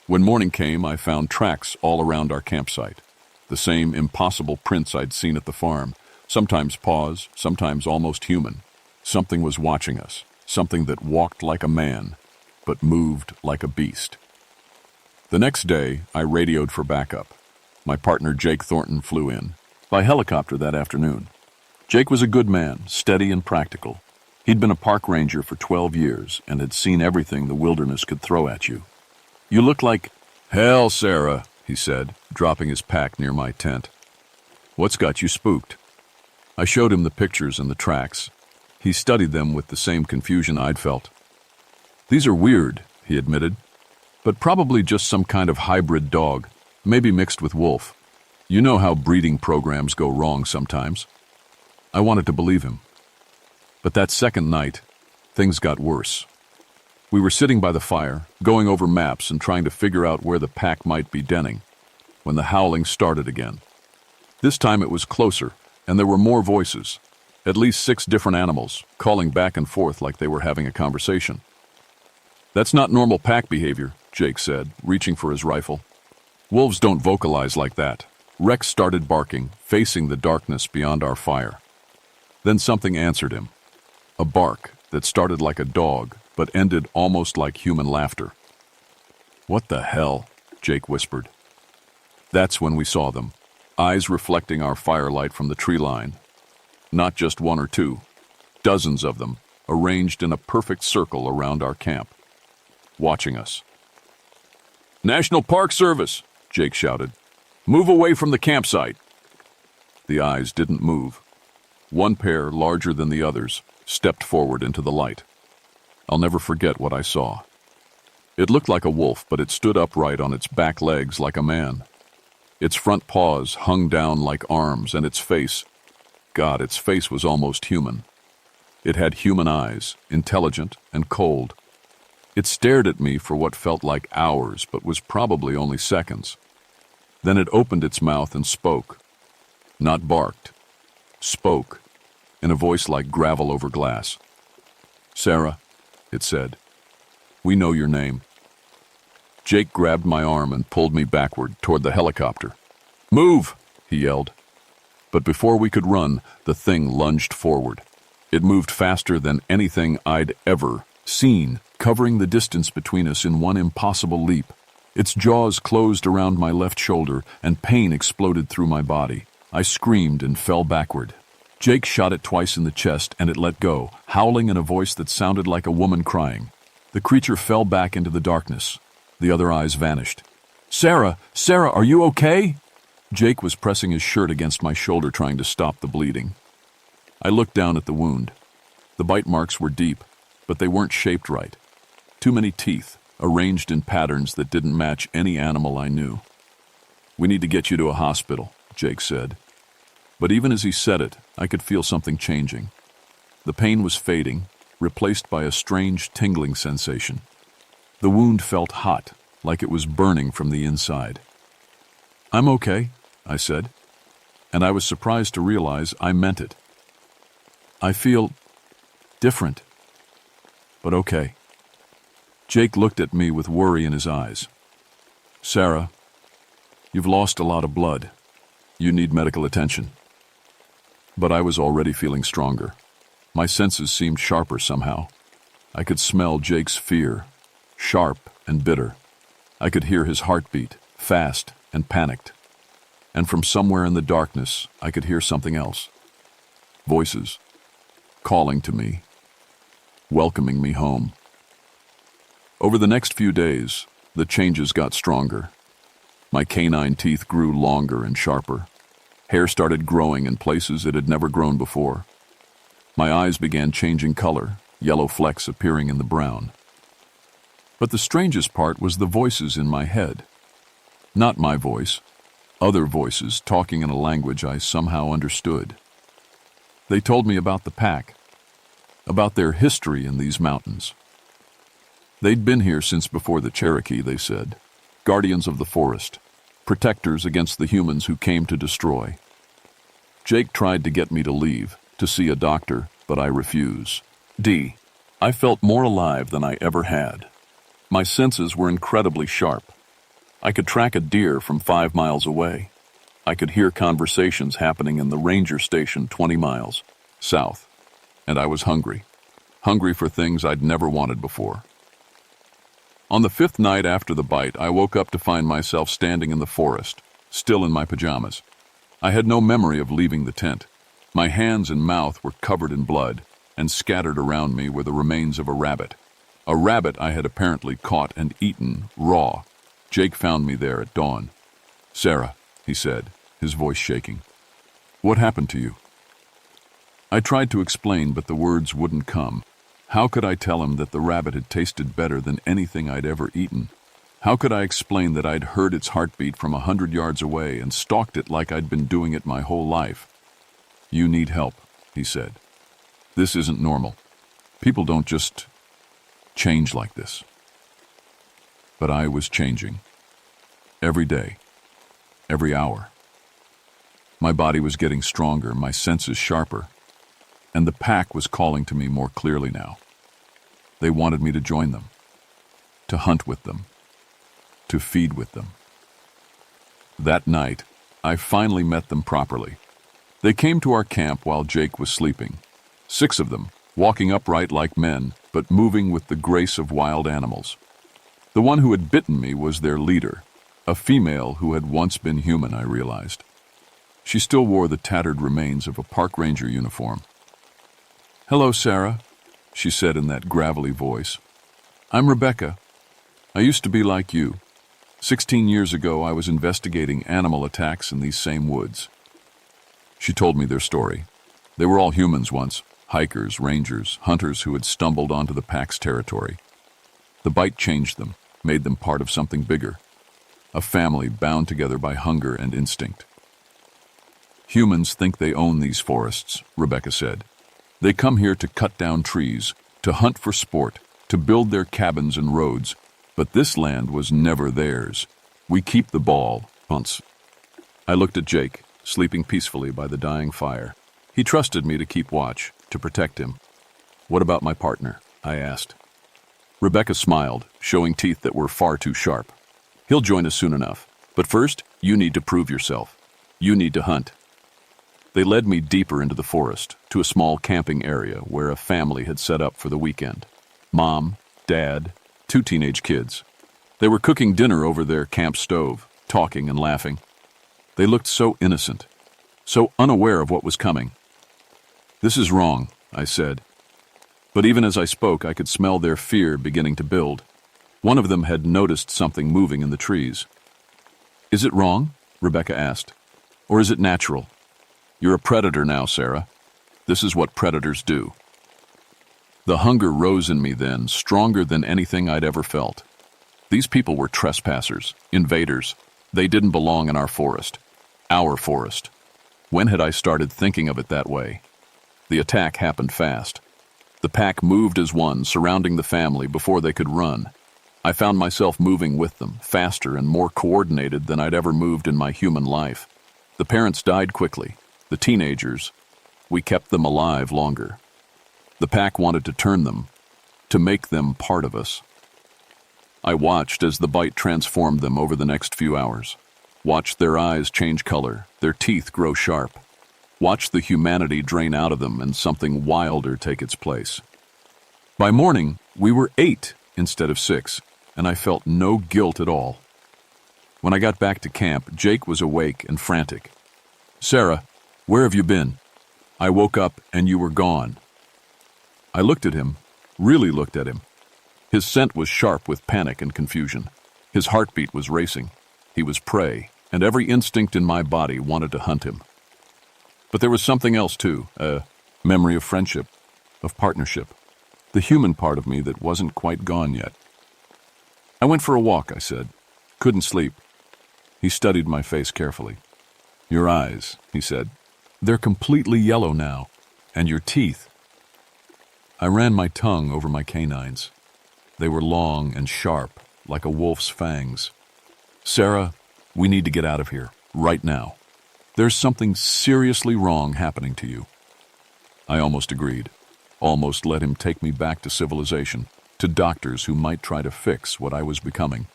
When morning came, I found tracks all around our campsite. The same impossible prints I'd seen at the farm, sometimes paws, sometimes almost human. Something was watching us, something that walked like a man, but moved like a beast. The next day, I radioed for backup. My partner Jake Thornton flew in, by helicopter that afternoon. Jake was a good man, steady and practical. He'd been a park ranger for 12 years and had seen everything the wilderness could throw at you. "You look like hell, Sarah," he said, dropping his pack near my tent. "What's got you spooked?" I showed him the pictures and the tracks. He studied them with the same confusion I'd felt. "These are weird," he admitted, "but probably just some kind of hybrid dog, maybe mixed with wolf. You know how breeding programs go wrong sometimes." I wanted to believe him. But that second night, things got worse. We were sitting by the fire, going over maps and trying to figure out where the pack might be denning, when the howling started again. This time it was closer, and there were more voices, at least 6 different animals, calling back and forth like they were having a conversation. "That's not normal pack behavior," Jake said, reaching for his rifle. "Wolves don't vocalize like that." Rex started barking, facing the darkness beyond our fire. Then something answered him. A bark that started like a dog, but ended almost like human laughter. "What the hell?" Jake whispered. That's when we saw them, eyes reflecting our firelight from the tree line. Not just 1 or 2, dozens of them, arranged in a perfect circle around our camp, watching us. "National Park Service," Jake shouted. "Move away from the campsite." The eyes didn't move. One pair, larger than the others, stepped forward into the light. I'll never forget what I saw. It looked like a wolf, but it stood upright on its back legs like a man. Its front paws hung down like arms, and its face was almost human. It had human eyes, intelligent and cold. It stared at me for what felt like hours, but was probably only seconds. Then it opened its mouth and spoke. Not barked. Spoke, in a voice like gravel over glass. "Sarah," it said, "we know your name." Jake grabbed my arm and pulled me backward toward the helicopter. "Move!" he yelled. But before we could run, the thing lunged forward. It moved faster than anything I'd ever seen, covering the distance between us in one impossible leap. Its jaws closed around my left shoulder, and pain exploded through my body. I screamed and fell backward. Jake shot it twice in the chest, and it let go, howling in a voice that sounded like a woman crying. The creature fell back into the darkness. The other eyes vanished. Sarah, are you okay?" Jake was pressing his shirt against my shoulder, trying to stop the bleeding. I looked down at the wound. The bite marks were deep, but they weren't shaped right. Too many teeth, arranged in patterns that didn't match any animal I knew. "We need to get you to a hospital," Jake said. But even as he said it, I could feel something changing. The pain was fading, replaced by a strange tingling sensation. The wound felt hot, like it was burning from the inside. "I'm okay," I said, and I was surprised to realize I meant it. "I feel different, but okay." Jake looked at me with worry in his eyes. "Sarah, you've lost a lot of blood. You need medical attention." But I was already feeling stronger. My senses seemed sharper somehow. I could smell Jake's fear, sharp and bitter. I could hear his heartbeat, fast and panicked. And from somewhere in the darkness, I could hear something else. Voices, calling to me, welcoming me home. Over the next few days, the changes got stronger. My canine teeth grew longer and sharper. Hair started growing in places it had never grown before. My eyes began changing color, yellow flecks appearing in the brown. But the strangest part was the voices in my head. Not my voice, other voices talking in a language I somehow understood. They told me about the pack, about their history in these mountains. They'd been here since before the Cherokee, they said, guardians of the forest, protectors against the humans who came to destroy. Jake tried to get me to leave, to see a doctor, but I refused. I felt more alive than I ever had. My senses were incredibly sharp. I could track a deer from 5 miles away. I could hear conversations happening in the ranger station 20 miles south. And I was hungry. Hungry for things I'd never wanted before. On the 5th night after the bite, I woke up to find myself standing in the forest, still in my pajamas. I had no memory of leaving the tent. My hands and mouth were covered in blood, and scattered around me were the remains of a rabbit. A rabbit I had apparently caught and eaten raw. Jake found me there at dawn. "Sarah," he said, his voice shaking. "What happened to you?" I tried to explain, but the words wouldn't come. How could I tell him that the rabbit had tasted better than anything I'd ever eaten? How could I explain that I'd heard its heartbeat from 100 yards away and stalked it like I'd been doing it my whole life? "You need help," he said. "This isn't normal. People don't just change like this." But I was changing. Every day. Every hour. My body was getting stronger, my senses sharper. And the pack was calling to me more clearly now. They wanted me to join them. To hunt with them. To feed with them. That night, I finally met them properly. They came to our camp while Jake was sleeping. 6 of them, walking upright like men, but moving with the grace of wild animals. The one who had bitten me was their leader, a female who had once been human, I realized. She still wore the tattered remains of a park ranger uniform. "Hello, Sarah," she said in that gravelly voice. "I'm Rebecca. I used to be like you. 16 years ago, I was investigating animal attacks in these same woods." She told me their story. They were all humans once, hikers, rangers, hunters who had stumbled onto the pack's territory. The bite changed them, made them part of something bigger. A family bound together by hunger and instinct. "Humans think they own these forests," Rebecca said. "They come here to cut down trees, to hunt for sport, to build their cabins and roads. But this land was never theirs. We keep the ball, hunts." I looked at Jake, sleeping peacefully by the dying fire. He trusted me to keep watch, to protect him. "What about my partner?" I asked. Rebecca smiled, showing teeth that were far too sharp. "He'll join us soon enough. But first, you need to prove yourself. You need to hunt." They led me deeper into the forest, to a small camping area where a family had set up for the weekend. Mom, Dad, 2 teenage kids. They were cooking dinner over their camp stove, talking and laughing. They looked so innocent, so unaware of what was coming. "This is wrong," I said. But even as I spoke, I could smell their fear beginning to build. One of them had noticed something moving in the trees. "Is it wrong?" Rebecca asked. "Or is it natural? You're a predator now, Sarah. This is what predators do." The hunger rose in me then, stronger than anything I'd ever felt. These people were trespassers, invaders. They didn't belong in our forest. Our forest. When had I started thinking of it that way? The attack happened fast. The pack moved as one, surrounding the family before they could run. I found myself moving with them, faster and more coordinated than I'd ever moved in my human life. The parents died quickly. The teenagers, we kept them alive longer. The pack wanted to turn them, to make them part of us. I watched as the bite transformed them over the next few hours. Watched their eyes change color, their teeth grow sharp. Watched the humanity drain out of them and something wilder take its place. By morning, we were 8 instead of 6, and I felt no guilt at all. When I got back to camp, Jake was awake and frantic. "Sarah, where have you been? I woke up and you were gone." I looked at him, really looked at him. His scent was sharp with panic and confusion. His heartbeat was racing. He was prey, and every instinct in my body wanted to hunt him. But there was something else too, a memory of friendship, of partnership, the human part of me that wasn't quite gone yet. "I went for a walk," I said. "Couldn't sleep." He studied my face carefully. "Your eyes," he said. "They're completely yellow now. And your teeth." I ran my tongue over my canines. They were long and sharp, like a wolf's fangs. "Sarah, we need to get out of here, right now. There's something seriously wrong happening to you." I almost agreed, almost let him take me back to civilization, to doctors who might try to fix what I was becoming.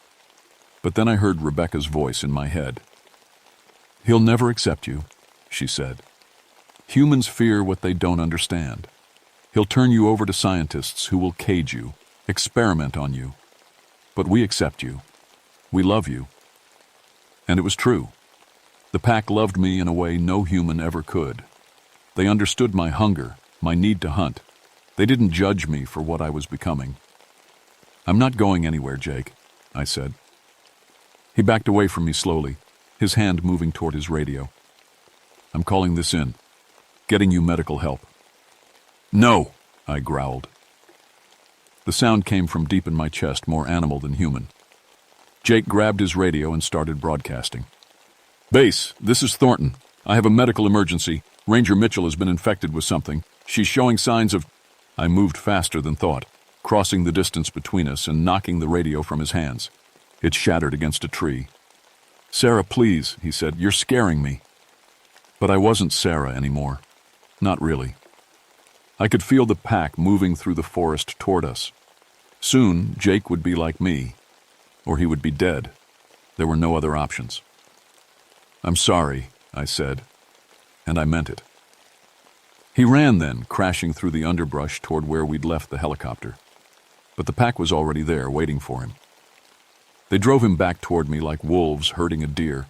But then I heard Rebecca's voice in my head. "He'll never accept you," she said. "Humans fear what they don't understand. He'll turn you over to scientists who will cage you, experiment on you. But we accept you. We love you." And it was true. The pack loved me in a way no human ever could. They understood my hunger, my need to hunt. They didn't judge me for what I was becoming. "I'm not going anywhere, Jake," I said. He backed away from me slowly, his hand moving toward his radio. "I'm calling this in. Getting you medical help." "No," I growled. The sound came from deep in my chest, more animal than human. Jake grabbed his radio and started broadcasting. "Base, this is Thornton. I have a medical emergency. Ranger Mitchell has been infected with something. She's showing signs of—" I moved faster than thought, crossing the distance between us and knocking the radio from his hands. It shattered against a tree. "Sarah, please," he said. "You're scaring me." But I wasn't Sarah anymore. Not really. I could feel the pack moving through the forest toward us. Soon, Jake would be like me, or he would be dead. There were no other options. "I'm sorry," I said, and I meant it. He ran then, crashing through the underbrush toward where we'd left the helicopter. But the pack was already there, waiting for him. They drove him back toward me like wolves herding a deer.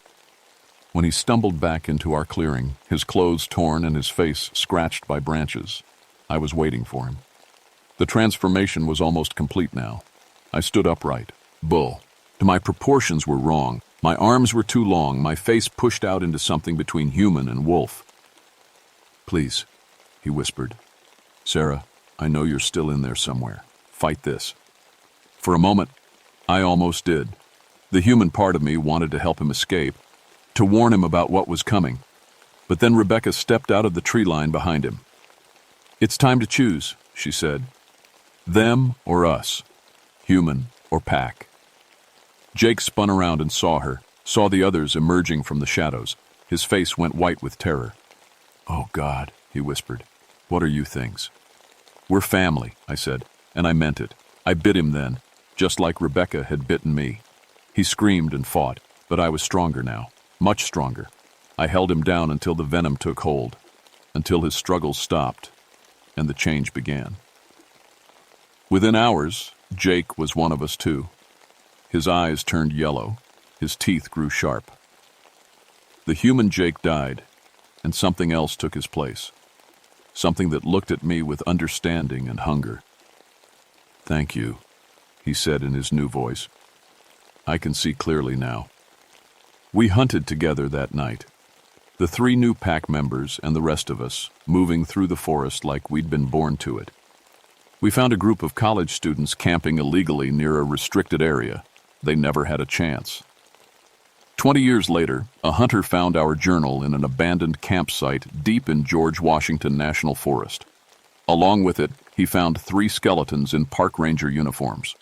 When he stumbled back into our clearing, his clothes torn and his face scratched by branches, I was waiting for him. The transformation was almost complete now. I stood upright. Bull. My proportions were wrong. My arms were too long, my face pushed out into something between human and wolf. "Please," he whispered. "Sarah, I know you're still in there somewhere. Fight this." For a moment, I almost did. The human part of me wanted to help him escape, to warn him about what was coming. But then Rebecca stepped out of the tree line behind him. "It's time to choose," she said. "Them or us. Human or pack." Jake spun around and saw her, saw the others emerging from the shadows. His face went white with terror. "Oh, God," he whispered. "What are you things?" "We're family," I said, and I meant it. I bit him then, just like Rebecca had bitten me. He screamed and fought, but I was stronger now, much stronger. I held him down until the venom took hold, until his struggles stopped, and the change began. Within hours, Jake was one of us too. His eyes turned yellow, his teeth grew sharp. The human Jake died, and something else took his place. Something that looked at me with understanding and hunger. "Thank you," he said in his new voice. "I can see clearly now." We hunted together that night. The 3 new pack members and the rest of us, moving through the forest like we'd been born to it. We found a group of college students camping illegally near a restricted area. They never had a chance. 20 years later, a hunter found our journal in an abandoned campsite deep in George Washington National Forest. Along with it, he found 3 skeletons in park ranger uniforms.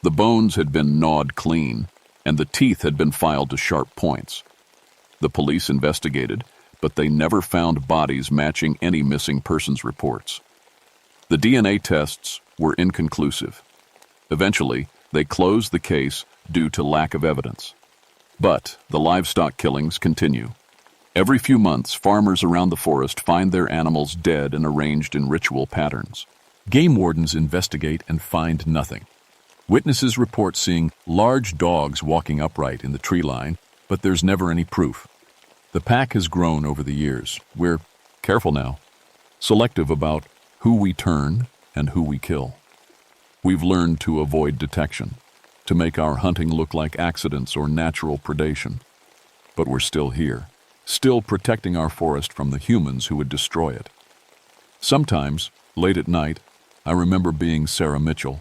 The bones had been gnawed clean, and the teeth had been filed to sharp points. The police investigated, but they never found bodies matching any missing persons reports. The DNA tests were inconclusive. Eventually, they closed the case due to lack of evidence. But the livestock killings continue. Every few months, farmers around the forest find their animals dead and arranged in ritual patterns. Game wardens investigate and find nothing. Witnesses report seeing large dogs walking upright in the tree line, but there's never any proof. The pack has grown over the years. We're careful now, selective about who we turn and who we kill. We've learned to avoid detection, to make our hunting look like accidents or natural predation. But we're still here, still protecting our forest from the humans who would destroy it. Sometimes, late at night, I remember being Sarah Mitchell.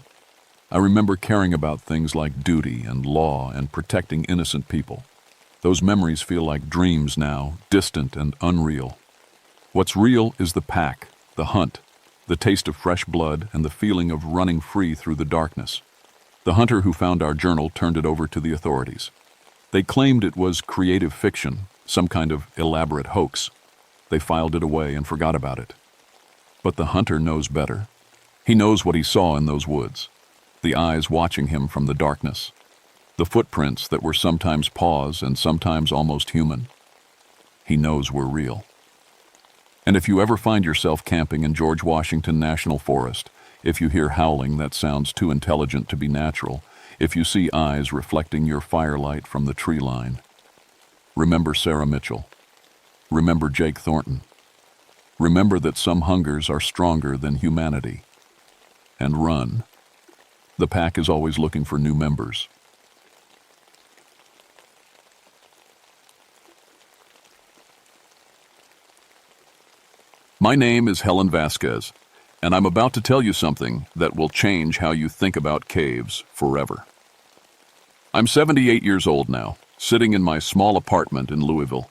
I remember caring about things like duty and law and protecting innocent people. Those memories feel like dreams now, distant and unreal. What's real is the pack, the hunt, the taste of fresh blood, and the feeling of running free through the darkness. The hunter who found our journal turned it over to the authorities. They claimed it was creative fiction, some kind of elaborate hoax. They filed it away and forgot about it. But the hunter knows better. He knows what he saw in those woods. The eyes watching him from the darkness. The footprints that were sometimes paws and sometimes almost human. He knows we're real. And if you ever find yourself camping in George Washington National Forest, if you hear howling that sounds too intelligent to be natural, if you see eyes reflecting your firelight from the tree line, remember Sarah Mitchell. Remember Jake Thornton. Remember that some hungers are stronger than humanity. And run. The pack is always looking for new members. My name is Helen Vasquez, and I'm about to tell you something that will change how you think about caves forever. I'm 78 years old now, sitting in my small apartment in Louisville.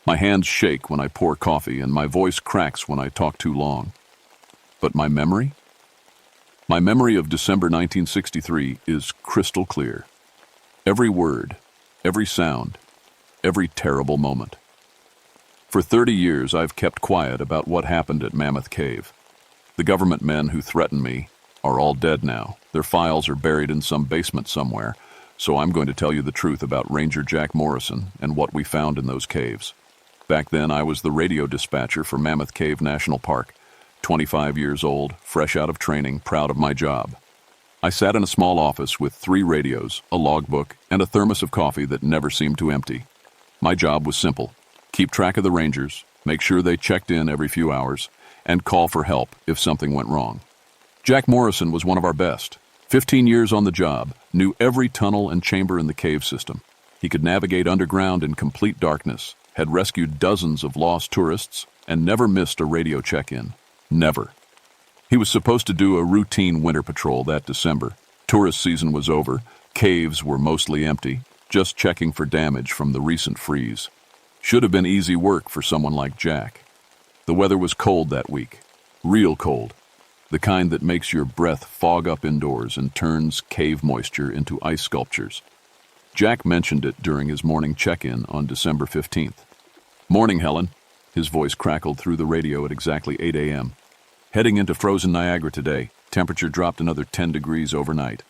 My hands shake when I pour coffee, and my voice cracks when I talk too long. But my memory? My memory of December 1963 is crystal clear. Every word, every sound, every terrible moment. For 30 years, I've kept quiet about what happened at Mammoth Cave. The government men who threatened me are all dead now. Their files are buried in some basement somewhere, so I'm going to tell you the truth about Ranger Jack Morrison and what we found in those caves. Back then, I was the radio dispatcher for Mammoth Cave National Park. 25 years old, fresh out of training, proud of my job. I sat in a small office with 3 radios, a logbook, and a thermos of coffee that never seemed to empty. My job was simple. Keep track of the rangers, make sure they checked in every few hours, and call for help if something went wrong. Jack Morrison was one of our best. 15 years on the job, knew every tunnel and chamber in the cave system. He could navigate underground in complete darkness, had rescued dozens of lost tourists, and never missed a radio check-in. Never. He was supposed to do a routine winter patrol that December. Tourist season was over, caves were mostly empty, just checking for damage from the recent freeze. Should have been easy work for someone like Jack. The weather was cold that week. Real cold. The kind that makes your breath fog up indoors and turns cave moisture into ice sculptures. Jack mentioned it during his morning check-in on December 15th. "Morning, Helen." His voice crackled through the radio at exactly 8 a.m. "Heading into frozen Niagara today. Temperature dropped another 10 degrees overnight."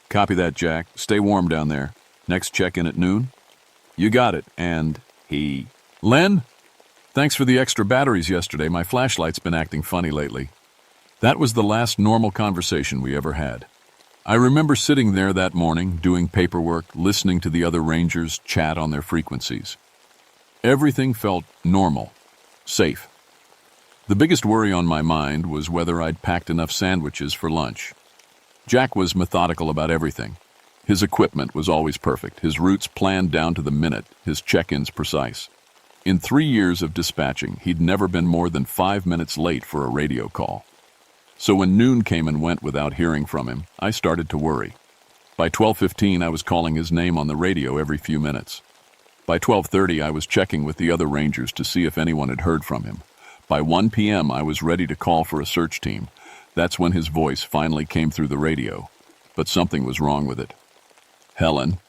"Copy that, Jack. Stay warm down there. Next check-in at noon?" "You got it." And he... "Len? Thanks for the extra batteries yesterday. My flashlight's been acting funny lately." That was the last normal conversation we ever had. I remember sitting there that morning, doing paperwork, listening to the other rangers chat on their frequencies. Everything felt normal, safe. The biggest worry on my mind was whether I'd packed enough sandwiches for lunch. Jack was methodical about everything. His equipment was always perfect, his routes planned down to the minute, his check-ins precise. In 3 years of dispatching, he'd never been more than 5 minutes late for a radio call. So when noon came and went without hearing from him, I started to worry. By 12:15, I was calling his name on the radio every few minutes. By 12:30, I was checking with the other rangers to see if anyone had heard from him. By 1 p.m., I was ready to call for a search team. That's when his voice finally came through the radio, but something was wrong with it. Helen.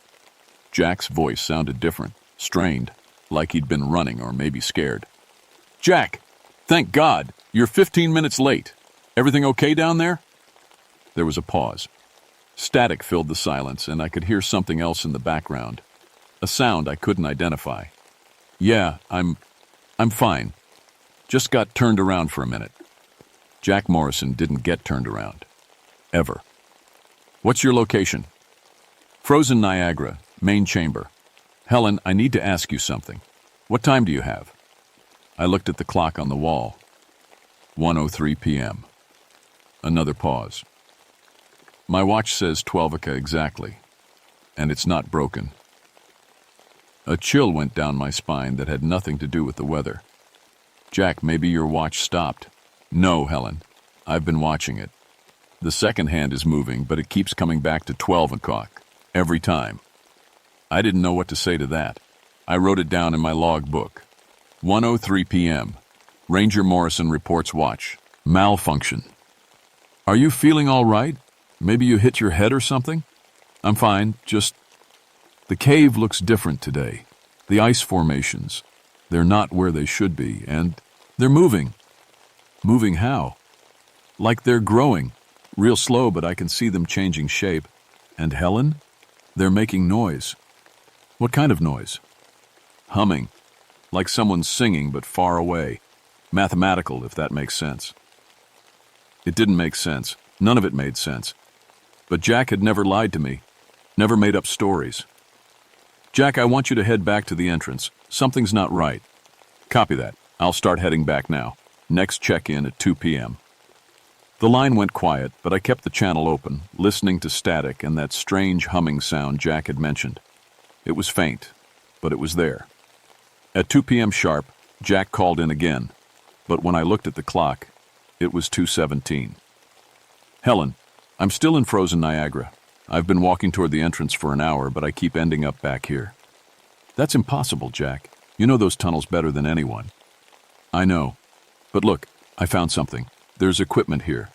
Jack's voice sounded different, strained, like he'd been running or maybe scared. Jack, thank God, you're 15 minutes late. Everything okay down there? There was a pause. Static filled the silence, and I could hear something else in the background. A sound I couldn't identify. Yeah, I'm fine. Just got turned around for a minute. Jack Morrison didn't get turned around. Ever. What's your location? Frozen Niagara, main chamber. Helen, I need to ask you something. What time do you have? I looked at the clock on the wall. 1:03 p.m. Another pause. My watch says 12 exactly, and it's not broken. A chill went down my spine that had nothing to do with the weather. Jack, maybe your watch stopped. No, Helen. I've been watching it. The second hand is moving, but it keeps coming back to 12 o'clock. Every time. I didn't know what to say to that. I wrote it down in my log book. 1:03 p.m. Ranger Morrison reports watch. Malfunction. Are you feeling all right? Maybe you hit your head or something? I'm fine, just... The cave looks different today. The ice formations. They're not where they should be, and they're moving. Moving how? Like they're growing. Real slow, but I can see them changing shape. And Helen? They're making noise. What kind of noise? Humming. Like someone's singing, but far away. Mathematical, if that makes sense. It didn't make sense. None of it made sense. But Jack had never lied to me. Never made up stories. Jack, I want you to head back to the entrance. Something's not right. Copy that. I'll start heading back now. Next check-in at 2 p.m. The line went quiet, but I kept the channel open, listening to static and that strange humming sound Jack had mentioned. It was faint, but it was there. At 2 p.m. sharp, Jack called in again, but when I looked at the clock, it was 2:17. Helen, I'm still in frozen Niagara. I've been walking toward the entrance for an hour, but I keep ending up back here. That's impossible, Jack. You know those tunnels better than anyone. I know. But look, I found something. There's equipment here.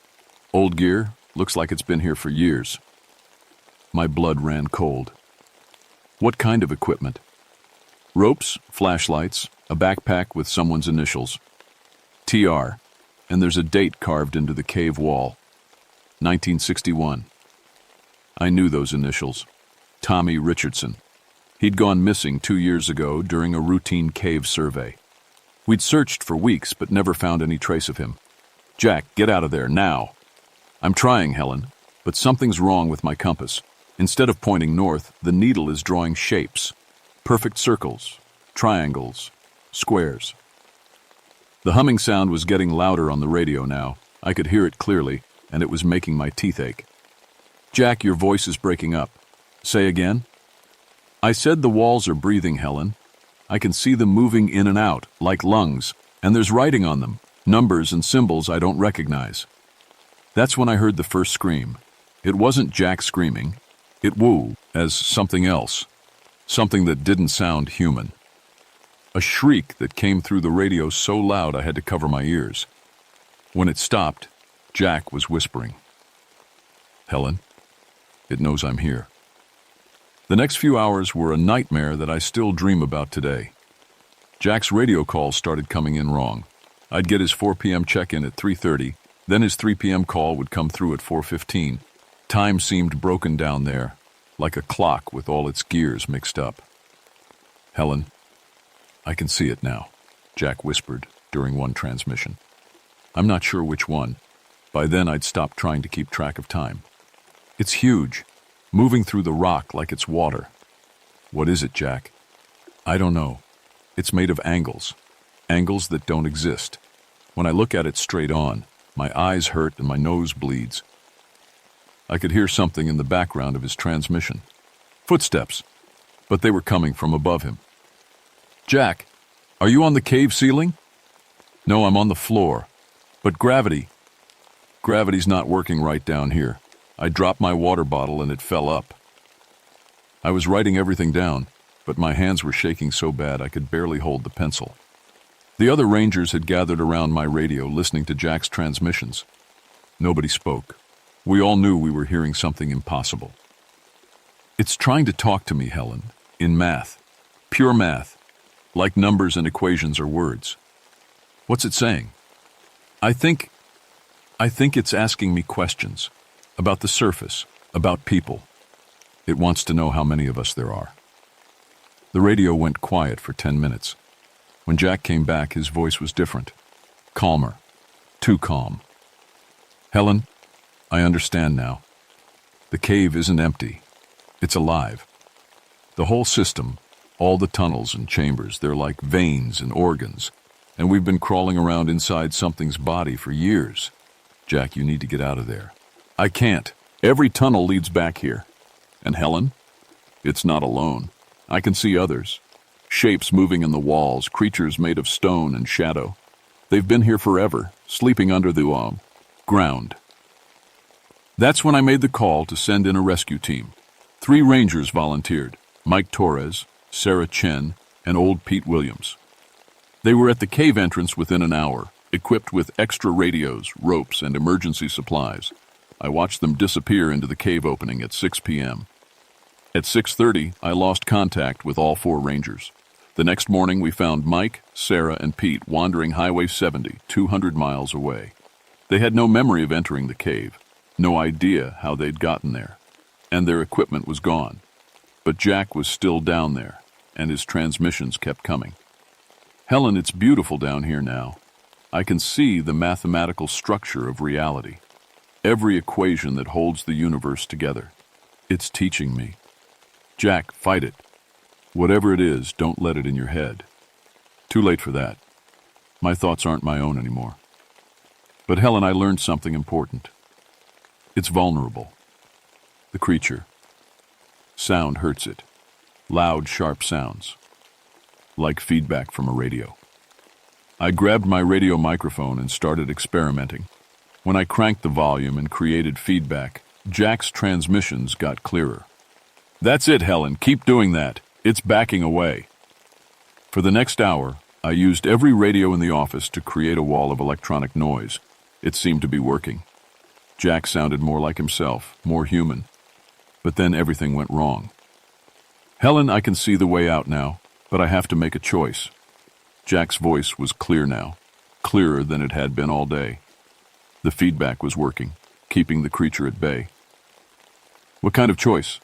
Old gear, looks like it's been here for years. My blood ran cold. What kind of equipment? Ropes, flashlights, a backpack with someone's initials. TR, and there's a date carved into the cave wall. 1961. I knew those initials. Tommy Richardson. He'd gone missing 2 years ago during a routine cave survey. We'd searched for weeks but never found any trace of him. Jack, get out of there, now. I'm trying, Helen, but something's wrong with my compass. Instead of pointing north, the needle is drawing shapes. Perfect circles, triangles, squares. The humming sound was getting louder on the radio now. I could hear it clearly, and it was making my teeth ache. Jack, your voice is breaking up. Say again? I said the walls are breathing, Helen. I can see them moving in and out, like lungs, and there's writing on them, numbers and symbols I don't recognize. That's when I heard the first scream. It wasn't Jack screaming. It woo as something else, something that didn't sound human. A shriek that came through the radio so loud I had to cover my ears. When it stopped, Jack was whispering. Helen, it knows I'm here. The next few hours were a nightmare that I still dream about today. Jack's radio calls started coming in wrong. I'd get his 4 p.m. check-in at 3:30, then his 3 p.m. call would come through at 4:15. Time seemed broken down there, like a clock with all its gears mixed up. Helen, I can see it now, Jack whispered during one transmission. I'm not sure which one. By then I'd stopped trying to keep track of time. It's huge, moving through the rock like it's water. What is it, Jack? I don't know. It's made of angles that don't exist. When I look at it straight on, my eyes hurt and my nose bleeds. I could hear something in the background of his transmission. Footsteps, but they were coming from above him. Jack, are you on the cave ceiling? No, I'm on the floor. But gravity's not working right down here. I dropped my water bottle and it fell up. I was writing everything down, but my hands were shaking so bad I could barely hold the pencil. The other rangers had gathered around my radio listening to Jack's transmissions. Nobody spoke. We all knew we were hearing something impossible. It's trying to talk to me, Helen, in math. Pure math. Like numbers and equations or words. What's it saying? I think it's asking me questions. About the surface. About people. It wants to know how many of us there are. The radio went quiet for 10 minutes. When Jack came back, his voice was different. Calmer. Too calm. Helen, I understand now. The cave isn't empty. It's alive. The whole system, all the tunnels and chambers, they're like veins and organs. And we've been crawling around inside something's body for years. Jack, you need to get out of there. I can't. Every tunnel leads back here. And Helen? It's not alone. I can see others. Shapes moving in the walls, creatures made of stone and shadow. They've been here forever, sleeping under the ground. That's when I made the call to send in a rescue team. 3 rangers volunteered, Mike Torres, Sarah Chen, and old Pete Williams. They were at the cave entrance within an hour, equipped with extra radios, ropes, and emergency supplies. I watched them disappear into the cave opening at 6 p.m. At 6:30, I lost contact with all 4 rangers. The next morning, we found Mike, Sarah, and Pete wandering Highway 70, 200 miles away. They had no memory of entering the cave, no idea how they'd gotten there, and their equipment was gone. But Jack was still down there, and his transmissions kept coming. Helen, it's beautiful down here now. I can see the mathematical structure of reality. Every equation that holds the universe together. It's teaching me. Jack, fight it. Whatever it is, don't let it in your head. Too late for that. My thoughts aren't my own anymore. But Helen, I learned something important. It's vulnerable. The creature. Sound hurts it. Loud, sharp sounds. Like feedback from a radio. I grabbed my radio microphone and started experimenting. When I cranked the volume and created feedback, Jack's transmissions got clearer. That's it, Helen. Keep doing that. It's backing away. For the next hour, I used every radio in the office to create a wall of electronic noise. It seemed to be working. Jack sounded more like himself, more human. But then everything went wrong. Helen, I can see the way out now, but I have to make a choice. Jack's voice was clear now, clearer than it had been all day. The feedback was working, keeping the creature at bay. What kind of choice?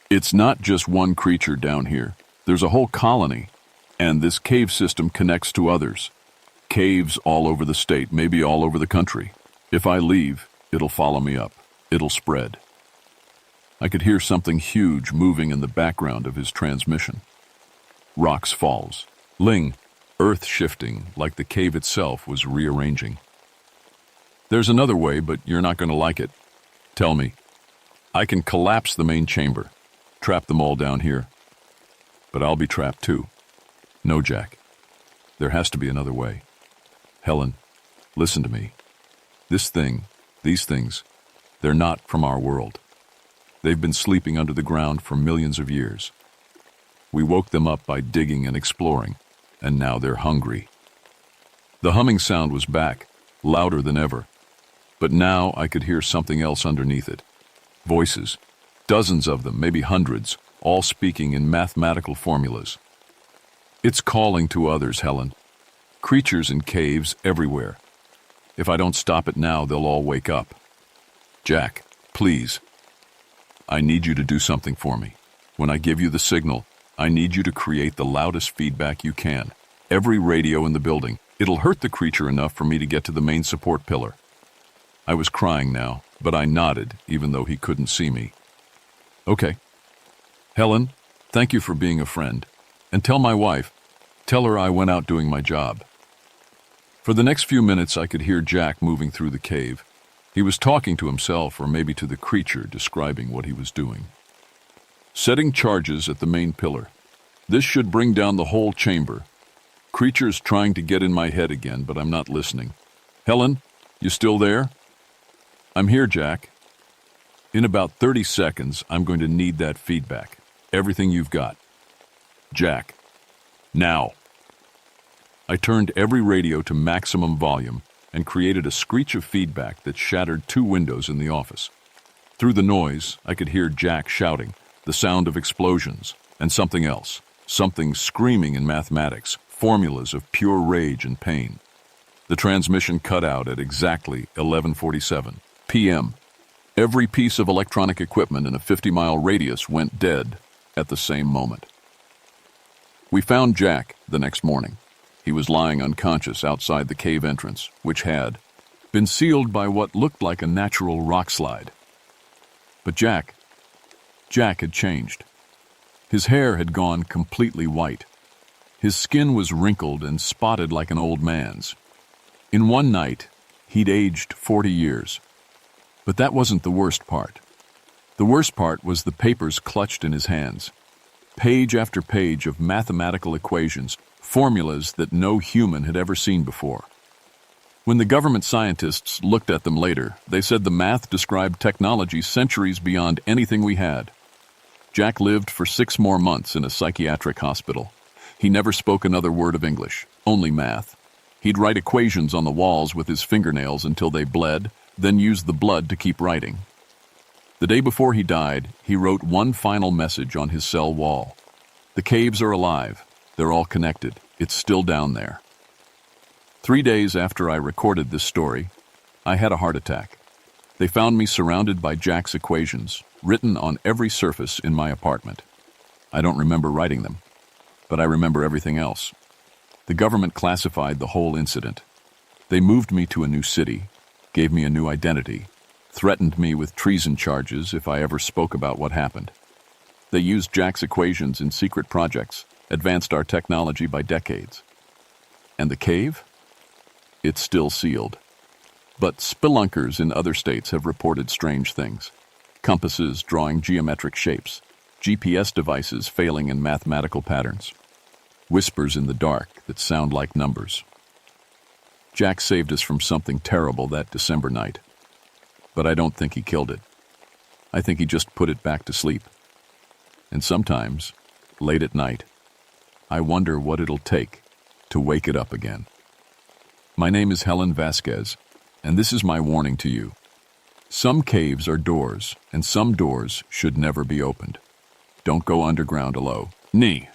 It's not just one creature down here. There's a whole colony, and this cave system connects to others. Caves all over the state, maybe all over the country. If I leave, it'll follow me up. It'll spread. I could hear something huge moving in the background of his transmission. Rocks falls. Ling, earth shifting like the cave itself was rearranging. There's another way, but you're not going to like it. Tell me. I can collapse the main chamber. Trap them all down here. But I'll be trapped too. No, Jack. There has to be another way. Helen, listen to me. These things, they're not from our world. They've been sleeping under the ground for millions of years. We woke them up by digging and exploring, and now they're hungry. The humming sound was back, louder than ever. But now I could hear something else underneath it. Voices. Dozens of them, maybe hundreds, all speaking in mathematical formulas. It's calling to others, Helen. Creatures in caves everywhere. If I don't stop it now, they'll all wake up. Jack, please. I need you to do something for me. When I give you the signal, I need you to create the loudest feedback you can. Every radio in the building. It'll hurt the creature enough for me to get to the main support pillar. I was crying now, but I nodded, even though he couldn't see me. Okay. Helen, thank you for being a friend. And tell my wife, tell her I went out doing my job. For the next few minutes, I could hear Jack moving through the cave. He was talking to himself or maybe to the creature, describing what he was doing. Setting charges at the main pillar. This should bring down the whole chamber. Creature's trying to get in my head again, but I'm not listening. Helen, you still there? I'm here, Jack. In about 30 seconds, I'm going to need that feedback. Everything you've got. Jack. Now. I turned every radio to maximum volume, and created a screech of feedback that shattered 2 windows in the office. Through the noise, I could hear Jack shouting, the sound of explosions, and something else, something screaming in mathematics, formulas of pure rage and pain. The transmission cut out at exactly 11:47 p.m. Every piece of electronic equipment in a 50-mile radius went dead at the same moment. We found Jack the next morning. He was lying unconscious outside the cave entrance, which had been sealed by what looked like a natural rock slide. But Jack had changed. His hair had gone completely white. His skin was wrinkled and spotted like an old man's. In one night, he'd aged 40 years. But that wasn't the worst part. The worst part was the papers clutched in his hands. Page after page of mathematical equations, formulas that no human had ever seen before. When the government scientists looked at them later, they said the math described technology centuries beyond anything we had. Jack lived for 6 more months in a psychiatric hospital. He never spoke another word of English, only math. He'd write equations on the walls with his fingernails until they bled, then use the blood to keep writing. The day before he died, he wrote one final message on his cell wall. The caves are alive. They're all connected. It's still down there. 3 days after I recorded this story, I had a heart attack. They found me surrounded by Jack's equations, written on every surface in my apartment. I don't remember writing them, but I remember everything else. The government classified the whole incident. They moved me to a new city, gave me a new identity, threatened me with treason charges if I ever spoke about what happened. They used Jack's equations in secret projects, advanced our technology by decades. And the cave? It's still sealed. But spelunkers in other states have reported strange things. Compasses drawing geometric shapes, GPS devices failing in mathematical patterns, whispers in the dark that sound like numbers. Jack saved us from something terrible that December night. But I don't think he killed it. I think he just put it back to sleep. And sometimes, late at night, I wonder what it'll take to wake it up again. My name is Helen Vasquez, and this is my warning to you. Some caves are doors, and some doors should never be opened. Don't go underground alone.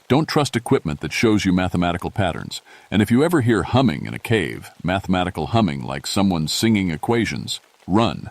Don't trust equipment that shows you mathematical patterns. And if you ever hear humming in a cave, mathematical humming like someone singing equations, run.